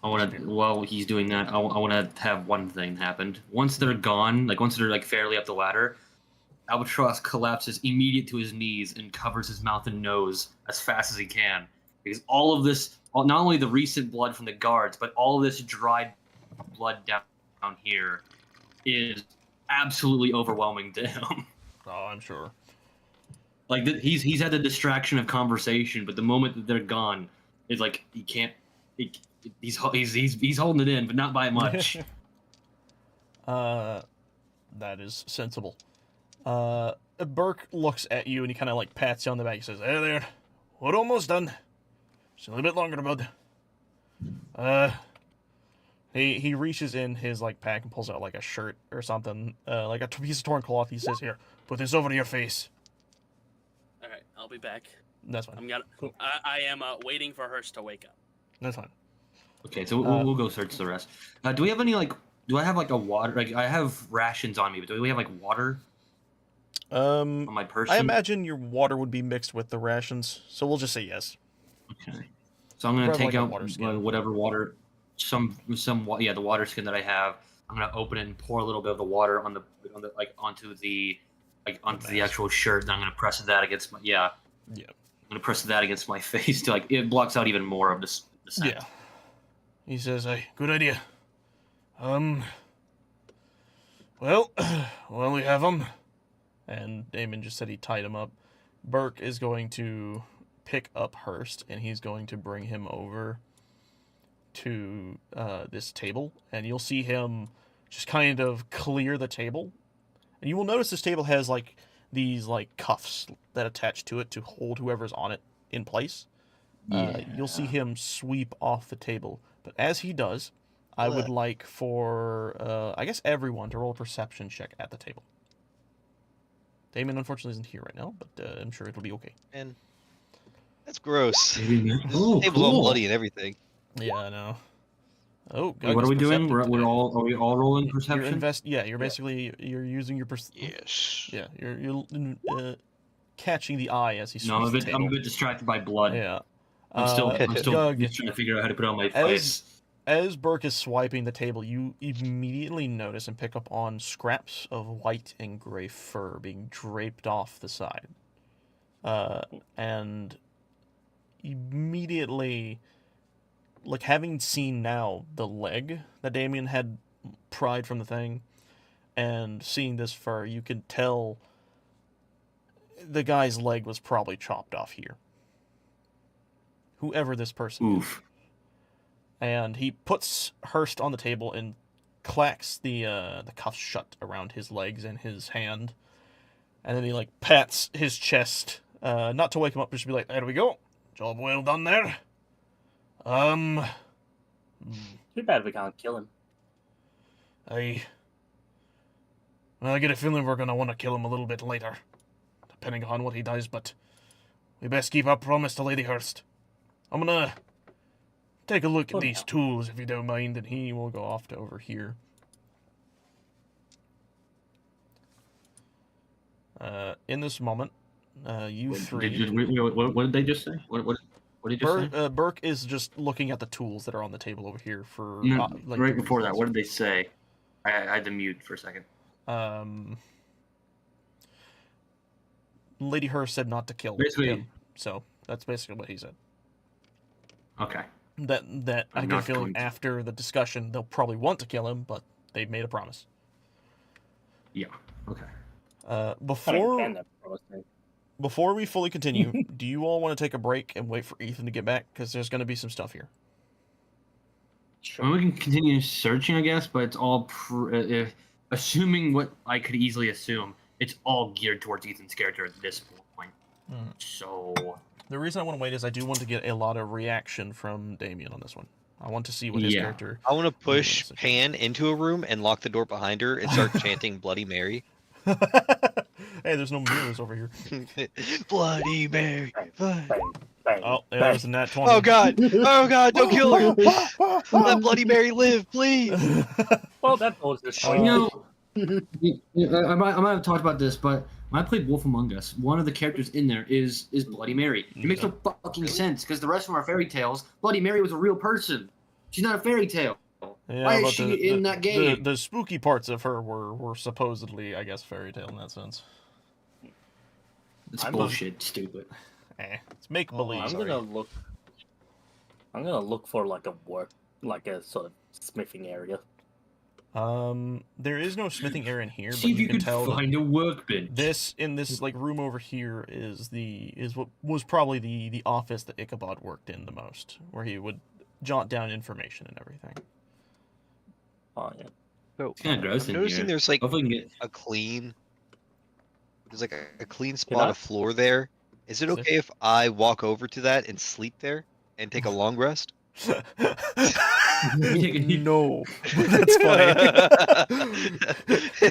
I want to. While he's doing that, I want to have one thing happen. Once they're gone, like once they're like fairly up the ladder, Albatross collapses immediate to his knees and covers his mouth and nose as fast as he can, because all of this, not only the recent blood from the guards, but all of this dried blood down here, is absolutely overwhelming to him. Oh, I'm sure. Like he's had the distraction of conversation, but the moment that they're gone, it's like he can't. He's holding it in, but not by much. That is sensible. Burke looks at you and he kind of like pats you on the back. He says, "Hey there, we're almost done. Just a little bit longer, bud." He reaches in his like pack and pulls out like a shirt or something, like a piece of torn cloth. He says, "Here, put this over to your face." All right, I'll be back. That's fine. I am waiting for Hurst to wake up. That's fine. Okay, so we'll go search the rest. Do we have any like? Do I have like a water? Like I have rations on me, but do we have like water on my person? I imagine your water would be mixed with the rations, so we'll just say yes. Okay. So I'm gonna Grab, take like, a out water skin. whatever water, the water skin that I have. I'm gonna open it and pour a little bit of the water onto the actual shirt. And I'm gonna press that against my Yeah. I'm gonna press that against my face to like it blocks out even more of the scent. Yeah. He says, "Hey, good idea. Well, we have him." And Damon just said he tied him up. Burke is going to pick up Hurst, and he's going to bring him over to this table. And you'll see him just kind of clear the table. And you will notice this table has like these like cuffs that attach to it to hold whoever's on it in place. You'll see him sweep off the table. But as he does, I would like for, I guess, everyone to roll a perception check at the table. Damon, unfortunately, isn't here right now, but I'm sure it'll be okay. And that's gross. Maybe This oh, table's all cool. bloody and everything. Yeah, I know. Oh, Wait, Gug what is are we doing? perceptive We're today. all are we all rolling You're perception? you're basically you're using your Yes. yeah, you're catching the eye as he No, sweeps the I'm a table. bit distracted by blood. Yeah. I'm still Gug, just trying to figure out how to put on my as face. as Burke is swiping the table, you immediately notice and pick up on scraps of white and gray fur being draped off the side. And immediately, like, having seen now the leg that Damien had pried from the thing, and seeing this fur, you can tell the guy's leg was probably chopped off here. Whoever this person is. Oof. And he puts Hurst on the table and clacks the cuffs shut around his legs and his hand. And then he, like, pats his chest, not to wake him up, just to be like, there we go. Job well done there. Too bad we can't kill him. I get a feeling we're going to want to kill him a little bit later, depending on what he does, but we best keep our promise to Lady Hurst. I'm going to take a look at these tools, if you don't mind, and he will go off to over here. In this moment, you three... What did they just say? What did you just say? Burke is just looking at the tools that are on the table over here for... No, like, right the before that, reasons. what did they say? I had to mute for a second. Lady Hurst said not to kill Basically- him, so that's basically what he said. Okay. That I I'm get a not feeling going to. after the discussion they'll probably want to kill him, but they've made a promise. Yeah. Okay. Before we fully continue, do you all want to take a break and wait for Ethan to get back? Because there's going to be some stuff here. Well, we can continue searching, I guess, but it's all assuming what I could easily assume. It's all geared towards Ethan's character at this point. So The reason I want to wait is I do want to get a lot of reaction from Damien on this one. I want to see what his character... I want to push Pan into a room and lock the door behind her and start chanting Bloody Mary. Hey, there's no mirrors over here. Bloody Mary. Oh, there's a nat 20. Oh god! Oh god! Don't kill her! Let Bloody Mary live, please. Well, that was the you know, I might have talked about this, but when I played Wolf Among Us, one of the characters in there is Bloody Mary. It makes no fucking sense because the rest of them are fairy tales. Bloody Mary was a real person. She's not a fairy tale. Yeah, Why is but she in that game? The spooky parts of her were supposedly, I guess, fairy tale in that sense. It's bullshit, stupid. It's make believe. I'm gonna look for like a sort of smithing area. There is no smithing area in here, See but if you you can could tell find a workbench. in this like room over here is what was probably the office that Ichabod worked in the most, where he would jot down information and everything. Oh yeah. So, It's kind of gross I'm in noticing here. there's like Hopefully we can get... there's like a clean spot of floor there. Is it okay if I walk over to that and sleep there and take a long rest? No, that's funny. This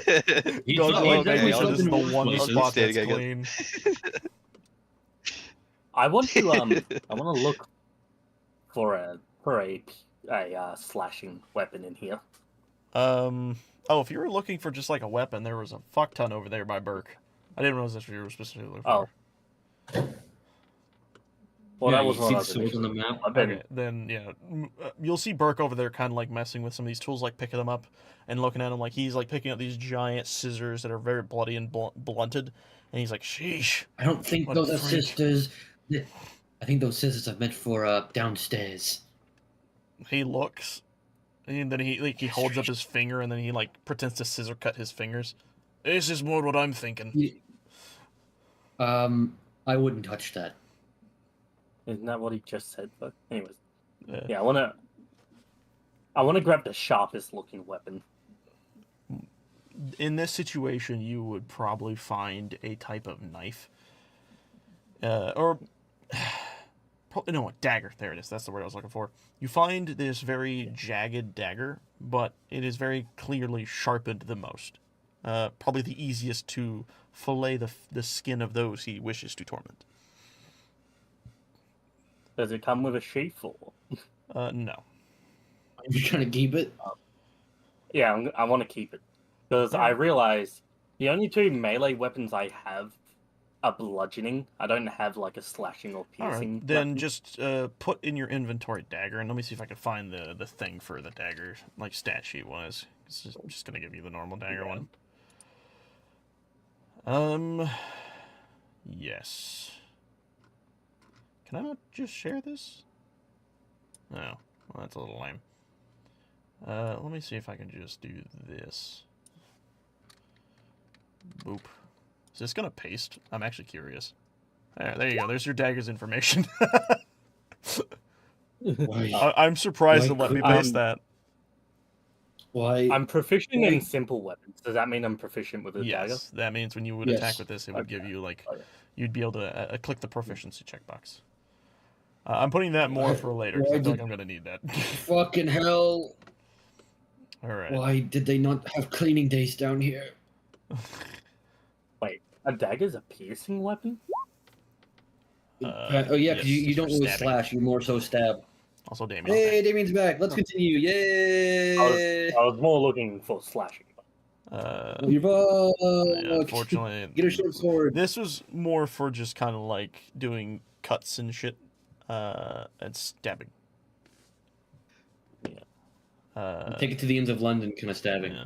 is the one spot that's clean. I want to look for a slashing weapon in here. Oh, if you were looking for just like a weapon, there was a fuck ton over there by Burke. I didn't realize that's what you were specifically looking for. Well, Yeah, that was you one see I the was swords on the map? Okay, then yeah, you'll see Burke over there, kind of like messing with some of these tools, like picking them up and looking at them, like he's like picking up these giant scissors that are very bloody and blunted, and he's like, "Sheesh." I don't think What a those are freak. scissors. I think those scissors are meant for downstairs. He looks, and then he holds up his finger, and then he like pretends to scissor cut his fingers. This is more what I'm thinking. I wouldn't touch that. Isn't that what he just said? But anyways, yeah, I wanna grab the sharpest looking weapon. In this situation, you would probably find a type of knife, or no, a dagger. There it is. That's the word I was looking for. You find this very jagged dagger, but it is very clearly sharpened the most. Probably the easiest to fillet the skin of those he wishes to torment. Does it come with a sheath or? No. Are you trying to keep it? Yeah, I want to keep it because I realize the only two melee weapons I have are bludgeoning. I don't have like a slashing or All piercing. right, then weapon. just put in your inventory dagger, and let me see if I can find the thing for the dagger, like stat sheet wise. It's just gonna give you the normal dagger one. Yes. Can I not just share this? No. Well, that's a little lame. Let me see if I can just do this. Boop. Is this gonna paste? I'm actually curious. There you go. There's your dagger's information. I'm surprised to let me paste that. Why? I'm proficient in simple weapons. Does that mean I'm proficient with a dagger? Yes, that means when you would attack with this, it would give you like you'd be able to click the proficiency checkbox. I'm putting that more for later because I feel like I'm gonna need that. Fucking hell! All right. Why did they not have cleaning days down here? Wait, a dagger's a piercing weapon? Oh yeah, because you don't really slash. You more so stab. Also, Damien. Hey, Damien's back. Let's continue. Yay! I was more looking for slashing. You're back. Yeah, unfortunately, Get a short sword. This was more for just kind of like doing cuts and shit, and stabbing. Take it to the ends of London, kind of stabbing. Yeah.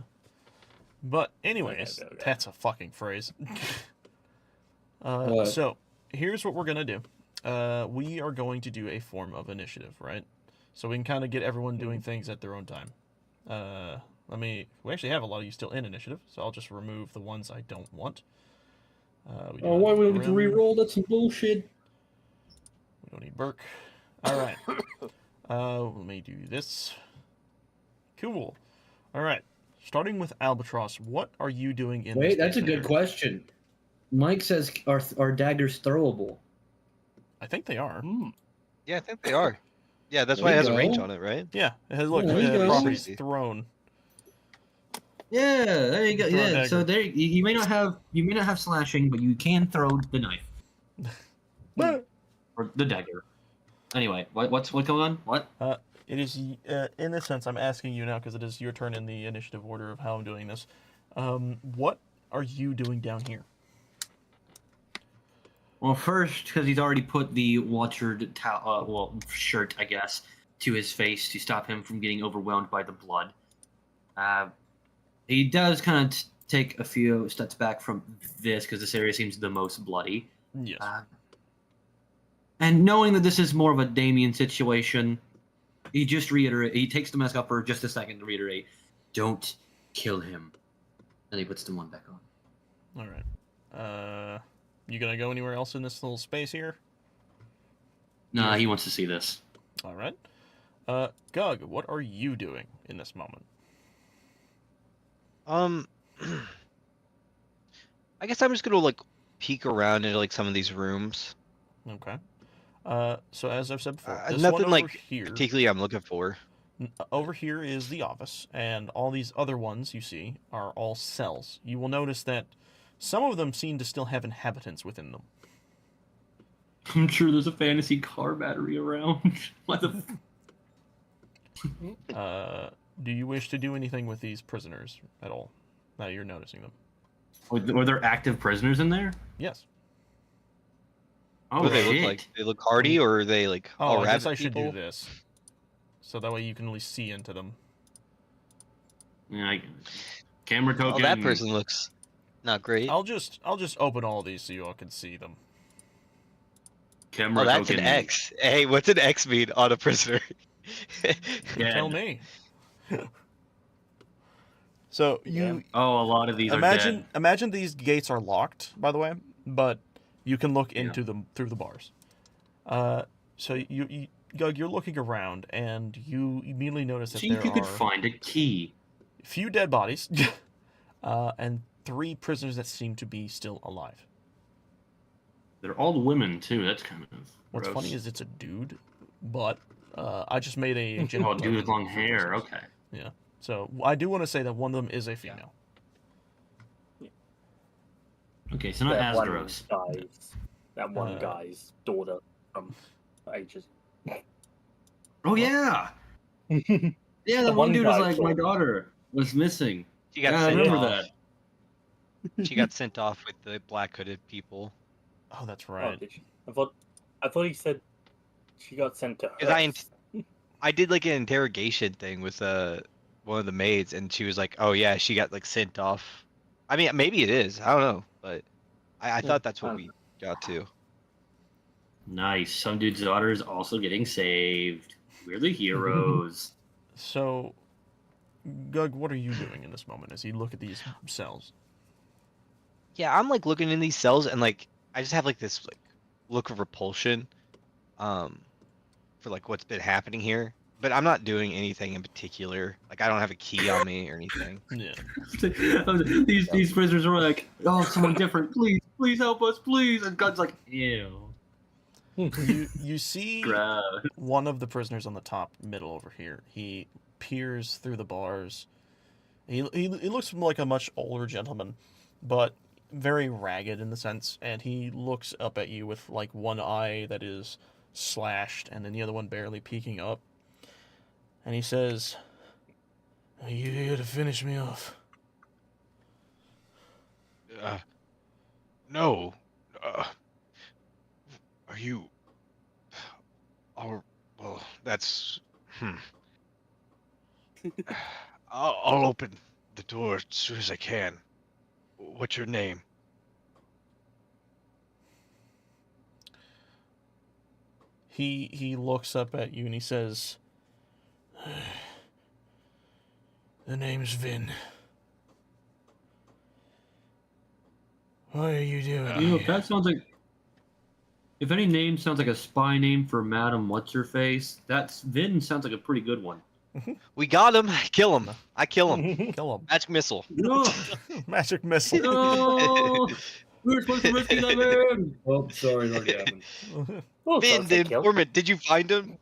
But anyways, that's a fucking phrase. So here's what we're gonna do. We are going to do a form of initiative, right? So we can kind of get everyone doing things at their own time. We actually have a lot of you still in initiative, so I'll just remove the ones I don't want. Why would we re-roll? That's some bullshit. We don't need Burke. All right. Let me do this. Cool. All right. Starting with Albatross, what are you doing in this? Wait, that's a good question. Mike says, are daggers throwable? I think they are. Yeah, I think they are. Yeah, that's why it has a range on it, right? Yeah, it has, look, properties thrown. Yeah, there you go. Throw a Yeah, dagger. so there you may not have slashing, but you can throw the knife or the dagger. Anyway, what's going on? What? It is in this sense. I'm asking you now because it is your turn in the initiative order of how I'm doing this. What are you doing down here? Well, first, because he's already put the Watcher shirt, I guess, to his face to stop him from getting overwhelmed by the blood. He does kind of take a few steps back from this because this area seems the most bloody. Yes. And knowing that this is more of a Damien situation, he takes the mask up for just a second to reiterate, don't kill him. And he puts the one back on. All right. You gonna go anywhere else in this little space here? Nah, he wants to see this. All right. Gug, what are you doing in this moment? I guess I'm just gonna like peek around into like some of these rooms. Okay. So as I've said before, this Nothing one over like here, particularly I'm looking for. over here is the office, and all these other ones you see are all cells. You will notice that some of them seem to still have inhabitants within them. I'm sure there's a fantasy car battery around. What the? Do you wish to do anything with these prisoners at all? Now you're noticing them. Were there active prisoners in there? Yes. Oh, What do they shit. look like? They look hardy, or are they like all I guess rabbit I should people? do this, so that way you can at least see into them. Yeah, camera Oh, token. that person looks not great. I'll just open all these so you all can see them. Camera Oh, that's token. an X. Hey, what's an X mean on a prisoner? Yeah. Tell me. So you Oh, a lot of these are dead. imagine these gates are locked, by the way, but you can look into them through the bars. So you Gug, you're looking around and you immediately notice that See there if you could are find a key. a few dead bodies, and 3 prisoners that seem to be still alive. They're all women too. That's kind of. What's gross. funny is it's a dude, but I just made a Oh, gender dude with long for hair. business. Okay. Yeah. So I do want to say that one of them is a female. Okay, so not That as one gross. That one guy's daughter from ages. Oh yeah. Yeah, The that one one dude was guy like, my killed- daughter was missing. She got Yeah, I sent remember off. that. She got sent off with the black hooded people. Oh, that's Oh, right. did she? I thought he said she got sent to 'Cause her. I did like an interrogation thing with one of the maids, and she was like, "Oh yeah, she got like sent off." I mean, maybe it is. I don't know, but I thought that's what we got to. Nice. Some dude's daughter is also getting saved. We're the heroes. So, Gug, what are you doing in this moment as you look at these cells? Yeah, I'm like looking in these cells, and like I just have like this like look of repulsion, for like what's been happening here. But I'm not doing anything in particular. Like I don't have a key on me or anything. Yeah. these prisoners were like, oh, someone different. Please help us, please. And God's like, ew. You see Gross. one of the prisoners on the top middle over here. He peers through the bars. He looks like a much older gentleman, but very ragged in the sense, and he looks up at you with like one eye that is slashed and then the other one barely peeking up. And he says, "Are you here to finish me off?" No. Are you? Oh, well, that's. I'll open the door as soon as I can. What's your name? He looks up at you and he says, "The name's Vin. What are you doing You know, here?" that sounds like. If any name sounds like a spy name for Madam What's Her Face, that's Vin sounds like a pretty good one. We got him. Kill him. I kill him. Kill him. Magic missile. No, Magic missile. no, we were supposed to rescue that man. Oh, sorry, already happened. Oh, so Vin, it's the a kill. informant. Did you find him?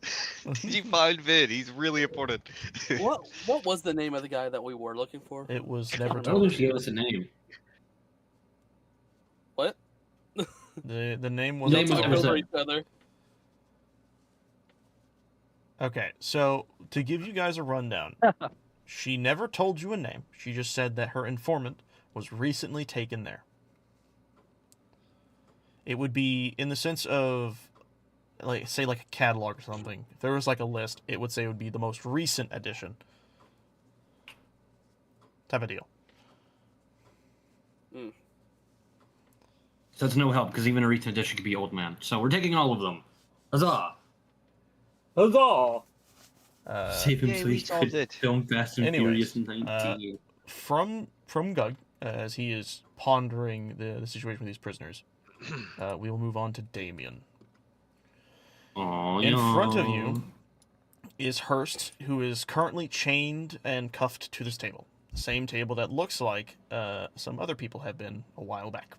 Did you find Vin? He's really important. What was the name of the guy that we were looking for? It was I never don't know told. if she gave us a name. What? The name was Name was Talk never over said. each other. Okay, so to give you guys a rundown, she never told you a name. She just said that her informant was recently taken there. It would be in the sense of, like, say, like a catalog or something. If there was like a list, it would say it would be the most recent edition. Type of deal. So it's no help because even a recent edition could be old man. So we're taking all of them. Huzzah! Huzzah! Save him yay, so we he solved could it. film Fast and Anyways, Furious in 19. From Gug, as he is pondering the situation with these prisoners, we will move on to Damien. Oh, In front of you is Hurst, who is currently chained and cuffed to this table. The same table that looks like some other people have been a while back.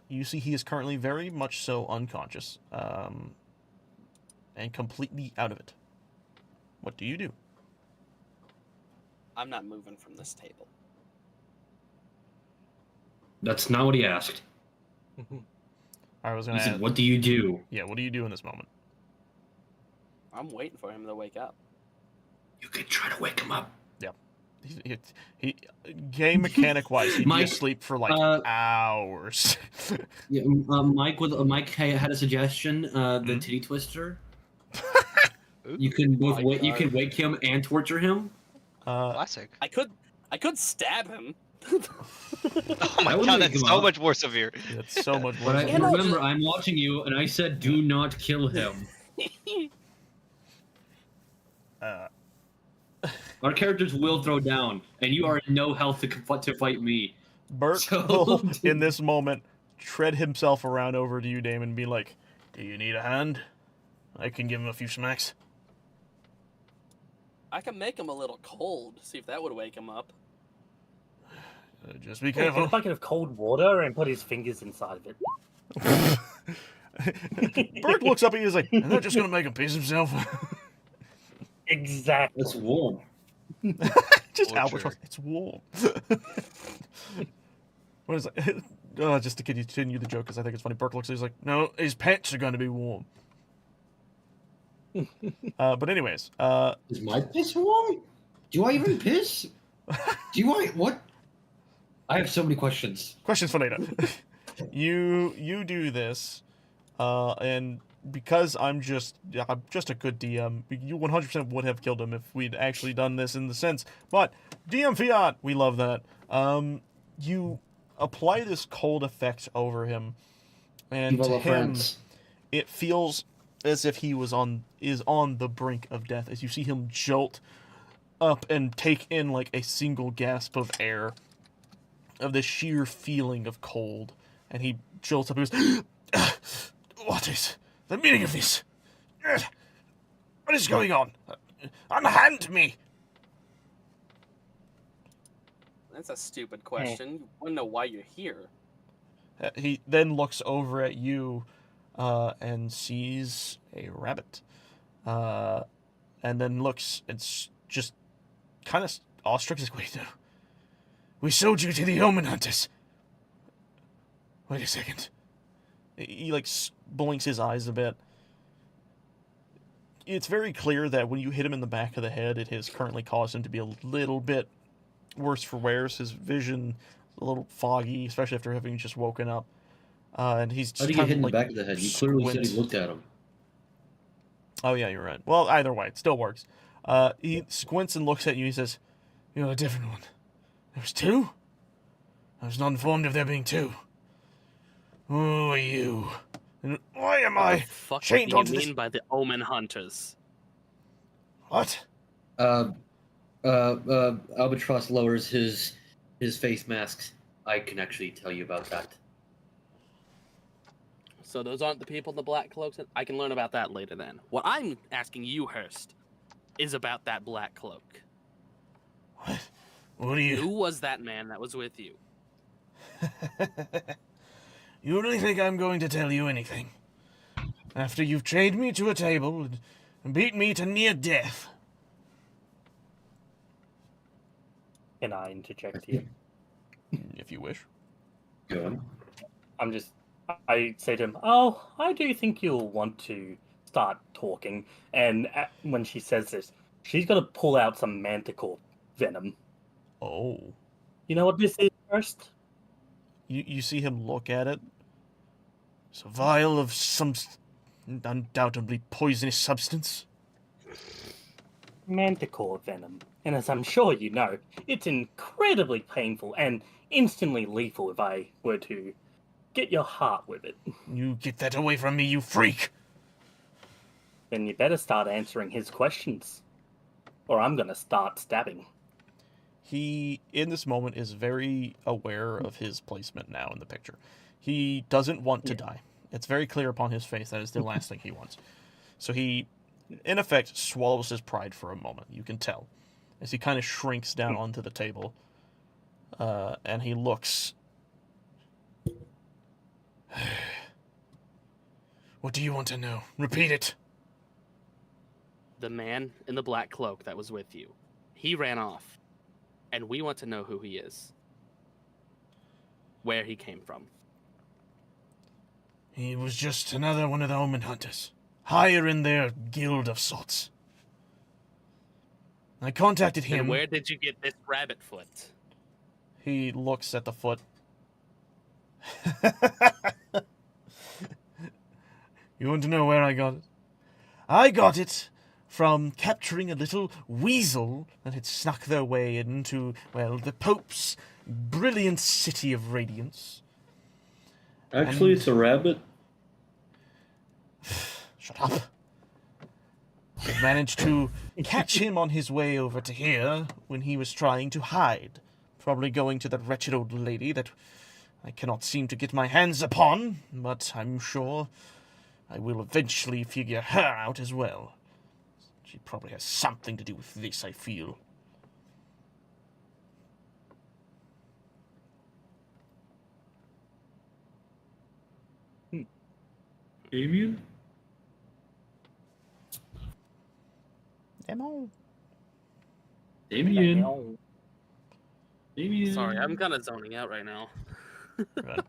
You see he is currently very much so unconscious and completely out of it. What do you do? I'm not moving from this table. That's not what he asked. I was He going to said, ask, "What do you do?" yeah, what do you do in this moment? I'm waiting for him to wake up. You could try to wake him up. He game mechanic wise, he'd be Mike, asleep for like hours. Yeah, Mike had a suggestion. The titty twister. You can both wait. You can wake him and torture him. Classic. I could stab him. Oh my I would god, wake that's him so up. much more severe. It's so much more. But I You know, remember, just- I'm watching you, and I said, "Do not kill him." Our characters will throw down, and you are in no health to fight me. Bert So- will, in this moment, tread himself around over to you, Damon, and be like, "Do you need a hand? I can give him a few smacks." I can make him a little cold. See if that would wake him up. Just be Get a careful. bucket of cold water and put his fingers inside of it. Burke looks up at you and is like, "Is that just going to make him piss himself?" Exactly. It's warm. Just Torture. albatross. It's warm. What is that? Just to continue the joke, because I think it's funny. Burke looks at you, he's like, "No, his pants are going to be warm." But anyways, Is my piss warm? Do I even piss? Do I what? I have so many questions. questions for later. you do this, and because I'm just a good DM, you 100% would have killed him if we'd actually done this in the sense. But DM Fiat, we love that. You apply this cold effect over him, and Viva to la him, France. it feels as if he is on the brink of death. As you see him jolt up and take in like a single gasp of air, of the sheer feeling of cold, and he jolts up and goes, "What is the meaning of this? What is going on? Unhand me!" That's a stupid question. You want to know why you're here. He then looks over at you and sees a rabbit. And then looks and just kind of awestruck. He's like, "Wait, no. We sold you to the Omen Hunters." Wait a second. He like blinks his eyes a bit. It's very clear that when you hit him in the back of the head, it has currently caused him to be a little bit worse for wears. His vision a little foggy, especially after having just woken up. And he's How did he kind get hit in of the like back of the head? You clearly said he squints. looked at him. Oh yeah, you're right. Well, either way, it still works. He squints and looks at you. He says, "You're a different one. There's two? I was not informed of there being two. Who are you? And why am What I the fuck chained do you onto this?" mean by the Omen Hunters? What? Albatross lowers his face mask. I can actually tell you about that. So those aren't the people in the black cloaks? I can learn about that later then. What I'm asking you, Hurst, is about that black cloak. What? What do you... Who was that man that was with you? You really think I'm going to tell you anything? After you've chained me to a table and beat me to near death? Can I interject here? If you wish. Go on. I say to him, "Oh, I do think you'll want to start talking." And when she says this, she's got to pull out some manticore venom. Oh. You know what this is first? You see him look at it. It's a vial of some undoubtedly poisonous substance. Manticore venom. And as I'm sure you know, it's incredibly painful and instantly lethal if I were to get your heart with it. You get that away from me, you freak! Then you better start answering his questions, or I'm gonna start stabbing. He, in this moment, is very aware of his placement now in the picture. He doesn't want to die. It's very clear upon his face that is the last thing he wants. So he, in effect, swallows his pride for a moment. You can tell. As he kind of shrinks down onto the table. And he looks. What do you want to know? Repeat it. The man in the black cloak that was with you. He ran off. And we want to know who he is. Where he came from. He was just another one of the Omen Hunters. Higher in their guild of sorts. I contacted him. And where did you get this rabbit foot? He looks at the foot. You want to know where I got it? I got it from capturing a little weasel that had snuck their way into, well, the Pope's brilliant city of radiance. Actually, it's a rabbit. Shut up. I managed to catch him on his way over to here when he was trying to hide. Probably going to that wretched old lady that I cannot seem to get my hands upon, but I'm sure I will eventually figure her out as well. She probably has something to do with this, I feel. Damien? Demo. Damien? Damien? Sorry, I'm kind of zoning out right now. Right.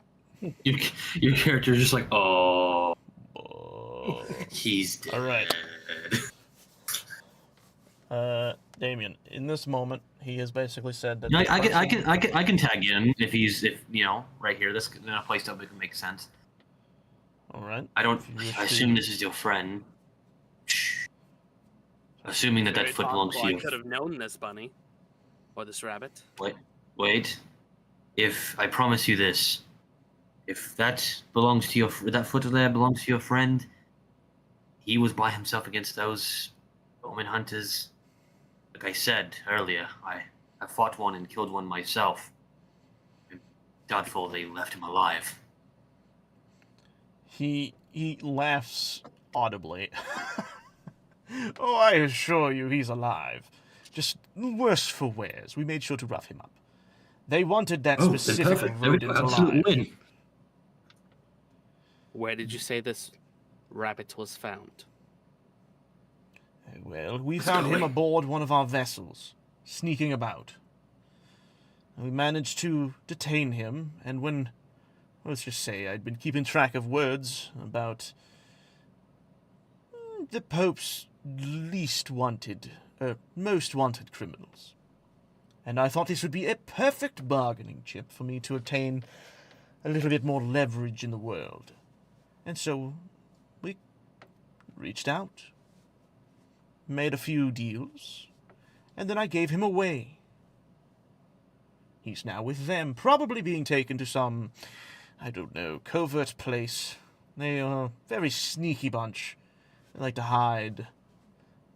Your character is just like, oh, Oh. he's dead. All right. Damien, in this moment, he has basically said that. No, the I person- can tag in if you know, right here. This in a place that can make sense. All right. I don't. If you wish I to- assume this is your friend. Assuming that Very foot belongs to possible you. I could have known this bunny. Or this rabbit. Wait. If I promise you this, if that belongs to that foot there belongs to your friend, he was by himself against those Omen hunters. Like I said earlier, I fought one and killed one myself. I'm doubtful they left him alive. He laughs audibly. Oh, I assure you he's alive. Just worse for wears. We made sure to rough him up. They wanted that specific rodent alive. Win. Where did you say this rabbit was found? Well, we found him aboard one of our vessels, sneaking about. We managed to detain him, and when, let's just say, I'd been keeping track of words about the Pope's most wanted criminals. And I thought this would be a perfect bargaining chip for me to obtain a little bit more leverage in the world. And so we reached out, made a few deals, and then I gave him away. He's now with them, probably being taken to some, I don't know, covert place. They are a very sneaky bunch. They like to hide.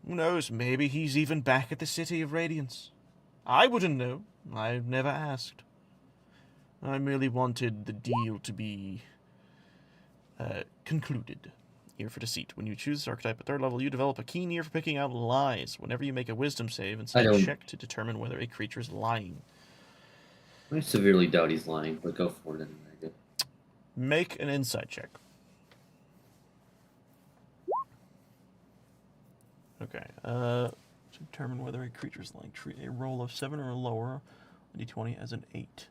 Who knows, maybe he's even back at the City of Radiance. I wouldn't know. I've never asked. I merely wanted the deal to be concluded. Ear for deceit. When you choose this archetype at 3rd level, you develop a keen ear for picking out lies. Whenever you make a wisdom save, instead check to determine whether a creature is lying. I severely doubt he's lying, but go for it anyway. Make an insight check. Okay. To determine whether a creature is lying, treat a roll of 7 or lower on d20 as an 8.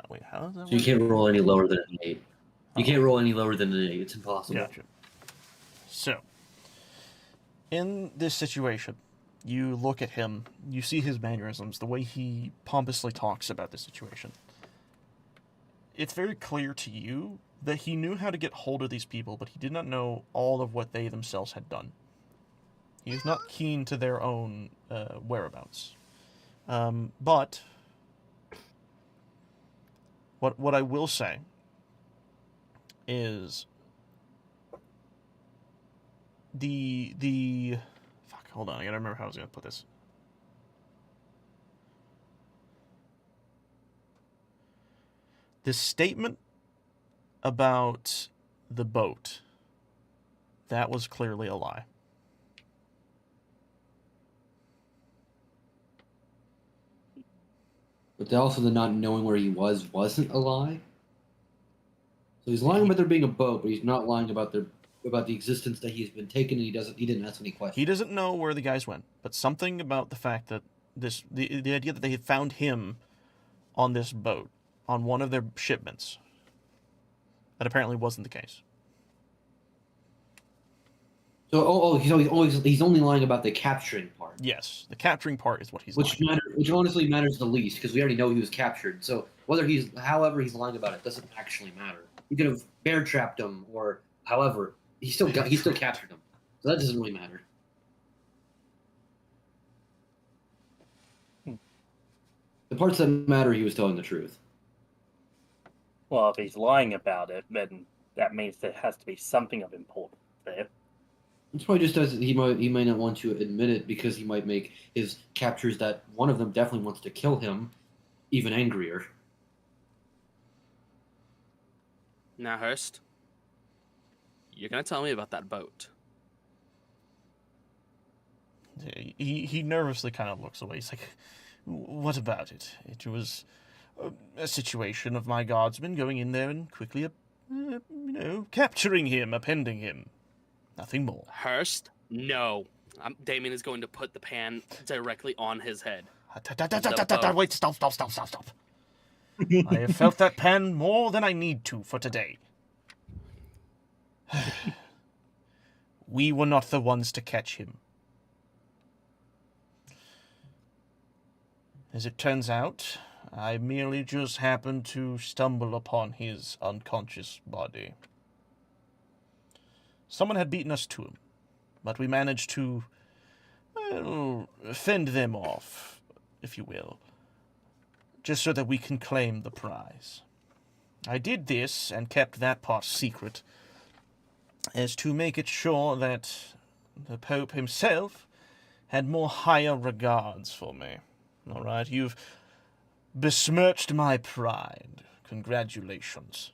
Wait, how does that work? So you can't roll any lower than an 8. You can't roll any lower than an 8. It's impossible. Gotcha. So, in this situation, you look at him, you see his mannerisms, the way he pompously talks about the situation. It's very clear to you that he knew how to get hold of these people, but he did not know all of what they themselves had done. He was not keen to their own whereabouts. But what I will say is the fuck, hold on, I gotta remember how I was gonna put this. The statement about the boat, that was clearly a lie. But also the not knowing where he wasn't a lie. So he's lying about there being a boat, but he's not lying about the existence that he's been taken, and he didn't ask any questions. He doesn't know where the guys went, but something about the fact that the idea that they had found him on this boat, on one of their shipments, that apparently wasn't the case. So he's only lying about the capturing part. Yes, the capturing part is what he's Which lying. which honestly matters the least, because we already know he was captured. So however he's lying about it doesn't actually matter. He could have bear trapped him, or however he still captured him. So that doesn't really matter. The parts that matter, he was telling the truth. Well, if he's lying about it, then that means there has to be something of importance there. It's probably just as he may not want to admit it, because he might make his captures that one of them definitely wants to kill him even angrier. Now, Hurst, you're gonna tell me about that boat. He nervously kind of looks away. He's like, "What about it? It was a situation of my guardsmen going in there and quickly, capturing him, appending him. Nothing more. Hurst? No. Damien is going to put the pan directly on his head. Wait, stop. I have felt that pan more than I need to for today. We were not the ones to catch him. As it turns out, I merely just happened to stumble upon his unconscious body. Someone had beaten us to him, but we managed to, fend them off, if you will, just so that we can claim the prize. I did this and kept that part secret, as to make it sure that the Pope himself had more higher regards for me. All right, you've besmirched my pride. Congratulations.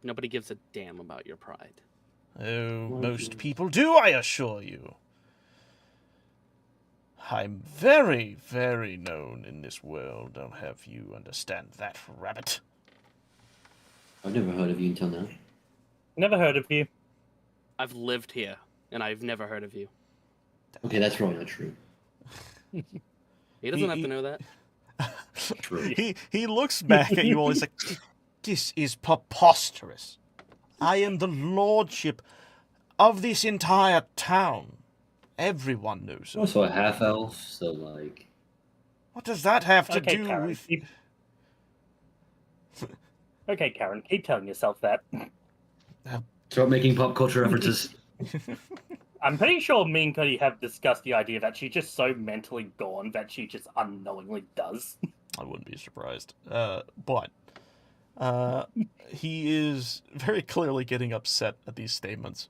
Nobody gives a damn about your pride. Oh, most people do, I assure you. I'm very, very known in this world. I'll have you understand that, rabbit. I've never heard of you until now. Never heard of you. I've lived here, and I've never heard of you. Okay, that's wrong. Not true. He doesn't have to know that. True. He looks back at you all. He's like, this is preposterous. I am the lordship of this entire town. Everyone knows it. Also a half elf, so like. What does that have to Okay, do Karen, with... Okay, Karen, keep telling yourself that. Start making pop culture references. I'm pretty sure me and Cody have discussed the idea that she's just so mentally gone that she just unknowingly does. I wouldn't be surprised. But he is very clearly getting upset at these statements.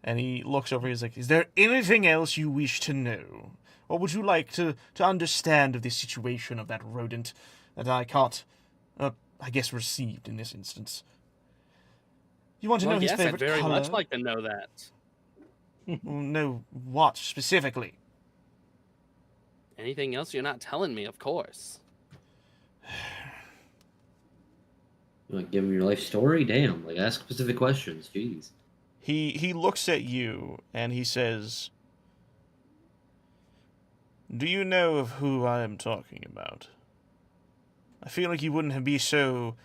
And he looks over, he's like, is there anything else you wish to know? What would you like to understand of the situation of that rodent that I can't, I guess, received in this instance? You want to know his yes, favorite I'd very color? much like to know that. No, what specifically? Anything else you're not telling me, of course. You want to give him your life story? Damn, like ask specific questions. Jeez. He looks at you and he says, do you know of who I am talking about? I feel like you wouldn't be so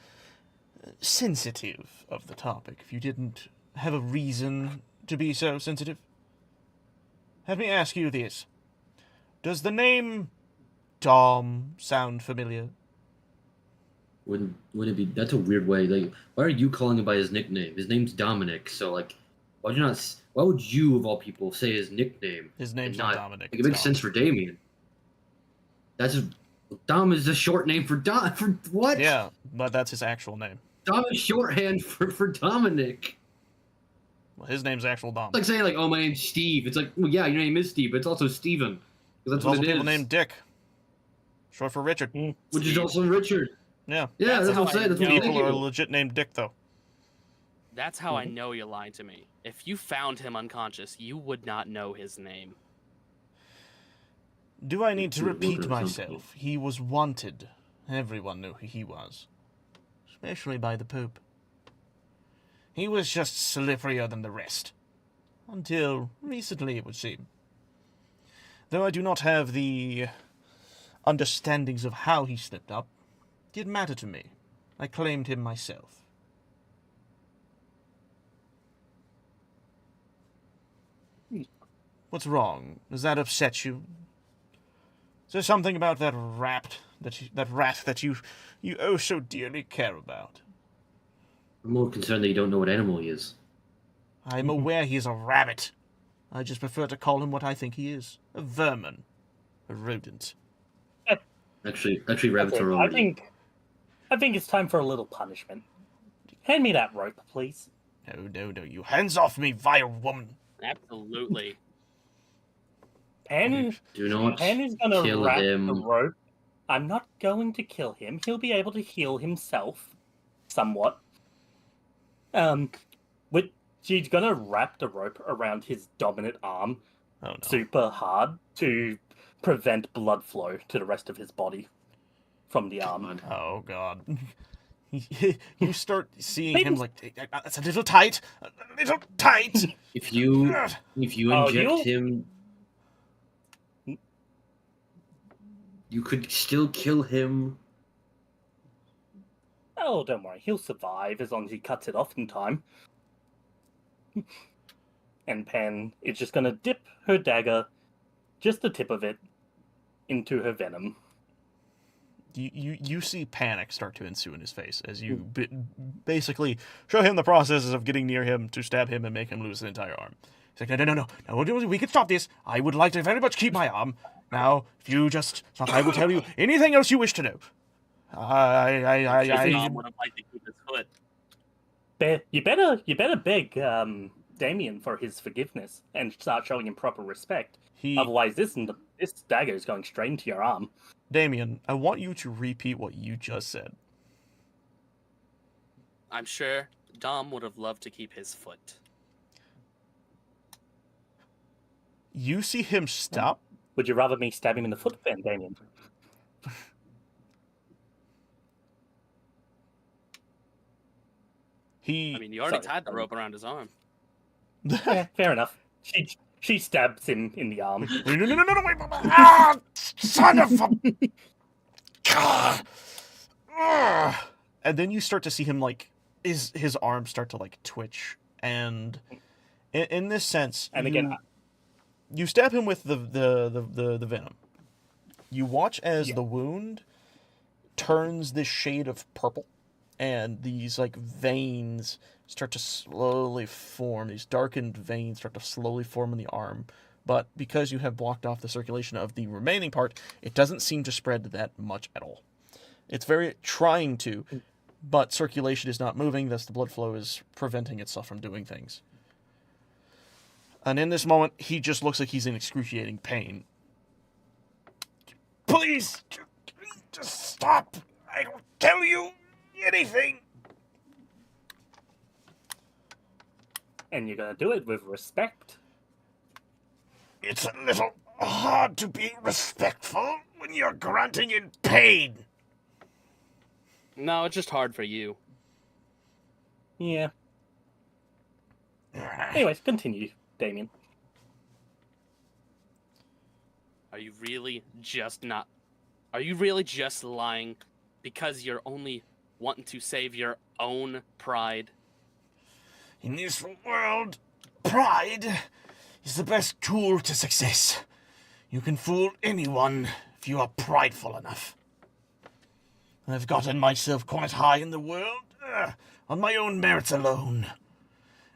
sensitive of the topic if you didn't have a reason to be so sensitive. Let me ask you this. Does the name Dom sound familiar? Wouldn't it be? That's a weird way. Like, why are you calling him by his nickname? His name's Dominic. So like, why would you of all people say his nickname? His name's and not Dominic. Like, it makes sense for Damien. Dom is a short name for Dom. For what? Yeah, but that's his actual name. Dom is shorthand for Dominic. Well, his name's actual Dom. It's like saying like, oh, my name's Steve. It's like, well, yeah, your name is Steve, but it's also Steven. Because There's that's also what it people is. named Dick. Short for Richard. Which is also Richard. Yeah. Yeah, that's what I'm saying. That's what I'm People are thinking. legit named Dick, though. That's how I know you're lying to me. If you found him unconscious, you would not know his name. Do I need to You're repeat looking at myself? He was wanted. Everyone knew who he was. Especially by the Pope. He was just slipperier than the rest. Until recently, it would seem. Though I do not have the understandings of how he slipped up, it didn't matter to me. I claimed him myself. What's wrong? Does that upset you? Is there something about that rat that you oh so dearly care about? I'm more concerned that you don't know what animal he is. I'm aware he is a rabbit. I just prefer to call him what I think he is. A vermin. A rodent. Actually, rabbits Okay, are already. I think it's time for a little punishment. Hand me that rope, please. No, you hands off me, vile woman. Absolutely. Pen Do not is gonna kill wrap him. the rope. I'm not going to kill him. He'll be able to heal himself, somewhat. With she's gonna wrap the rope around his dominant arm Oh no. super hard to prevent blood flow to the rest of his body. from the arm. Oh god. You start seeing him like, that's a little tight. A little tight. If you Ugh. inject him, you could still kill him. Oh, don't worry, he'll survive as long as he cuts it off in time. And Pen is just gonna dip her dagger, just the tip of it, into her venom. You see panic start to ensue in his face as you basically show him the processes of getting near him to stab him and make him lose an entire arm. He's like, no, we can stop this. I would like to very much keep my arm. Now, if you just, I will tell you anything else you wish to know. Mom would have liked to keep his foot. You better beg Damien for his forgiveness and start showing him proper respect. Otherwise, this dagger is going straight into your arm. Damien, I want you to repeat what you just said. I'm sure Dom would have loved to keep his foot. You see him stop. Would you rather me stab him in the foot, then, Damien? I mean, you already tied the rope around his arm. Yeah, fair enough. She stabs him in the arm. No, wait. Ah, son of a... And then you start to see him, like, his arms start to, like, twitch. And in this sense, and again, you stab him with the venom. You watch as the wound turns this shade of purple. And these, like, veins start to slowly form. These darkened veins start to slowly form in the arm. But because you have blocked off the circulation of the remaining part, it doesn't seem to spread that much at all. It's very trying to, but circulation is not moving, thus the blood flow is preventing itself from doing things. And in this moment, he just looks like he's in excruciating pain. Please, just stop. I don't tell you anything. And you're gonna do it with respect. It's a little hard to be respectful when you're grunting in pain. No, it's just hard for you. Yeah. Anyways, continue, Damien. Are you really just lying because you're only wanting to save your own pride? In this world, pride is the best tool to success. You can fool anyone if you are prideful enough. I've gotten myself quite high in the world on my own merits alone,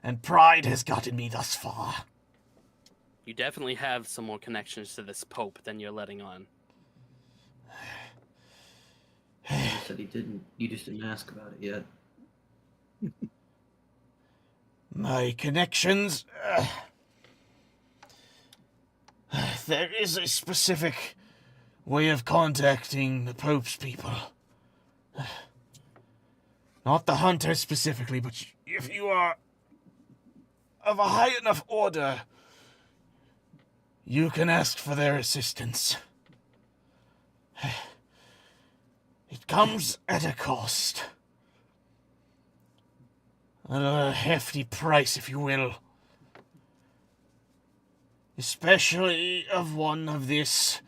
and pride has gotten me thus far. You definitely have some more connections to this Pope than you're letting on. You said he didn't. You just didn't ask about it yet. My connections... there is a specific way of contacting the Pope's people. Not the hunters specifically, but if you are of a high enough order, you can ask for their assistance. It comes at a cost. A hefty price, if you will. Especially of one of this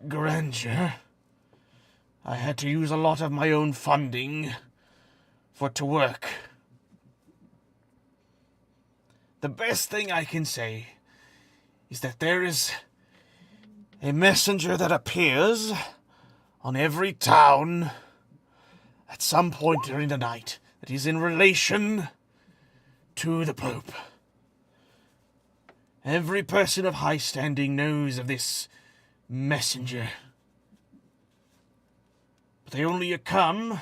grandeur. I had to use a lot of my own funding for it to work. The best thing I can say is that there is a messenger that appears on every town at some point during the night that is in relation to the Pope. Every person of high standing knows of this messenger. But they only come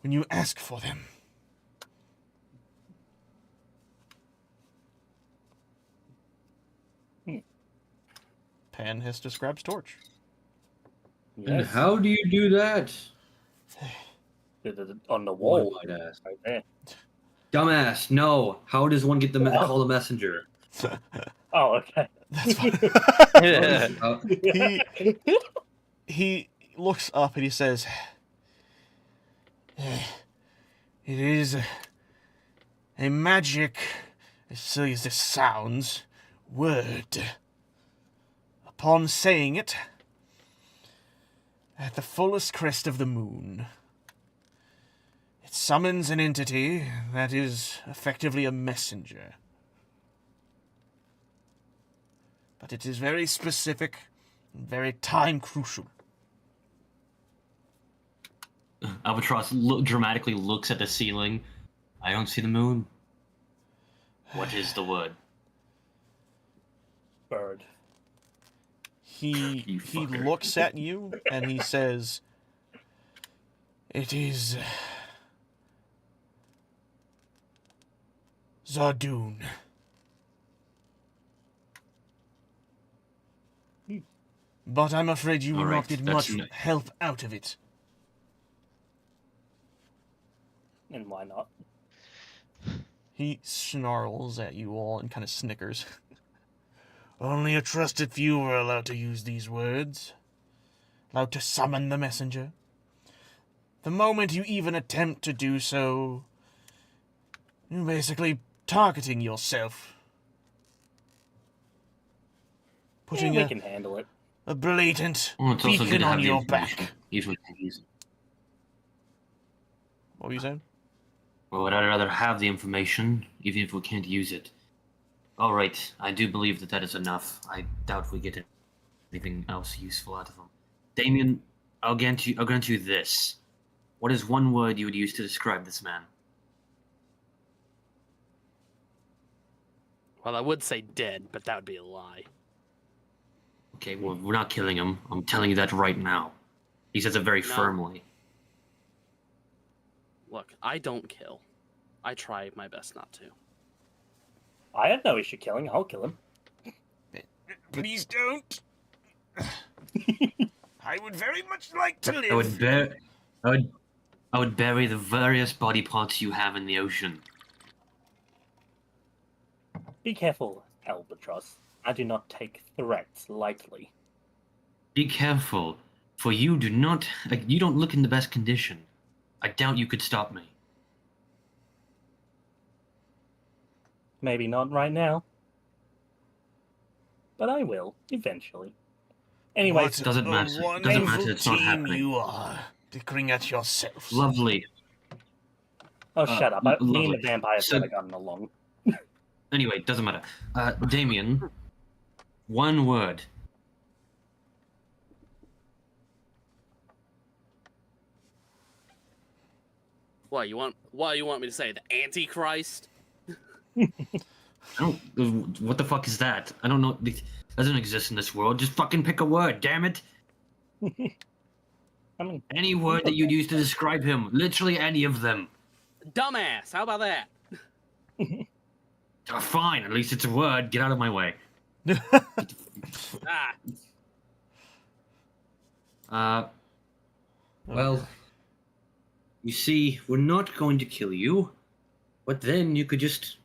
when you ask for them. Pan has described Torch. And how do you do that? On the wall. One might ask. Right there. Dumbass, no. How does one get the call the messenger? Oh, okay. That's fine. Uh, he looks up and he says, "It is a magic, as silly as this sounds, word. Upon saying it, at the fullest crest of the moon, it summons an entity that is effectively a messenger. But it is very specific and very time crucial." Albatross dramatically looks at the ceiling. I don't see the moon. What is the word? Bird. He fucker. looks at you and he says, "It is Zardoon." But I'm afraid you will All right, not get that's much help out of it. And why not? He snarls at you all and kind of snickers. "Only a trusted few are allowed to use these words. Allowed to summon the messenger. The moment you even attempt to do so, you're basically targeting yourself. Putting We can handle it. a blatant Well, it's also good beacon to have on the your information. back." Even if we can't use it. What were you saying? Or would I rather have the information, even if we can't use it? All right, I do believe that is enough. I doubt we get anything else useful out of them. Damien, I'll grant you this. What is one word you would use to describe this man? Well, I would say dead, but that would be a lie. Okay, well, we're not killing him. I'm telling you that right now. He says it very No. firmly. Look, I don't kill. I try my best not to. I have no issue killing. I'll kill him. Please don't. I would very much like to live. I would bury the various body parts you have in the ocean. Be careful, Albatross. I do not take threats lightly. Be careful, for you don't look in the best condition. I doubt you could stop me. Maybe not right now. But I will, eventually. Anyway, What Doesn't a matter. Doesn't wonderful matter, it's not team happening. you are, dickering at yourselves. Lovely. shut up. Me and lovely. the vampires So- never gotten along. Anyway, doesn't matter. Damien, one word. What you want me to say? The Antichrist? What the fuck is that? I don't know. It doesn't exist in this world. Just fucking pick a word, damn it. I mean, Any word that you'd use to describe him. Literally any of them. Dumbass. How about that? Fine, at least it's a word. Get out of my way. Ah, Well, you see, we're not going to kill you, but then you could just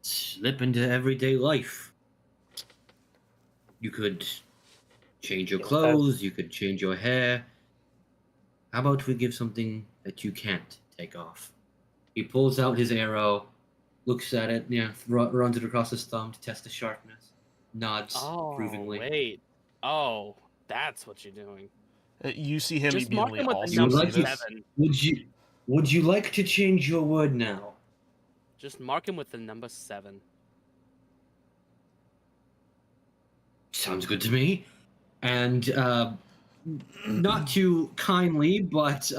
slip into everyday life. You could change your clothes, you could change your hair. How about we give something that you can't take off? He pulls out his arrow, looks at it, runs it across his thumb to test the sharpness, nods approvingly. Wait. Oh, that's what you're doing. You see him Just mark immediately him with the also number see this. 7. Would you like to change your word now? Just mark him with the number 7. Sounds good to me. And not too kindly, but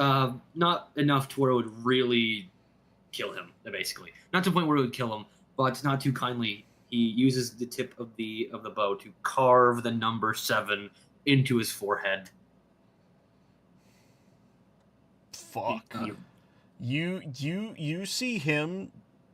not enough to where it would really kill him, basically. Not to the point where it would kill him, but not too kindly. He uses the tip of the bow to carve the number 7 into his forehead. Fuck. You see him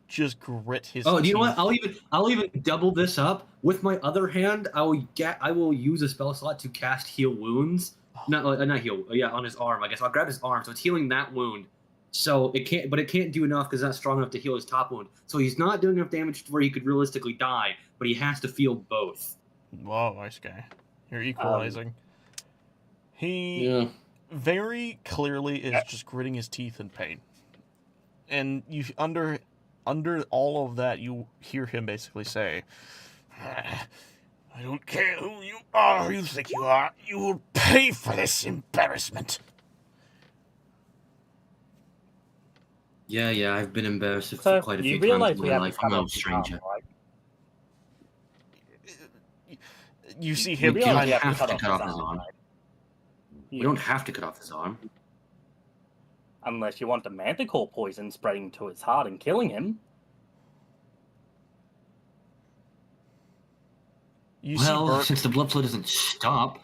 just grit his Oh, do you know what? teeth. I'll even double this up. With my other hand, I will use a spell slot to cast Heal Wounds. Not heal. Yeah, on his arm. I guess I'll grab his arm, so it's healing that wound. So it can't do enough because it's not strong enough to heal his top wound. So he's not doing enough damage to where he could realistically die, but he has to feel both. Whoa, nice guy. You're equalizing. He Yeah. very clearly is just gritting his teeth in pain. And you under all of that, you hear him basically say, I don't care who you are, who you think you are. You will pay for this embarrassment. Yeah, I've been embarrassed for So quite a you few times realize in we my have life. to I'm cut no off his arm, stranger. right? You see You him realize kind we of... have to cut cut off off his his arm, arm. right? We don't have to cut off his arm. Unless you want the manticore poison spreading to his heart and killing him. You see Well, Burke... since the blood flow doesn't stop.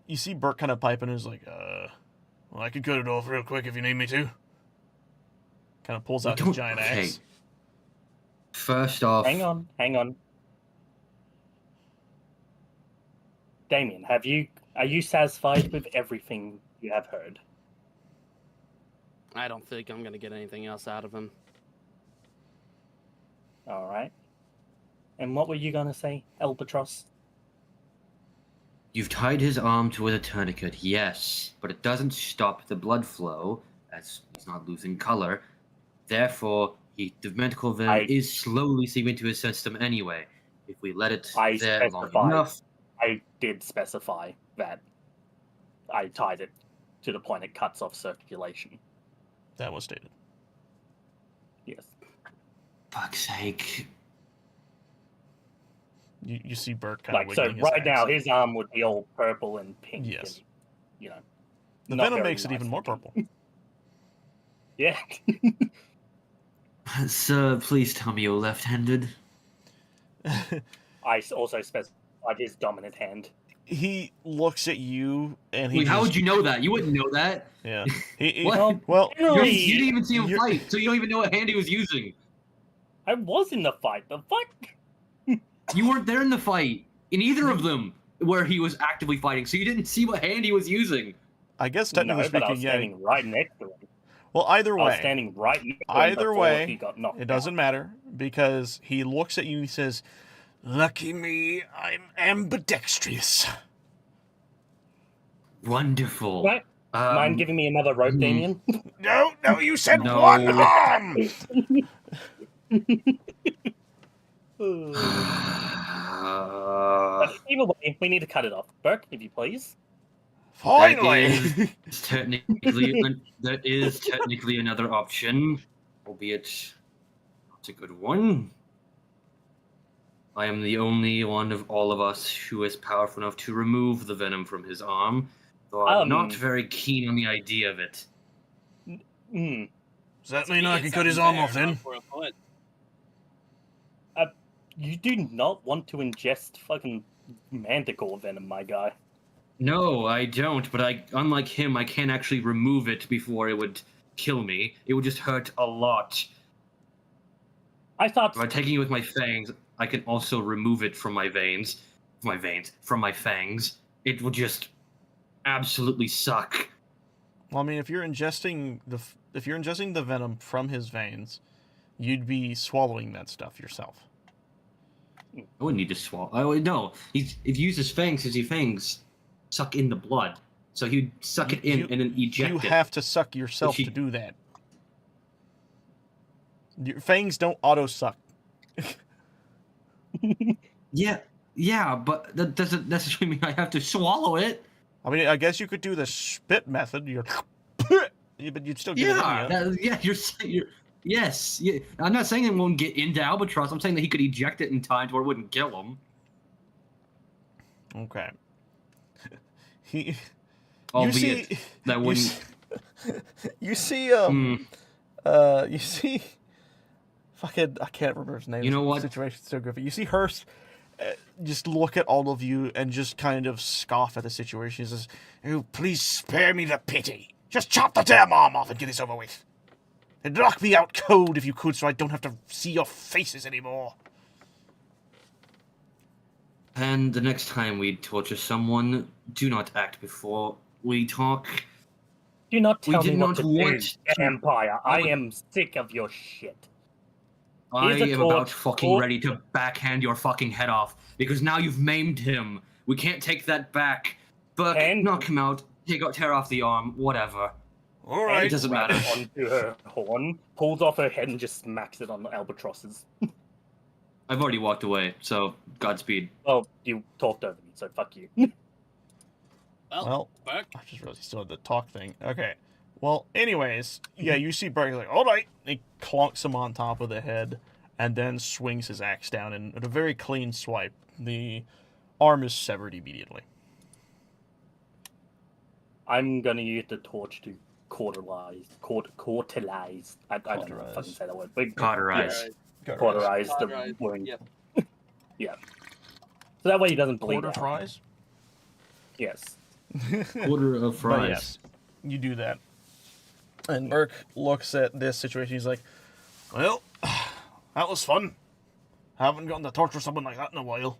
You see Burke kind of piping and is like, well, I could cut it off real quick if you need me to. Kind of pulls out his giant axe. First off, Hang on. Damien, are you satisfied with everything you have heard? I don't think I'm gonna get anything else out of him. All right. And what were you gonna say, Albatross? you've tied his arm to a tourniquet, yes, but it doesn't stop the blood flow, as he's not losing color. Therefore, the manticore venom is slowly seeping into his system anyway. If we let it there long enough... I did specify that I tied it to the point it cuts off circulation. That was stated. Yes. Fuck's sake. You see Burke kind of Like, so wiggling his right axe. now, his arm would be all purple and pink. Yes. And, you know. The not venom very makes it nice even more looking. purple. Yeah. Sir, please tell me you're left-handed. I also specified his dominant hand. He looks at you and he Wait, how just- would you know that? You wouldn't know that. Yeah. What? Well, You didn't even see him fight, so you don't even know what hand he was using. I was in the fight. The fuck? You weren't there in the fight. In either of them where he was actively fighting, so you didn't see what hand he was using. I guess technically No, but I speaking, was yeah. standing right next to him. Well, either I was way, standing right next to him either before way, he got knocked it doesn't matter because he looks at you and he says, "Lucky me, I'm ambidextrous." Wonderful. Right? Mind giving me another rope, Damien? No, you said No. one arm! Either way, we need to cut it off. Burke, if you please. Finally! That is technically another option, albeit not a good one. I am the only one of all of us who is powerful enough to remove the venom from his arm, though I'm not very keen on the idea of it. Does that mean I can cut his arm off then? You do not want to ingest fucking manticore venom, my guy. No, I don't, but unlike him, I can't actually remove it before it would kill me. It would just hurt a lot. I thought by taking it with my fangs, I can also remove it from my from my fangs. It would just absolutely suck. Well, I mean, if you're ingesting the venom from his veins, you'd be swallowing that stuff yourself. I wouldn't need to swallow. No, if you use his fangs, his fangs suck in the blood. So he'd suck it in and then eject it. You have to suck yourself to do that. Your fangs don't auto-suck. Yeah, but that doesn't necessarily mean I have to swallow it. I mean, I guess you could do the spit method. You're, but you'd still get it in you. Yes. Yeah. I'm not saying it won't get into Albatross. I'm saying that he could eject it in time to where it wouldn't kill him. Okay. Albeit that wouldn't. You see, fucking, I can't remember his name. You know what? Situation's so goofy. You see her just look at all of you and just kind of scoff at the situation. She says, "Oh, please spare me the pity. Just chop the damn arm off and get this over with. And knock me out cold if you could so I don't have to see your faces anymore." And the next time we torture someone, do not act before we talk. Do not tell me what to want do, Empire. I am sick of your shit. I Here's a am torch. about fucking ready to backhand your fucking head off because now you've maimed him. We can't take that back. Burke, knock him out. tear off the arm, whatever. All It right. doesn't matter. Onto her horn, pulls off her head, and just smacks it on the albatrosses. I've already walked away, so Godspeed. Well, you talked over me, so fuck you. Well, Burke, I just realized he still had the talk thing. Okay. Well, anyways, yeah, you see Burke like, all right. He clonks him on top of the head and then swings his axe down. And at a very clean swipe, the arm is severed immediately. I'm gonna use the torch to cauterize. I don't know if I can say that word. But, Cauterize. Cauterize the Cauterize, wound. yep. Yeah. So that way he doesn't bleed Quarter out. fries? Yes. Quarter of But fries. yes, you do that. And Burke looks at this situation. He's like, well, that was fun. Haven't gotten to torture someone like that in a while.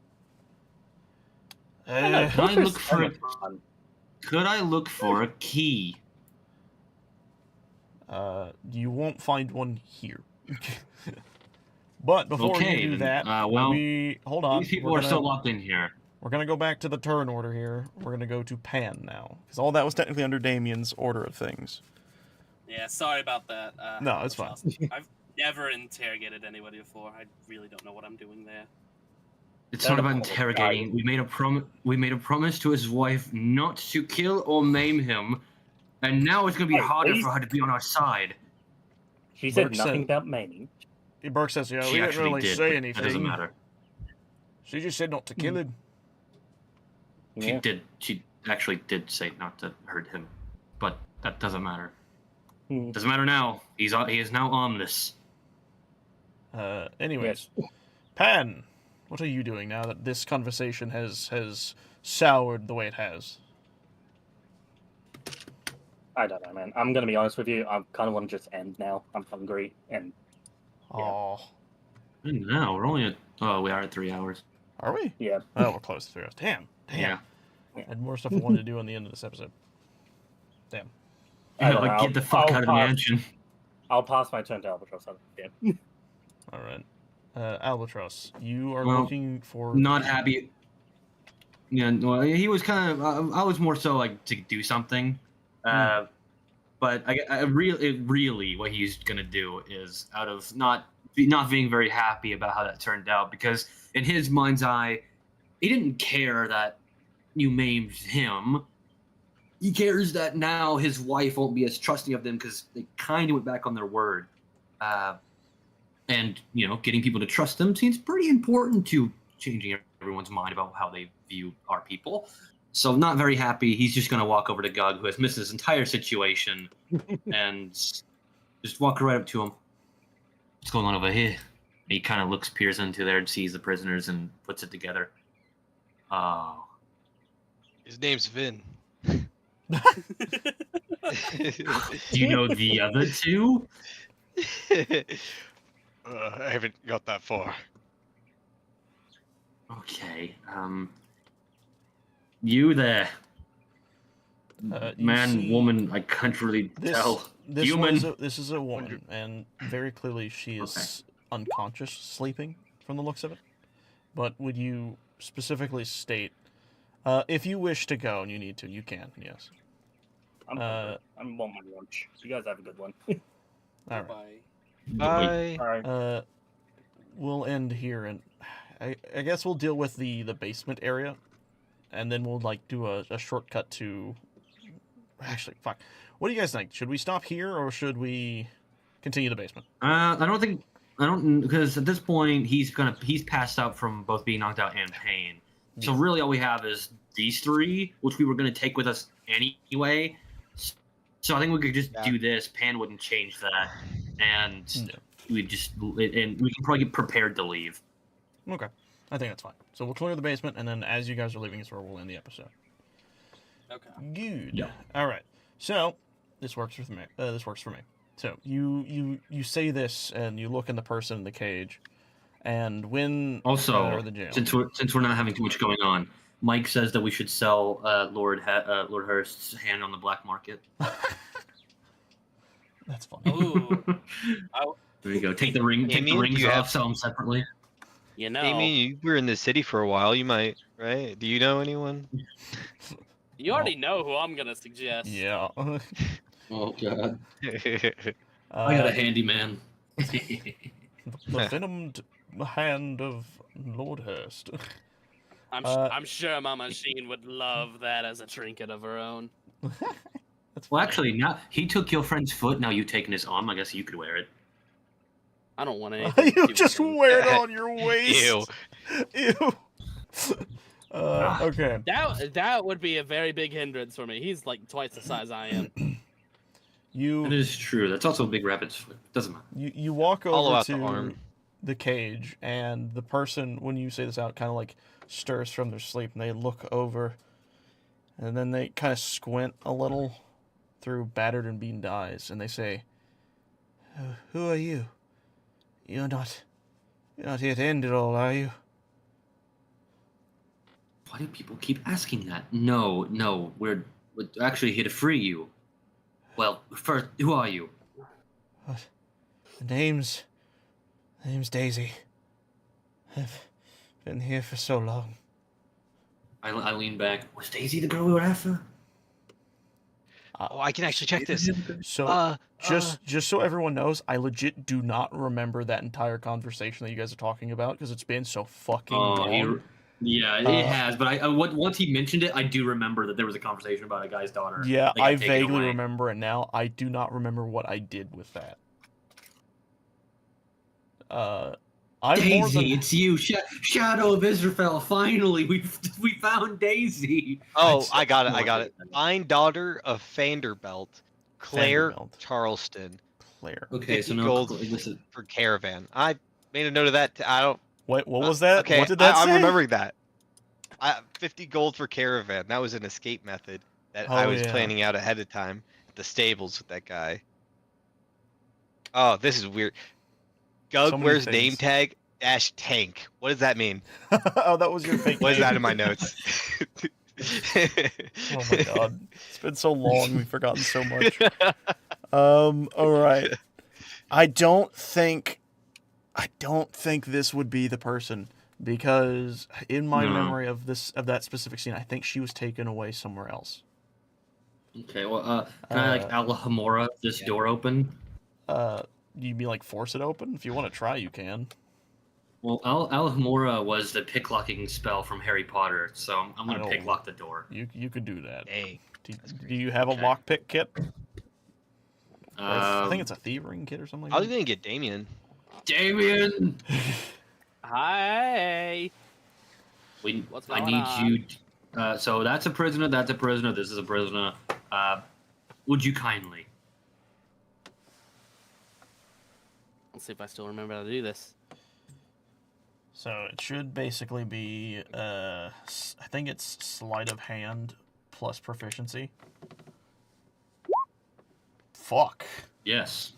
Could I look for a, fun. could I look for a key? You won't find one here. But before Okay, you do then, that, well, hold on. These people we're are gonna- still locked in here. We're gonna go back to the turn order here. We're gonna go to Pan now, because all that was technically under Damien's order of things. yeah, sorry about that. No, it's fine. I've never interrogated anybody before. I really don't know what I'm doing there. It's They're not about the public interrogating. eye. We made a promise to his wife not to kill or maim him, and now it's gonna be Wait, harder please? for her to be on our side. She said Burke said- nothing about maiming. Burke says, yeah, she we didn't actually really did. say But anything. that doesn't matter. She just said not to kill him. She Yeah. did. She actually did say not to hurt him, but that doesn't matter. Hmm. Doesn't matter now. He is now armless. Anyways, Pan, what are you doing now that this conversation has soured the way it has? I don't know, man. I'm gonna be honest with you. I kind of want to just end now. I'm hungry, and Yeah. Oh, And now we're only at. Oh, we are at 3 hours. are we? yeah. Oh, we're close to 3 hours. Damn. Yeah. I had more stuff I wanted to do on the end of this episode. Damn. I don't know, Like, get the fuck I'll out of the pass. mansion. I'll pass my turn to Albatross. Yeah. All right. Albatross, you are Well, looking for... Not happy. Yeah, well, he was kind of. I was more so like to do something, but I really, what he's gonna do is out of not being very happy about how that turned out, because in his mind's eye, he didn't care that you maimed him. He cares that now his wife won't be as trusting of them because they kind of went back on their word, and getting people to trust them seems pretty important to changing everyone's mind about how they view our people. So not very happy. He's just going to walk over to Gug, who has missed this entire situation, and just walk right up to him. What's going on over here? And he kind of peers into there and sees the prisoners and puts it together. Oh. His name's Vin. Do you know the other two? I haven't got that far. Okay. You there. you Man, see woman, I can't really tell. Human. This is a woman, and very clearly she is unconscious, sleeping, from the looks of it. But would you specifically state, if you wish to go and you need to, you can, yes. I'm hungry. I'm on my lunch. You guys have a good one. All right. Bye. All right. We'll end here, and I guess we'll deal with the basement area, and then we'll do a shortcut to. Actually, fuck. What do you guys think? Should we stop here or should we continue the basement? I don't because at this point he's passed out from both being knocked out and pain. So really all we have is these three, which we were gonna take with us anyway. So I think we could just do this. Pan wouldn't change that, and we can probably get prepared to leave. Okay, I think that's fine. So we'll clear the basement, and then as you guys are leaving is where we'll end the episode. Okay. Good. Yeah. All right. So this works for me. So you say this, and you look in the person in the cage, and when Also, or the jail. since we're not having too much going on, Mike says that we should sell Lord Hurst's hand on the black market. That's funny. Ooh. There you go. Take the rings you off, have- sell them separately. You know. Amy, you were in the city for a while. You might, right? Do you know anyone? You already know who I'm gonna suggest. Yeah. Oh god. I got a Uh, handyman. the venomed hand of Lord Hurst. I'm sure Mama Sheen would love that as a trinket of her own. That's Well, fine. actually, now he took your friend's foot. Now you've taken his arm. I guess you could wear it. I don't want anything. to do You with just him. wear it on your waist. Ew. Ew. Okay. That would be a very big hindrance for me. He's like twice the size I am. It You is true. That's also a big rabbit's foot. Doesn't matter. you walk Hollow over out the to arm. the cage, and the person, when you say this out, kind of like stirs from their sleep, and they look over, and then they kind of squint a little through battered and beaten eyes, and they say, "Who are you? You're not here to end it all, are you?" Why do people keep asking that? No, we're actually here to free you. Well, first, who are you? What? The name's Daisy. I've been here for so long. I lean back. Was Daisy the girl we were after? Oh, I can actually check this. So just so everyone knows, I legit do not remember that entire conversation that you guys are talking about because it's been so fucking long. Yeah, it has. But once he mentioned it, I do remember that there was a conversation about a guy's daughter. Yeah, that got I taken vaguely away. remember it now. I do not remember what I did with that. I'm more Daisy, than it's you, Shadow of Israel. Finally, we found Daisy. Oh, I got it. Fine daughter of Vanderbilt, Claire Vanderbilt. Charleston. Claire. Okay, 50 so now gold this is for caravan. I made a note of that. I don't. Wait, what was that? Okay, What did that say? I'm remembering that. 50 gold for caravan. That was an escape method that I Oh, was yeah. planning out ahead of time at the stables with that guy. Oh, this is weird. Gug So many wears name things. tag dash tank. What does that mean? Oh, that was your fake What is name. that in my notes? Oh my god. It's been so long, we've forgotten so much. Alright. I don't think this would be the person, because in my No. memory of that specific scene, I think she was taken away somewhere else. okay. Well, can I Alhamora this door open? You mean like force it open? If you want to try, you can. Well, Alhamora was the picklocking spell from Harry Potter, so I'm I gonna know. picklock the door. You could do that. Dang. Do you have a Okay. lockpick kit? Or I think Um, it's a thieving kit or something I like was that. gonna get Damien. Damien, Hi. What's I going need on? you. So that's a prisoner. That's a prisoner. This is a prisoner. Would you kindly? Let's see if I still remember how to do this. So it should basically be, I think it's sleight of hand plus proficiency. Fuck. Yes.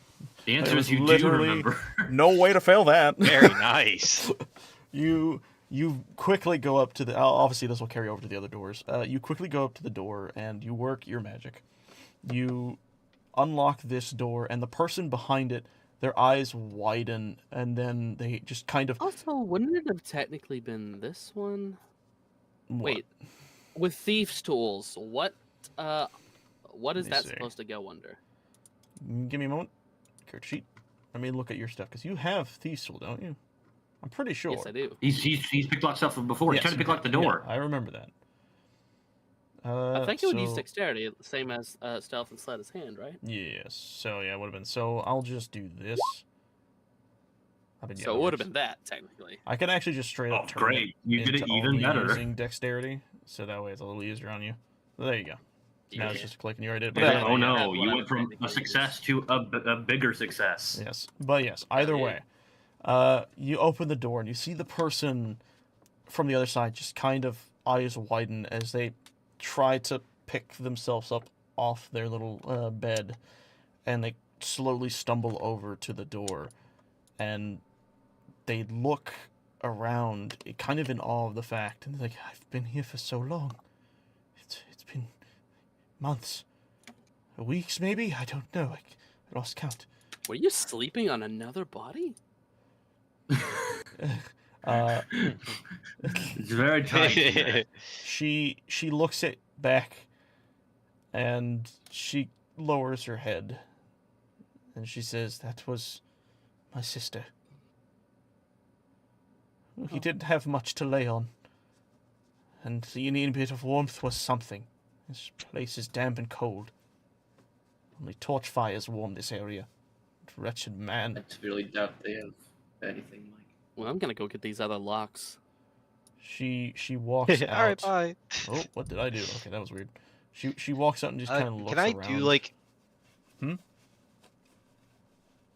The answer That is was you do literally- remember. No way to fail that. Very nice. You quickly go up to the. Obviously, this will carry over to the other doors. You quickly go up to the door and you work your magic. You unlock this door, and the person behind it, their eyes widen, and then they just kind of. Also, wouldn't it have technically been this one? What? Wait, with thieves' tools, what is Let me that see. supposed to go under? Give me a moment. Character sheet. Let me look at your stuff, because you have Thieves' Tool, don't you? I'm pretty sure. Yes, I do. He's picklocked stuff from before. Yes, He's trying to picklock the door. Yeah, I remember that. I think it would use so- dexterity, same as stealth and sleight of hand, right? Yes. So yeah, it would have been. So I'll just do this. So it would have been that technically. I can actually just straight up Oh, turn great. You did into it even only better. using dexterity, so that way it's a little easier on you. So there you go. Now it's Yeah. just a click, and you already did it. But Yeah, anyway, oh yeah, no, that's you what I went from technically a success to a bigger success. Yes, but yes. Either Yeah. way, you open the door and you see the person from the other side just kind of eyes widen as they try to pick themselves up off their little bed, and they slowly stumble over to the door, and they look around, kind of in awe of the fact, and they're like, "I've been here for so long. It's been months, weeks, maybe. I don't know. I lost count." Were you sleeping on another body? It's very tight. she looks at back And she lowers her head, and she says, "That was my sister. He didn't have much to lay on, and any bit of warmth was something. This place is damp and cold. Only torch fires warm this area. Wretched man." I severely doubt they have anything like. Well, I'm gonna go get these other locks. She walks out. All right, bye. Oh, what did I do? Okay, that was weird. She walks out and just kind of looks Can I around. do like? Hmm?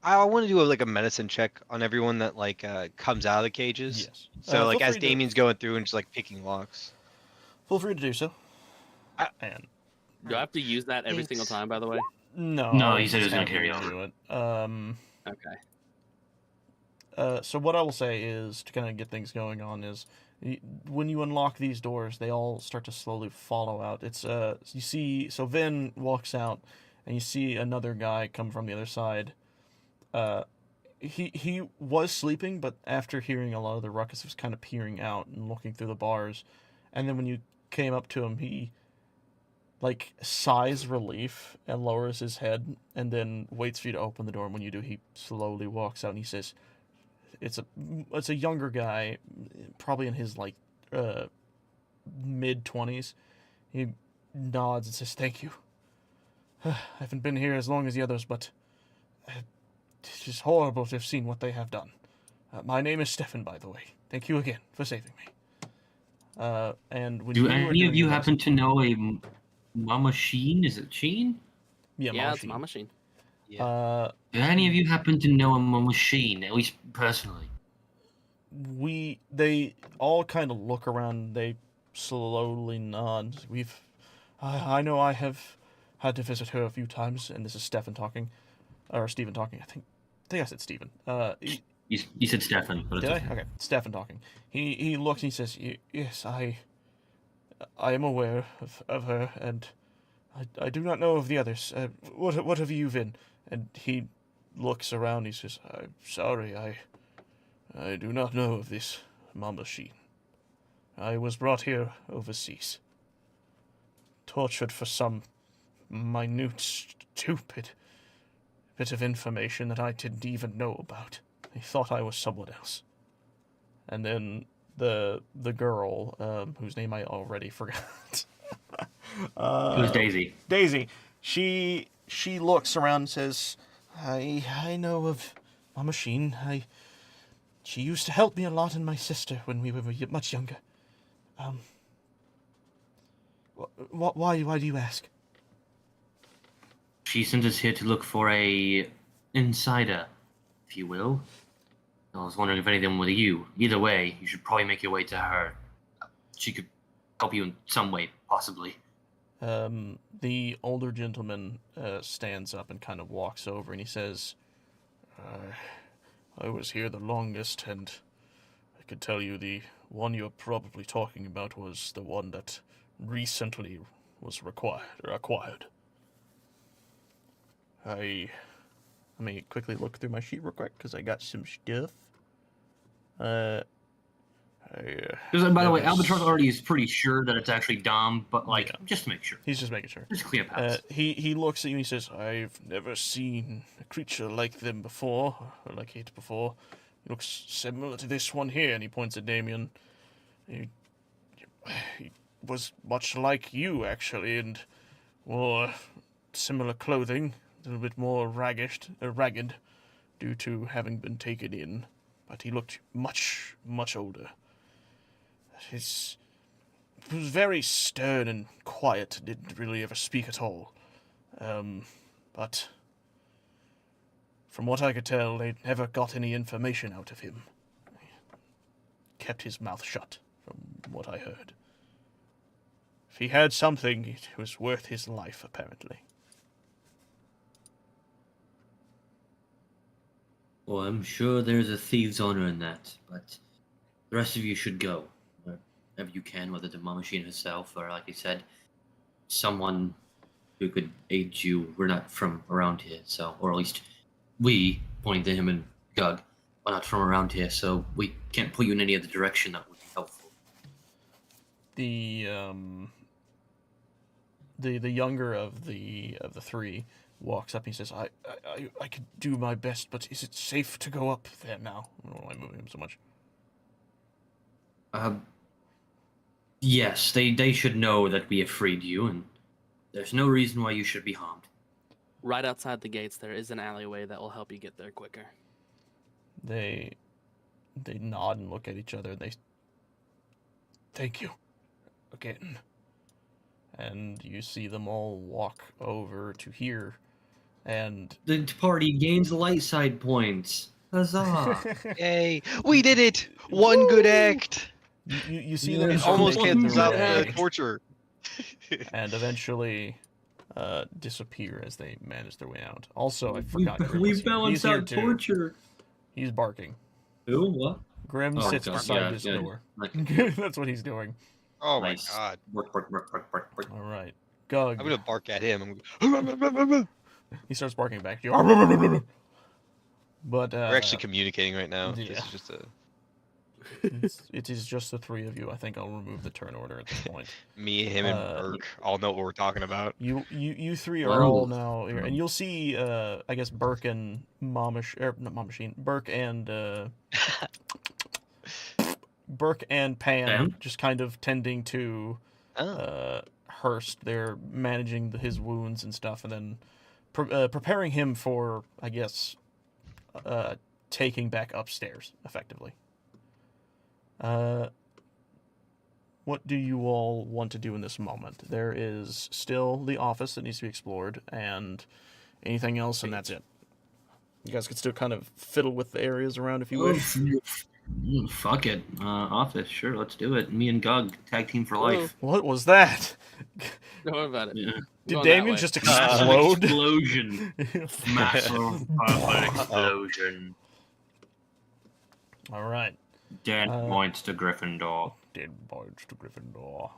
I want to do like a medicine check on everyone that like comes out of the cages. Yes. So like feel as free to- Damien's going through and just like picking locks. Feel free to do so. I- And Do I have to use that every single Thanks. time, by the way? no, No, I'll he said he was just gonna have carry you over. do it. Okay. So what I will say is, to kind of get things going on, is when you unlock these doors, they all start to slowly follow out. It's you see, so Vin walks out, and you see another guy come from the other side. He was sleeping, but after hearing a lot of the ruckus, he was kind of peering out and looking through the bars. And then when you came up to him, he like sighs relief and lowers his head, and then waits for you to open the door. And when you do, he slowly walks out and he says, it's a younger guy, probably in his like mid-20s. He nods and says, "Thank you. I haven't been here as long as the others, but it is horrible to have seen what they have done. My name is Stefan, by the way. Thank you again for saving me." And when Do you were any of doing you your happen to know a Mama Sheen? Is it Sheen? Yeah, It's my machine. Do Uh, any of you happen to know a Mama Sheen, at least personally? they all kind of look around. They slowly nod. I know I have had to visit her a few times, and this is Stefan talking, or Stephen talking. I think I said Stephen. You said Stefan, but it's Did I? okay. Okay, Stefan talking. He looks and he says, "Yes, I am aware of her, and I do not know of the others. What have you been?" And he looks around. He says, "I'm sorry. I do not know of this Mama Sheen. I was brought here overseas, tortured for some minute, stupid bit of information that I didn't even know about. They thought I was someone else." And then the girl, whose name I already forgot. It was Daisy. Daisy. She looks around and says, I know of Mama Sheen. She used to help me a lot and my sister when we were much younger. Why do you ask? She sent us here to look for a insider, if you will. I was wondering if anything with you. Either way, you should probably make your way to her. She could help you in some way, possibly. The older gentleman stands up and kind of walks over, and he says, I was here the longest, and I could tell you the one you're probably talking about was the one that recently was acquired. Let me quickly look through my sheet real quick, because I got some stuff. By the way, Albatross already is pretty sure that it's actually Dom, but like, just to make sure. He's just making sure. Just clear paths. He looks at you and he says, I've never seen a creature like them before, or like it before. He looks similar to this one here, and he points at Damien. He was much like you, actually, and wore similar clothing, a little bit more ragged, due to having been taken in. But he looked much, much older. He was very stern and quiet, didn't really ever speak at all. But from what I could tell, they never got any information out of him. He kept his mouth shut, from what I heard. If he had something, it was worth his life, apparently. Well, I'm sure there's a thief's honor in that, but the rest of you should go wherever you can, whether to Mama Sheen herself or, like I said, someone who could aid you. We're not from around here, so, or at least we, pointing to him and Gug, are not from around here, so we can't put you in any other direction that would be helpful. The the younger of the three walks up. And he says, I could do my best, but is it safe to go up there now? I don't know why I'm moving him so much. Yes, they should know that we have freed you, and there's no reason why you should be harmed. Right outside the gates, there is an alleyway that will help you get there quicker. They nod and look at each other. They thank you again. And you see them all walk over to here, and The party gains light side points. Huzzah! Yay! We did it! One good act! you see them It start almost making cancels their out way, the torture. and eventually disappear as they manage their way out. Also, I forgot Grim We was here. He's balance here out too. torture. He's barking. Who? What? Grim Oh, sits God, beside yeah, his yeah. door. Like, That's what he's doing. Oh nice. my god. Bark, bark, bark, bark, bark, bark. All right, Gug. I'm gonna bark at him. I'm He starts barking back to you. But We're actually communicating right now. yeah. This is just a it is just the three of you. I think I'll remove the turn order at this point. me, him, and Burke all know what we're talking about. You three are all now here, and you'll see. I guess Burke and not Mom Machine. Burke and Burke and Pan just kind of tending to Hurst. They're managing his wounds and stuff, and then preparing him for, I guess, taking back upstairs effectively. What do you all want to do in this moment? There is still the office that needs to be explored, and anything else, and that's it. You guys could still kind of fiddle with the areas around if you wish. Fuck it. Office, sure, let's do it. Me and Gug, tag team for life. What was that? Don't worry about it. Yeah. Did Going Damien that way. just Massive explode? explosion. Massive explosion. All right. Dan points to Gryffindor. Dead points to Gryffindor.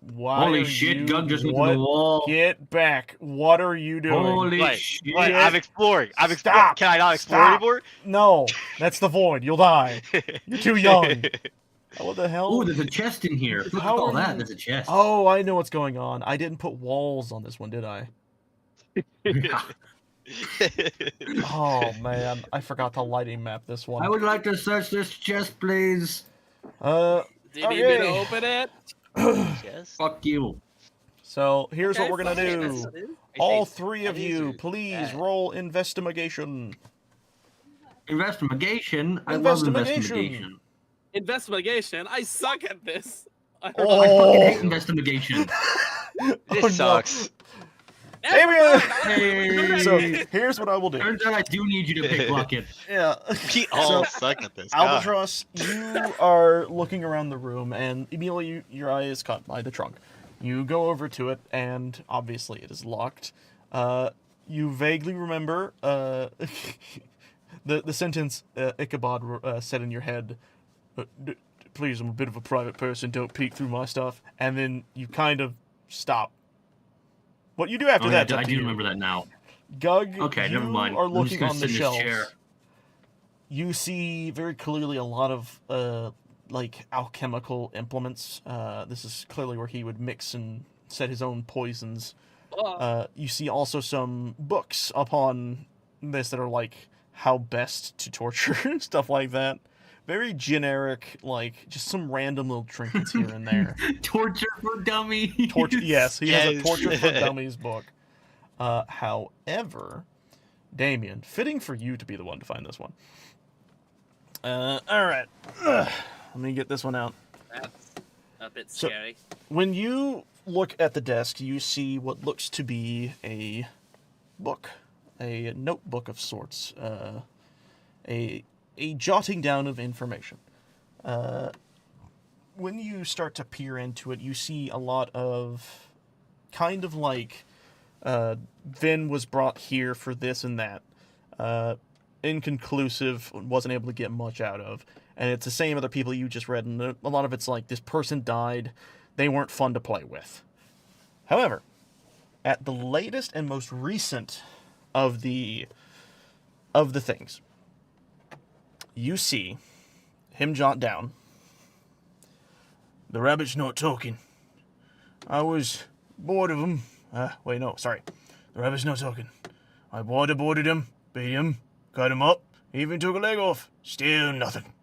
Why Holy are shit, you, Gug just went to the wall. Get back. What are you doing? Holy Right, shit. right, I'm exploring. I'm Stop. exploring. Can I not explore Stop. anymore? No, that's the void. You'll die. You're too young. What the hell? Oh, there's a chest in here. Look at How all are that. you- There's a chest. Oh, I know what's going on. I didn't put walls on this one, did I? Oh man, I forgot to lighting map this one. I would like to search this chest, please. Uh, Do you need me to Okay. open it? Yes. Fuck you. so here's what Okay, we're gonna fine, do. that's what it is. All Hey, three of that you, is a- please roll investigation. Investigation? I love Investigation. investigation. Investigation. I suck at this. I don't Oh. I know. fucking hate investigation. This Oh, no. sucks. Damien! Hey. So here's what I will do. Turns out I do need you to pick bucket. Yeah. We all So, suck at this. God. Albatross, you are looking around the room, and immediately your eye is caught by the trunk. You go over to it, and obviously it is locked. You vaguely remember the sentence Ichabod said in your head, "Please, I'm a bit of a private person. Don't peek through my stuff." And then you kind of stop. What you do after Oh, that? yeah, I do remember that now. Gug, Okay, you never mind. are I'm just looking gonna on the sit in this shelves. chair. You see very clearly a lot of like alchemical implements. This is clearly where he would mix and set his own poisons. You see also some books upon this that are like how best to torture, stuff like that. Very generic, like just some random little trinkets here and there. Torture for dummies. Torture. Yes, he has a Yes. torture for dummies book. However, Damien, fitting for you to be the one to find this one. All right. Let me get this one out. That's a bit So- scary. When you look at the desk, you see what looks to be a book, a notebook of sorts, a jotting down of information. When you start to peer into it, you see a lot of kind of like Vin was brought here for this and that. Inconclusive, wasn't able to get much out of. And it's the same other people you just read, and a lot of it's like this person died, they weren't fun to play with. However, at the latest and most recent of the things, you see him jot down, "The rabbit's not talking. I was bored of him. Wait, no, sorry. The rabbit's not talking. I waterboarded him, beat him, cut him up, even took a leg off. Still nothing.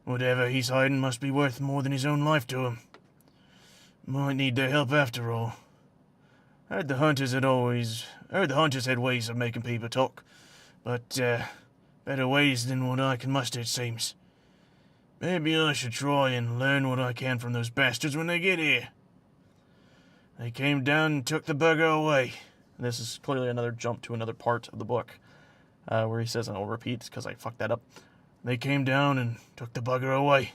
Whatever he's hiding must be worth more than his own life to him. Might need their help after all. Heard the hunters had ways of making people talk, but better ways than what I can muster, it seems. Maybe I should try and learn what I can from those bastards when they get here. They came down and took the bugger away. And this is clearly another jump to another part of the book, where he says, and I'll repeat because I fucked that up. They came down and took the bugger away.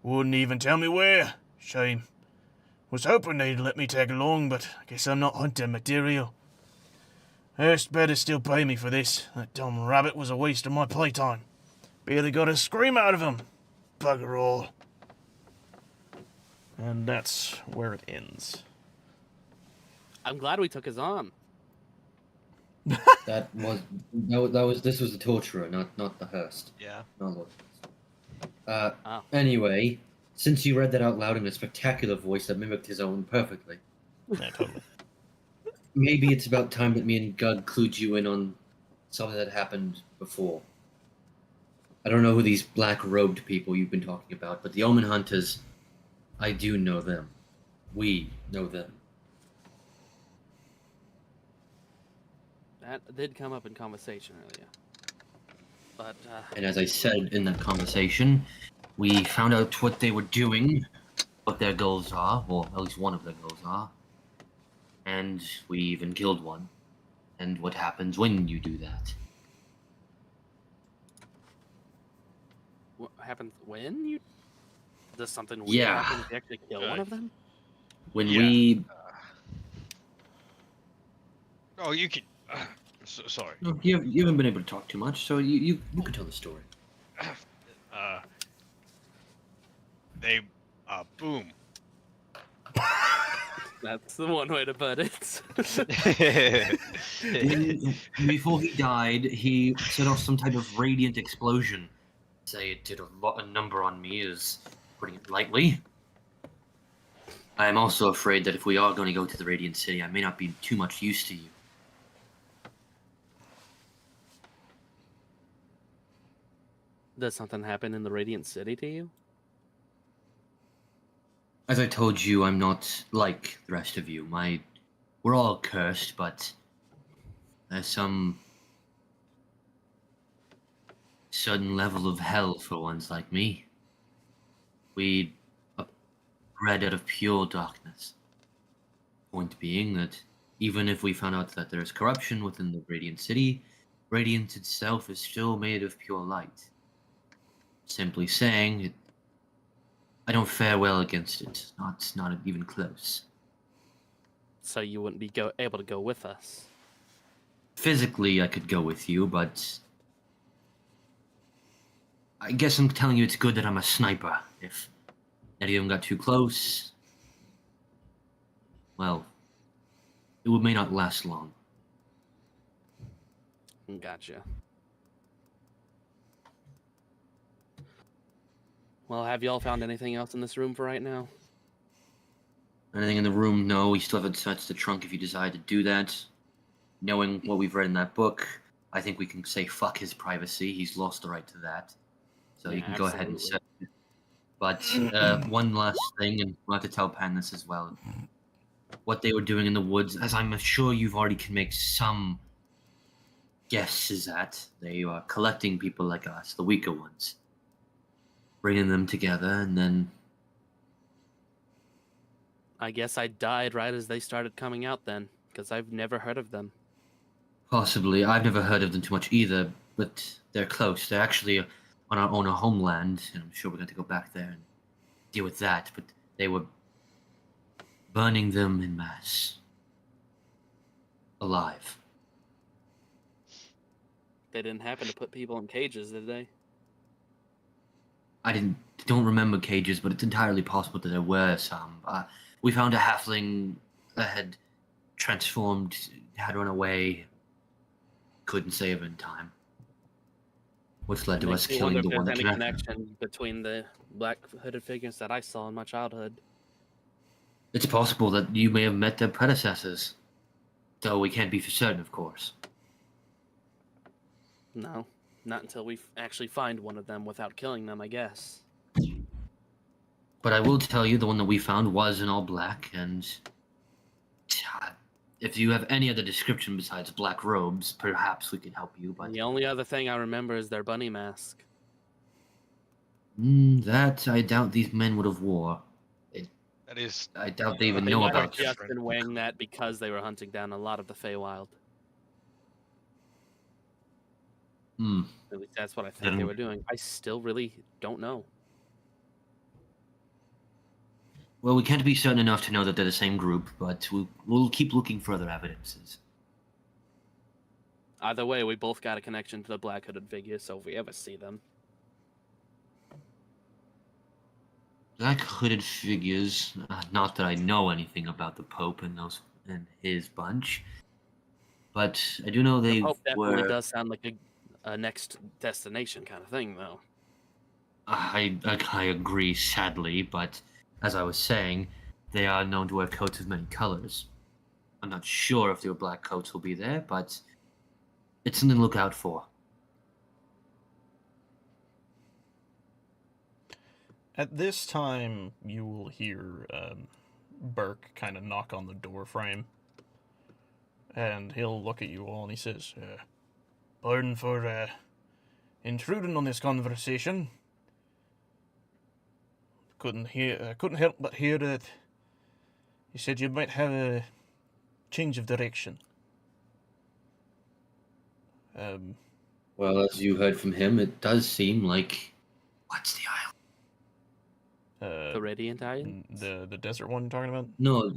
Wouldn't even tell me where. Shame. Was hoping they'd let me tag along, but I guess I'm not hunting material. Hearst better still pay me for this. That dumb rabbit was a waste of my playtime. Barely got a scream out of him. Bugger all. And that's where it ends. I'm glad we took his arm. This was the torturer, not the Hearst. Yeah. Not Lord. Oh. Anyway, since you read that out loud in a spectacular voice that mimicked his own perfectly, Yeah, totally. maybe it's about time that me and Gug clued you in on something that happened before. I don't know who these black-robed people you've been talking about, but the Omen Hunters, I do know them. We know them. That did come up in conversation earlier. But, And as I said in that conversation, we found out what they were doing, what their goals are, or at least one of their goals are. And we even killed one. And what happens when you do that? what happens when you... Does something weird Yeah. happen if you actually kill one of them? When Yeah. we... Oh, you can. Sorry. No, you haven't been able to talk too much, so you can tell the story. They. Boom. That's the one way to put it. Before he died, he set off some type of radiant explosion. Say it did a number on me is putting it lightly. I am also afraid that if we are going to go to the Radiant City, I may not be too much use to you. Does something happen in the Radiant City to you? As I told you, I'm not like the rest of you. We're all cursed, but there's some certain level of hell for ones like me. We are bred out of pure darkness. Point being that even if we found out that there's corruption within the Radiant City, Radiance itself is still made of pure light. Simply saying, I don't fare well against it. Not even close. So you wouldn't be able to go with us? Physically, I could go with you, but I guess I'm telling you it's good that I'm a sniper. If any of them got too close, well, it may not last long. Gotcha. Well, have y'all found anything else in this room for right now? Anything in the room? No, we still haven't searched the trunk if you decide to do that. Knowing what we've read in that book, I think we can say fuck his privacy. He's lost the right to that. So you Yeah, can go ahead and absolutely. search it. But one last thing, and we'll have to tell Pan this as well. What they were doing in the woods, as I'm sure you've already can make some guesses at, they are collecting people like us, the weaker ones. Bringing them together, and then I guess I died right as they started coming out then, because I've never heard of them. possibly, I've never heard of them too much either, but they're close. They're actually on our own homeland, and I'm sure we're going to go back there and deal with that, but they were burning them in mass. Alive. They didn't happen to put people in cages, did they? I don't remember cages, but it's entirely possible that there were some. We found a halfling that had transformed, had run away, couldn't save in time. Which led to us Makes me killing wonder the if one there's that any came after. connection between the black hooded figures that I saw in my childhood. It's possible that you may have met their predecessors, though we can't be for certain, of course. No, not until we actually find one of them without killing them, I guess. But I will tell you, the one that we found was in all black, and if you have any other description besides black robes, perhaps we can help you. But The only other thing I remember is their bunny mask. that I doubt these men would have wore. That is. I doubt they even They know might have about just it. been wearing that because they were hunting down a lot of the Feywild. At least that's what I think they were doing. I still really don't know. Well, we can't be certain enough to know that they're the same group, but we'll keep looking for other evidences. Either way, we both got a connection to the black hooded figure, so if we ever see them, Black hooded figures. Not that I know anything about the Pope and his bunch, but I do know they Pope definitely were. does sound like a next destination kind of thing, though. I agree, sadly, but as I was saying, they are known to wear coats of many colors. I'm not sure if their black coats will be there, but it's something to look out for. At this time, you will hear Burke kind of knock on the door frame. And he'll look at you all and he says, "Pardon for intruding on this conversation. Couldn't help but hear that you said you might have a change of direction." Well, as you heard from him, it does seem like. What's the island? The Radiant Island? The desert one you're talking about? No,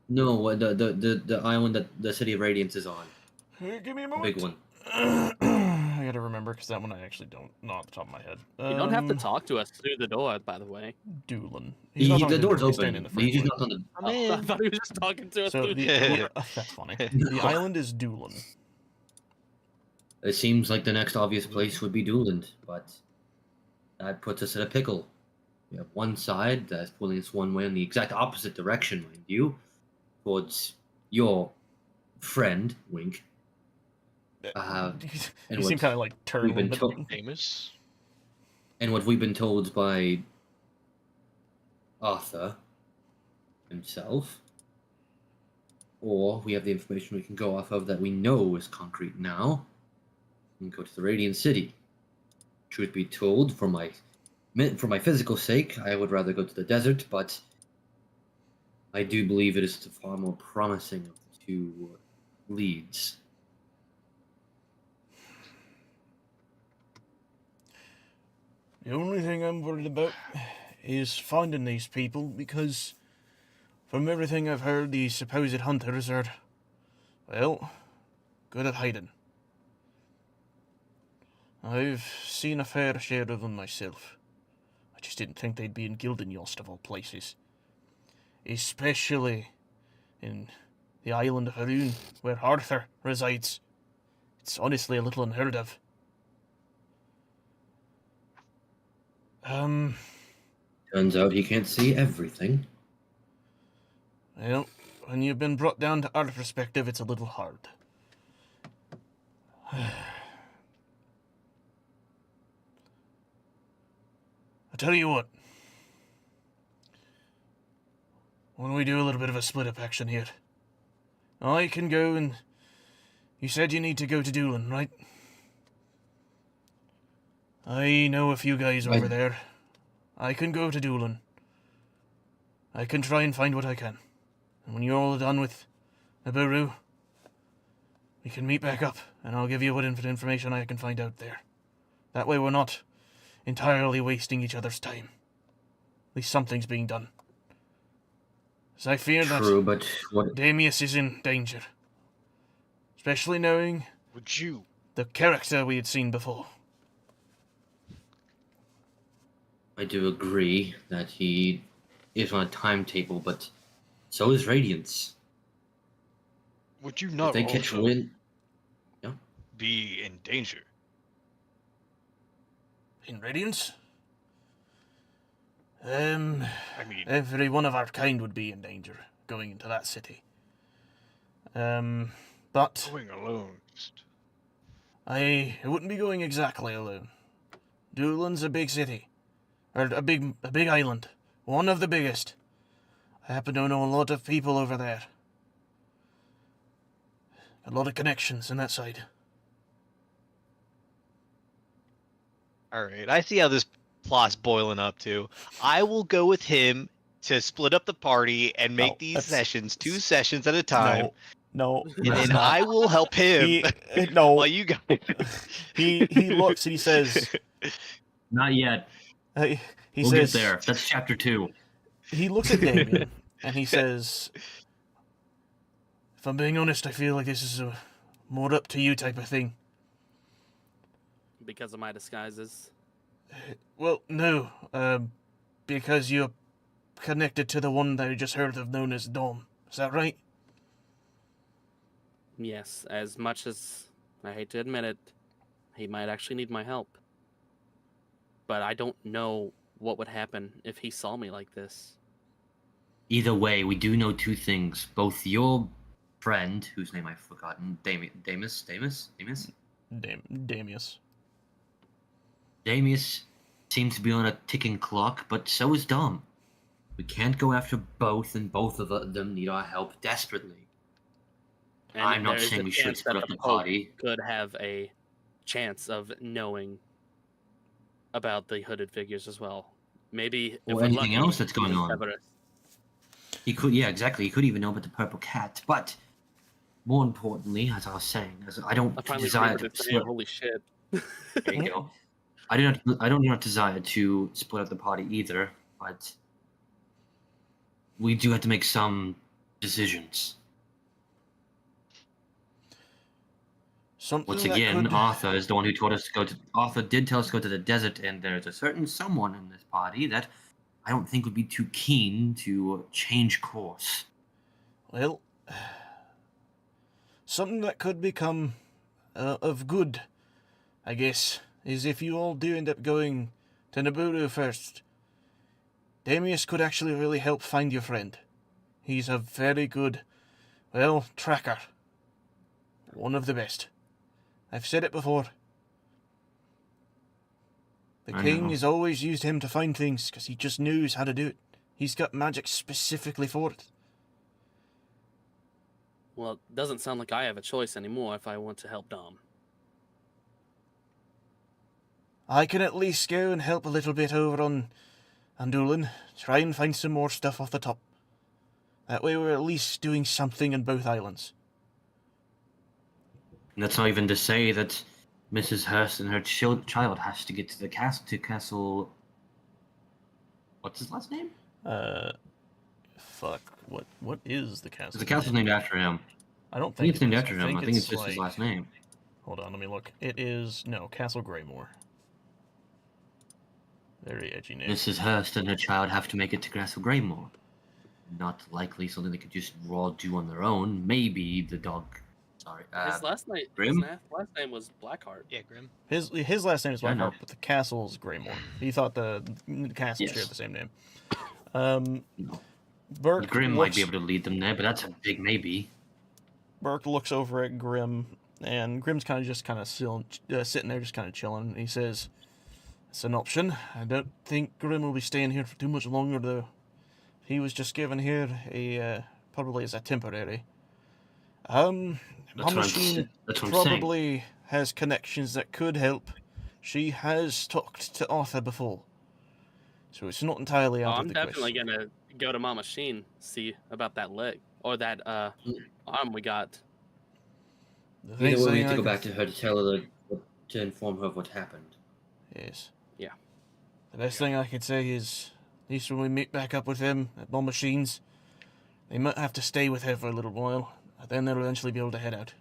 the island that the City of Radiance is on. Hey, give me a The moment. big one. I gotta remember, because that one I actually don't know off the top of my head. You don't have to talk to us through the door, by the way. Doolin. The door's He's standing open. in the front He's just door. not on the. Oh, I thought he was just talking to us So through the door. that's funny. The island is Doolin. It seems like the next obvious place would be Dooland, but that puts us in a pickle. We have one side that's pulling us one way in the exact opposite direction, mind you, towards your friend, Wink. And You seem kind of like turned we've a been little bit. Famous. And what we've been told by Arthur himself, or we have the information we can go off of that we know is concrete now, and go to the Radiant City. Truth be told, for my physical sake, I would rather go to the desert, but I do believe it is the far more promising of the two leads. The only thing I'm worried about is finding these people, because from everything I've heard, these supposed hunters are, well, good at hiding. I've seen a fair share of them myself. I just didn't think they'd be in Gildenyost of all places. Especially in the island of Haroon, where Arthur resides. It's honestly a little unheard of. Turns out he can't see everything. Well, when you've been brought down to our perspective, it's a little hard. I tell you what. Why don't we do a little bit of a split-up action here? I can go and... You said you need to go to Doolin, right? I know a few guys over there. I can go to Doolin. I can try and find what I can. And when you're all done with Nibiru, we can meet back up, and I'll give you what information I can find out there. That way we're not entirely wasting each other's time. At least something's being done. As I fear True, that but what? Damius is in danger. Especially knowing Would you? the character we had seen before. I do agree that he is on a timetable, but so is Radiance. Would you If not they catch also wind, be in danger? In Radiance? I mean, Every one of our kind would be in danger going into that city. But going alone. I wouldn't be going exactly alone. Doolin's a big city, or a big island, one of the biggest. I happen to know a lot of people over there. A lot of connections on that side. All right, I see how this plot's boiling up to. I will go with him to split up the party and make No, these that's- sessions 2 sessions at a time, No, and that's then not. I will help him No, while you guys. he looks and he says, Not yet. he We'll says, get there. That's chapter 2. he looks at Damien and he says, if I'm being honest, I feel like this is a more up to you type of thing. Because of my disguises. Well, no, because you're connected to the one that I just heard of known as Dom. Is that right? Yes, as much as I hate to admit it, he might actually need my help. But I don't know what would happen if he saw me like this. Either way, we do know 2 things. Both your friend, whose name I've forgotten, Damius? Damius seems to be on a ticking clock, but so is Dom. We can't go after both, and both of them need our help desperately. And I'm not there is saying a we should chance split that up the the Pope party. could have a chance of knowing about the hooded figures as well. Maybe if Or we're anything lucky, else that's going even on. Severus. He could, yeah, exactly. He could even know about the purple cat. But more importantly, as I was saying, I don't I finally desire remembered to its name. split. Holy shit. There you go. I do not desire to split up the party either, but we do have to make some decisions. Something Once that again, could- Arthur is the one who told us to go to. Arthur did tell us to go to the desert, and there's a certain someone in this party that I don't think would be too keen to change course. Well, something that could become of good, I guess, is if you all do end up going to Nibiru first. Damius could actually really help find your friend. He's a very good, well, tracker. One of the best. I've said it before. The I king know. has always used him to find things because he just knows how to do it. He's got magic specifically for it. Well, it doesn't sound like I have a choice anymore if I want to help Dom. I can at least go and help a little bit over on Andulin. Try and find some more stuff off the top. That way we're at least doing something on both islands. And that's not even to say that Mrs. Hurst and her child has to get to the castle. What's his last name? Fuck. What is the castle? The castle's named after him. I don't I think think it's named it is. after him. I think it's just his like- last name. Hold on, let me look. It is Castle Greymore. Very edgy name. Mrs. Hurst and her child have to make it to Castle Greymore. Not likely something they could just raw do on their own. Maybe the dog. Sorry. His last name, Grim? last name was Blackheart. Yeah, Grim. His last name is I know. Blackheart, but the castle's Greymore. He thought the castle Yes. shared the same name. No. Burke Grim might looks, be able to lead them there, but that's a big maybe. Burke looks over at Grim, and Grim's kind of sitting there, just kind of chilling. He says, "It's an option. I don't think Grim will be staying here for too much longer, though. He was just given here probably as a temporary. Mom That's what Machine that's what I'm saying. probably has connections that could help. She has talked to Arthur before, so it's not entirely Oh, out I'm of the definitely question. gonna go to Mama Sheen, see about that leg or that arm we got. The Either next way, we thing have to I go can- back to her to tell her to inform her of what happened. Yes. Yeah. The best thing I could say is, at least when we meet back up with them at Bomb Machines, they might have to stay with her for a little while, and then they'll eventually be able to head out.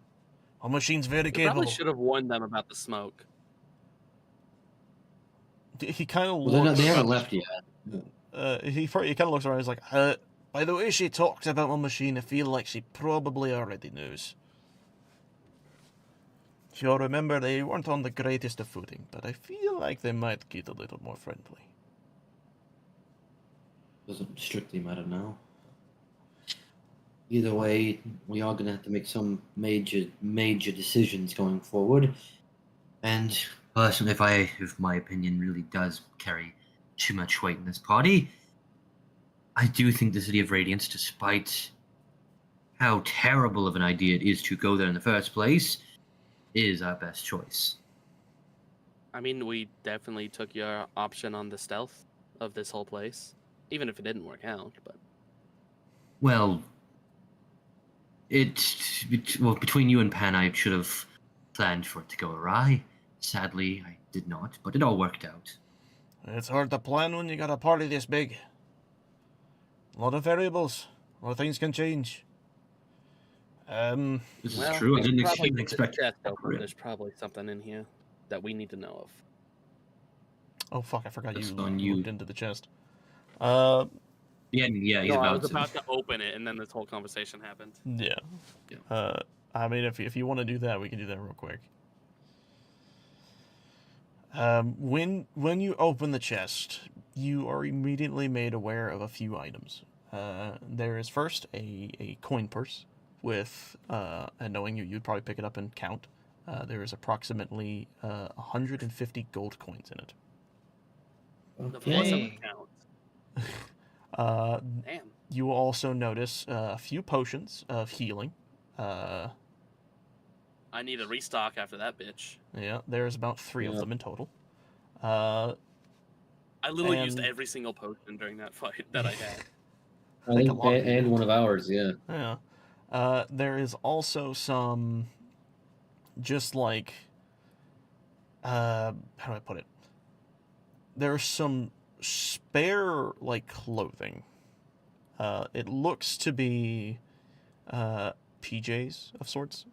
Bomb Machine's very We capable. probably should have warned them about the smoke. He kind of Well, they're not, looks. they haven't left yet. He kind of looks around. He's like, by the way she talked about Bomb Machine, I feel like she probably already knows. If you'll remember, they weren't on the greatest of footing, but I feel like they might get a little more friendly. Doesn't strictly matter now. Either way, we are gonna have to make some major decisions going forward. And personally, if my opinion really does carry too much weight in this party, I do think the city of Radiance, despite how terrible of an idea it is to go there in the first place, is our best choice. I mean, we definitely took your option on the stealth of this whole place, even if it didn't work out. But Well, well, between you and Pan, I should have planned for it to go awry. Sadly, I did not, but it all worked out. It's hard to plan when you got a party this big. A lot of variables. A lot of things can change. This is well, true. I didn't probably even with the expect. chest open, there's probably something in here that we need to know of. Oh fuck! I forgot That's you on you. looked into the chest. Yeah, he's No, I about was to. about to open it, and then this whole conversation happened. Yeah. Yeah. I mean, if you want to do that, we can do that real quick. When you open the chest, you are immediately made aware of a few items. There is first a coin purse with, and knowing you, you'd probably pick it up and count. There is approximately 150 gold coins in it. The plus of Okay. account. Damn. You will also notice a few potions of healing. I need a restock after that bitch. Yeah, there's about 3 of Yeah. them in total. I literally used And- every single potion during that fight that I had. I think a think, lot of and people- one of ours, yeah. Yeah. There is also some, just like, how do I put it? There's some spare, like, clothing. It looks to be PJs of sorts.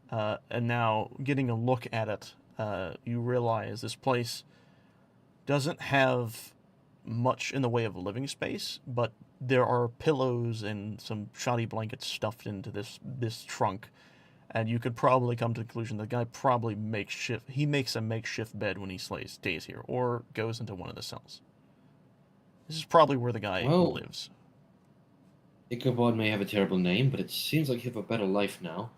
And now, getting a look at it, you realize this place doesn't have much in the way of living space, but there are pillows and some shoddy blankets stuffed into this trunk, and you could probably come to the conclusion the guy probably makes a makeshift bed when he stays here, or goes into one of the cells. This is probably where the guy Well- lives. Ichabod may have a terrible name, but it seems like you have a better life now.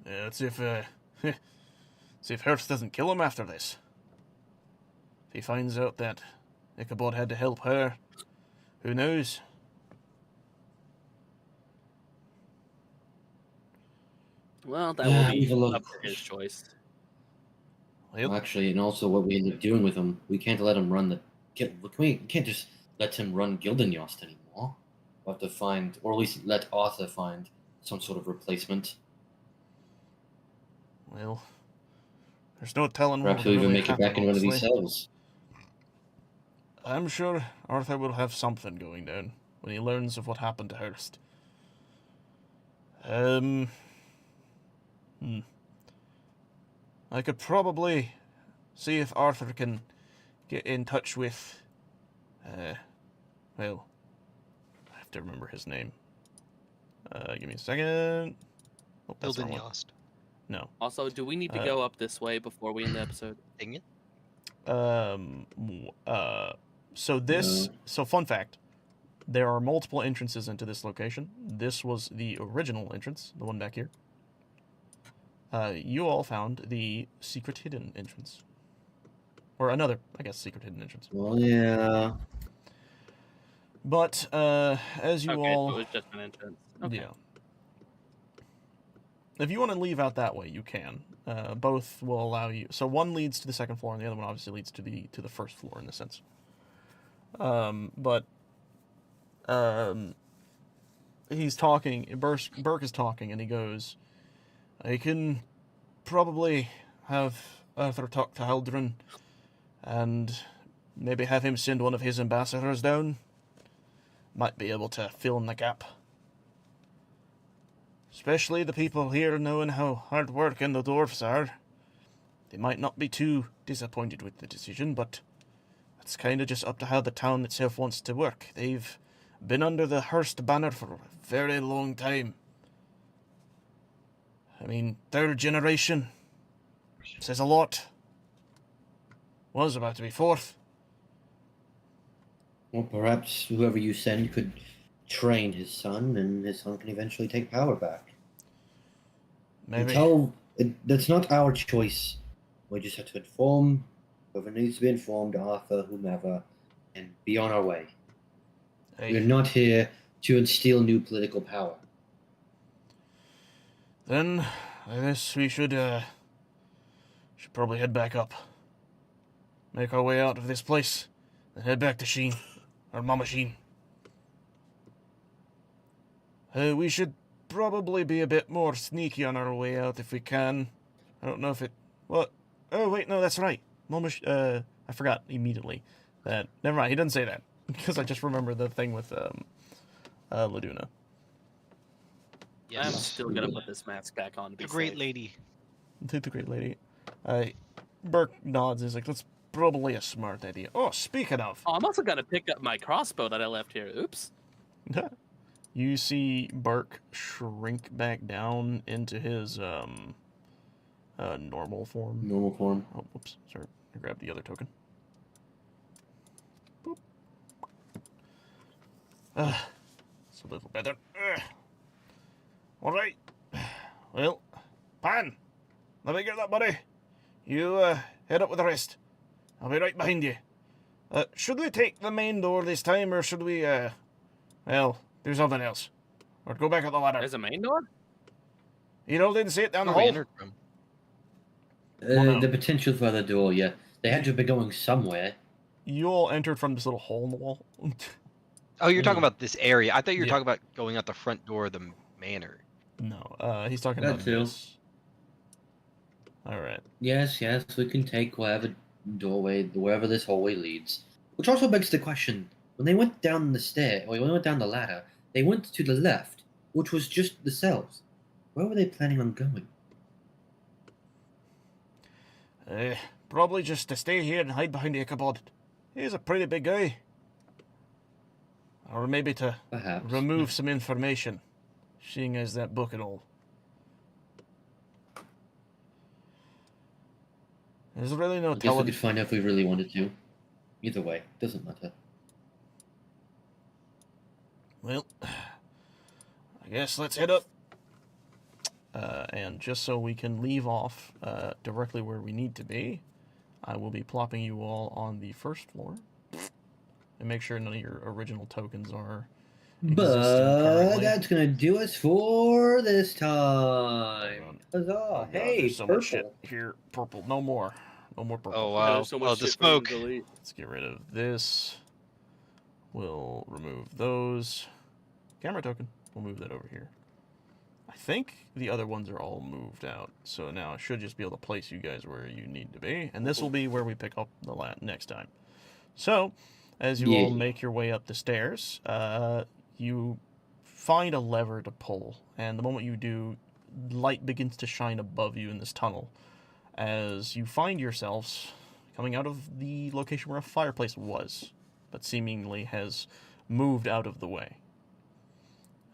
Yeah, let's see if see if Hearst doesn't kill him after this. If he finds out that Ichabod had to help her, who knows? Well, that Yeah, will leave be alone. up to his choice. Well, Actually, and also what we end up doing with him, we can't let him run the. We can't just let him run Gildenyost anymore. We'll have to find, or at least let Arthur find some sort of replacement. well, there's no telling what Perhaps will he'll even really make it back happen, in one of these honestly. cells. I'm sure Arthur will have something going down when he learns of what happened to Hearst. I could probably see if Arthur can get in touch with, well, I have to remember his name. Give me a second. Oh, that's the wrong one. Yost. No. Also, do we need to Uh, go up this way before we end the episode? Dang it. So fun fact, there are multiple entrances into this location. This was the original entrance, the one back here. You all found the secret hidden entrance. Or another, I guess, secret hidden entrance. Well, yeah. But, as you Okay, all... so it was just an entrance. Okay. Yeah. If you want to leave out that way, you can. Both will allow you... So one leads to the second floor, and the other one obviously leads to the first floor, in a sense. He's talking... Burke is talking, and he goes... I can probably have Arthur talk to Haldren, and maybe have him send one of his ambassadors down. Might be able to fill in the gap. Especially the people here knowing how hard-working the dwarves are. They might not be too disappointed with the decision, but it's kind of just up to how the town itself wants to work. They've been under the Hearst banner for a very long time. I mean, third generation says a lot. was about to be fourth. Well, perhaps whoever you send could train his son, and his son can eventually take power back. Maybe. That's not our choice. We just have to inform whoever needs to be informed, Arthur, whomever, and be on our way. Hey, We're not here to instill new political power. then I guess we should probably head back up. Make our way out of this place, and head back to Sheen, or Mama Sheen. We should probably be a bit more sneaky on our way out if we can. I don't know if it... What? Oh, wait, no, that's right. I forgot immediately that... Never mind, he doesn't say that. Because I just remember the thing with Laduna. I'm still gonna put this mask back on to be The great safe. lady. The great lady. Burke nods. He's like, that's probably a smart idea. Oh, speaking of... Oh, I'm also gonna pick up my crossbow that I left here. Oops. You see Burke shrink back down into his normal form. Normal form. Oh, whoops. Sorry. I grabbed the other token. Boop. It's a little better. All right. Well, Pan, let me get that, buddy. You head up with the rest. I'll be right behind you. Should we take the main door this time, or should we, well, do something else? Or go back up the ladder? There's a main door? You all didn't see it down the Where we hall? entered from. no. The potential for the door, yeah. They had to have been going somewhere. You all entered from this little hole in the wall. Oh, you're talking about this area. I thought you were Yeah. talking about going out the front door of the manor. No, he's talking That about too. this. Alright. Yes, we can take wherever doorway, wherever this hallway leads. Which also begs the question: when they went down the stair, or when they went down the ladder, they went to the left, which was just the cells. Where were they planning on going? Probably just to stay here and hide behind Ichabod. He's a pretty big guy. Or maybe to Perhaps. remove some information, seeing as that book and all. There's really no I guess we telling. could find out if we really wanted to. Either way, doesn't matter. Well, I guess let's head up. And just so we can leave off directly where we need to be, I will be plopping you all on the first floor. And make sure none of your original tokens are existing But currently. that's gonna do us for this time. Oh, Huzzah! God, Hey, there's so purple. much shit here. Purple. No more. No more purple. Oh, wow. There's so Well, much the shit for you to smoke. delete. Let's get rid of this. We'll remove those. Camera token. We'll move that over here. I think the other ones are all moved out. So now I should just be able to place you guys where you need to be. And this will be where we pick up the next time. So, as you all Yeah. make your way up the stairs, you find a lever to pull. And the moment you do, light begins to shine above you in this tunnel. As you find yourselves coming out of the location where a fireplace was, but seemingly has moved out of the way.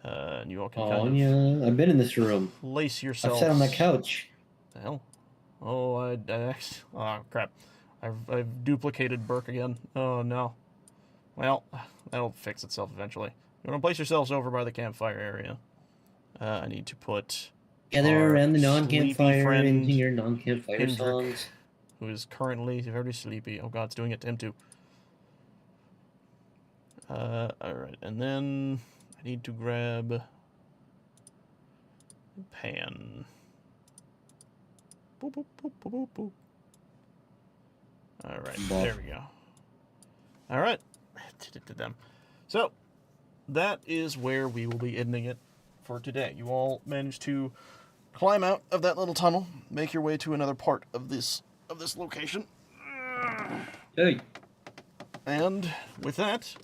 And you all can Oh kind of yeah, I've been in this room. place I've yourselves. sat on that couch. The hell? Oh, oh crap! I've duplicated Burke again. Oh no. Well, that'll fix itself eventually. You want to place yourselves over by the campfire area. I need to put Gather our around the sleepy non-campfire friend, and sing your non-campfire Hendrik. songs. who is currently very sleepy. Oh god, it's doing it to him too. Alright, and then I need to grab Pan. Boop, boop, boop, boop, boop, boop. Alright, Bob. there we go. Alright, did it to them. So, that is where we will be ending it for today. You all managed to climb out of that little tunnel, make your way to another part of this location. Hey, And with that,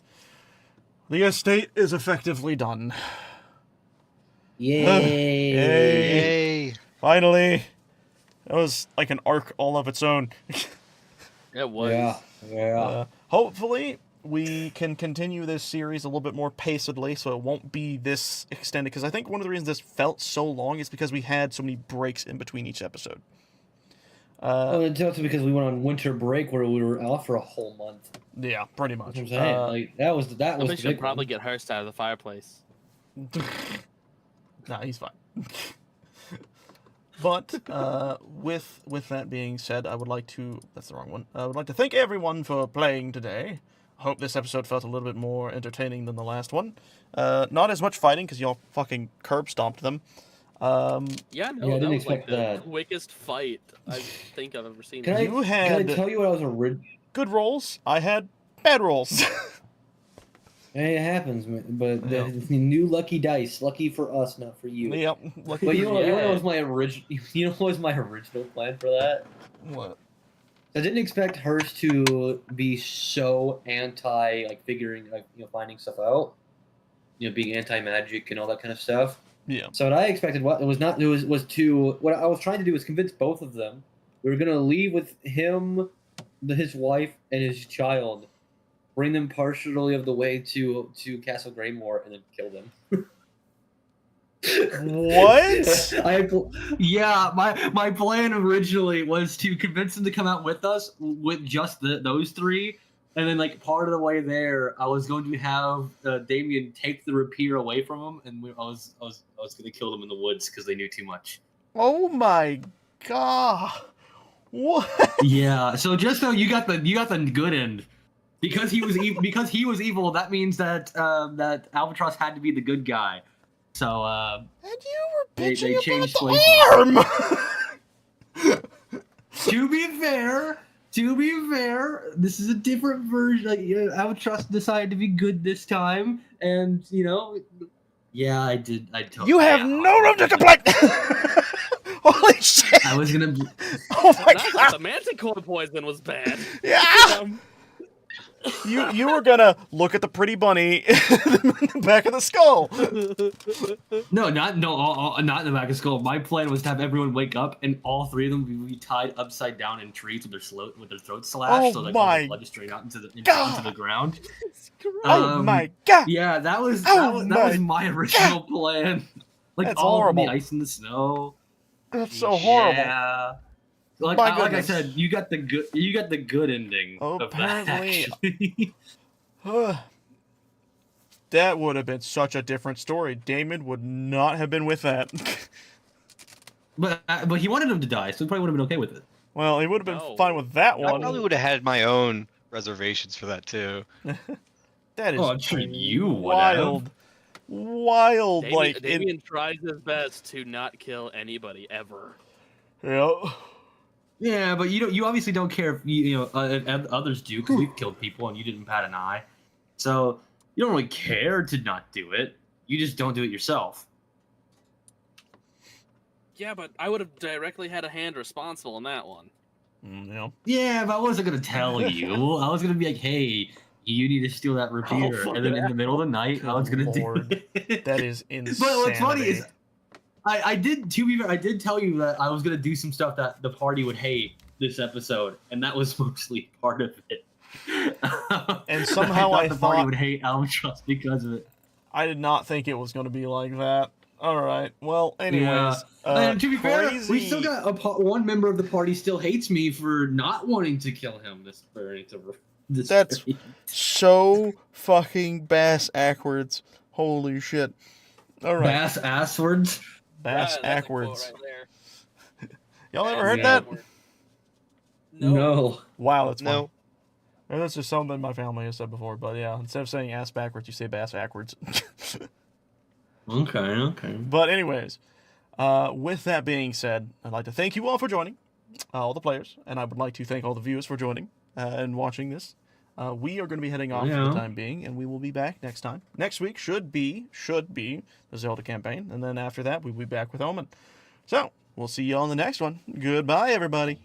the estate is effectively done. yay! Yay! Finally! That was like an arc all of its own. It was. Yeah. Hopefully, we can continue this series a little bit more pacedly so it won't be this extended. Because I think one of the reasons this felt so long is because we had so many breaks in between each episode. Well, it's also because we went on winter break where we were off for a whole month. Yeah, pretty That's much. what I'm saying. Like that was Somebody the should big probably one. get Hurst out of the fireplace. Nah, he's fine. But with that being said, I would like to... That's the wrong one. I would like to thank everyone for playing today. I hope this episode felt a little bit more entertaining than the last one. Not as much fighting, because y'all fucking curb stomped them. Yeah, no, Yeah, I that didn't was like expect the that. quickest fight I think I've ever seen. Can You I had tell you what I was original? good rolls. I had bad rolls. It happens, man. But Yeah. the new lucky dice, lucky for us, not for you. Yep. Lucky But for you know, you. you know what was my original? You know what was my original plan for that? What? I didn't expect Hurst to be so anti, like figuring, like finding stuff out. Being anti magic and all that kind of stuff. Yeah. So what I expected, what it was not, it was to what I was trying to do was convince both of them. We were gonna leave with him, his wife, and his child. Bring them partially of the way to Castle Greymore and then kill them. What? Yeah, my plan originally was to convince them to come out with us with just those three, and then like part of the way there, I was going to have Damien take the rapier away from him, and I was going to kill them in the woods because they knew too much. Oh my god. What? Yeah, so just so you got the good end. Because he was evil, that means that that Albatross had to be the good guy. So And you were They bitching about changed the arm. to be fair, this is a different version. Like Albatross decided to be good this time, and yeah, I did. I told You have no room to complain. Holy shit! I was gonna. Oh my That's god! the manticore poison was bad. Yeah. You were gonna look at the pretty bunny in the back of the skull. Not in the back of skull. My plan was to have everyone wake up and all three of them be tied upside down in trees with their throats slashed, Oh so like my all the blood just drain out into the God. ground. Oh my god! Yeah, that was Oh that was my original plan. Like That's all horrible. of the ice and the snow. That's so horrible. Yeah. Like My like I goodness. said, you got the good ending. Oh, of that, apparently. actually. That would have been such a different story. Damon would not have been with that. but he wanted him to die, so he probably would have been okay with it. Well, he would have been No. fine with that I probably one. would have had my own reservations for that too. That is Oh, I'm sure you would wild. Wild, like Damien tries his best to not kill anybody ever. Yeah. Yeah, but you obviously don't care if if others do because we've killed people and you didn't bat an eye, so you don't really care to not do it. You just don't do it yourself. Yeah, but I would have directly had a hand responsible in that one. Yeah. Yeah, but I wasn't gonna tell you. I was gonna be like, hey, you need to steal that rapier, fuck and then in that. the middle of the night, I was Good gonna lord. do it. That is insanity. But what's funny is, I did tell you that I was gonna do some stuff that the party would hate this episode, and that was mostly part of it. And somehow I the party thought- would hate Albatross because of it. I did not think it was going to be like that. All right. Well, anyways. Yeah. And to be fair, we crazy- still got one member of the party still hates me for not wanting to kill him. That's so fucking bass-ackwards. Holy shit. All right. bass asswards. Bass Yeah, that's a quote backwards. right there. Y'all ever Bass heard that? backward. No. Wow, that's No. funny. Or that's just something my family has said before, but yeah, instead of saying ass backwards, you say bass backwards. Okay. But anyways, with that being said, I'd like to thank you all for joining, all the players, and I would like to thank all the viewers for joining and watching this. We are going to be heading off for Yeah. the time being, and we will be back next time. Next week should be the Zelda campaign, and then after that, we'll be back with Omen. So, we'll see you on the next one. Goodbye, everybody.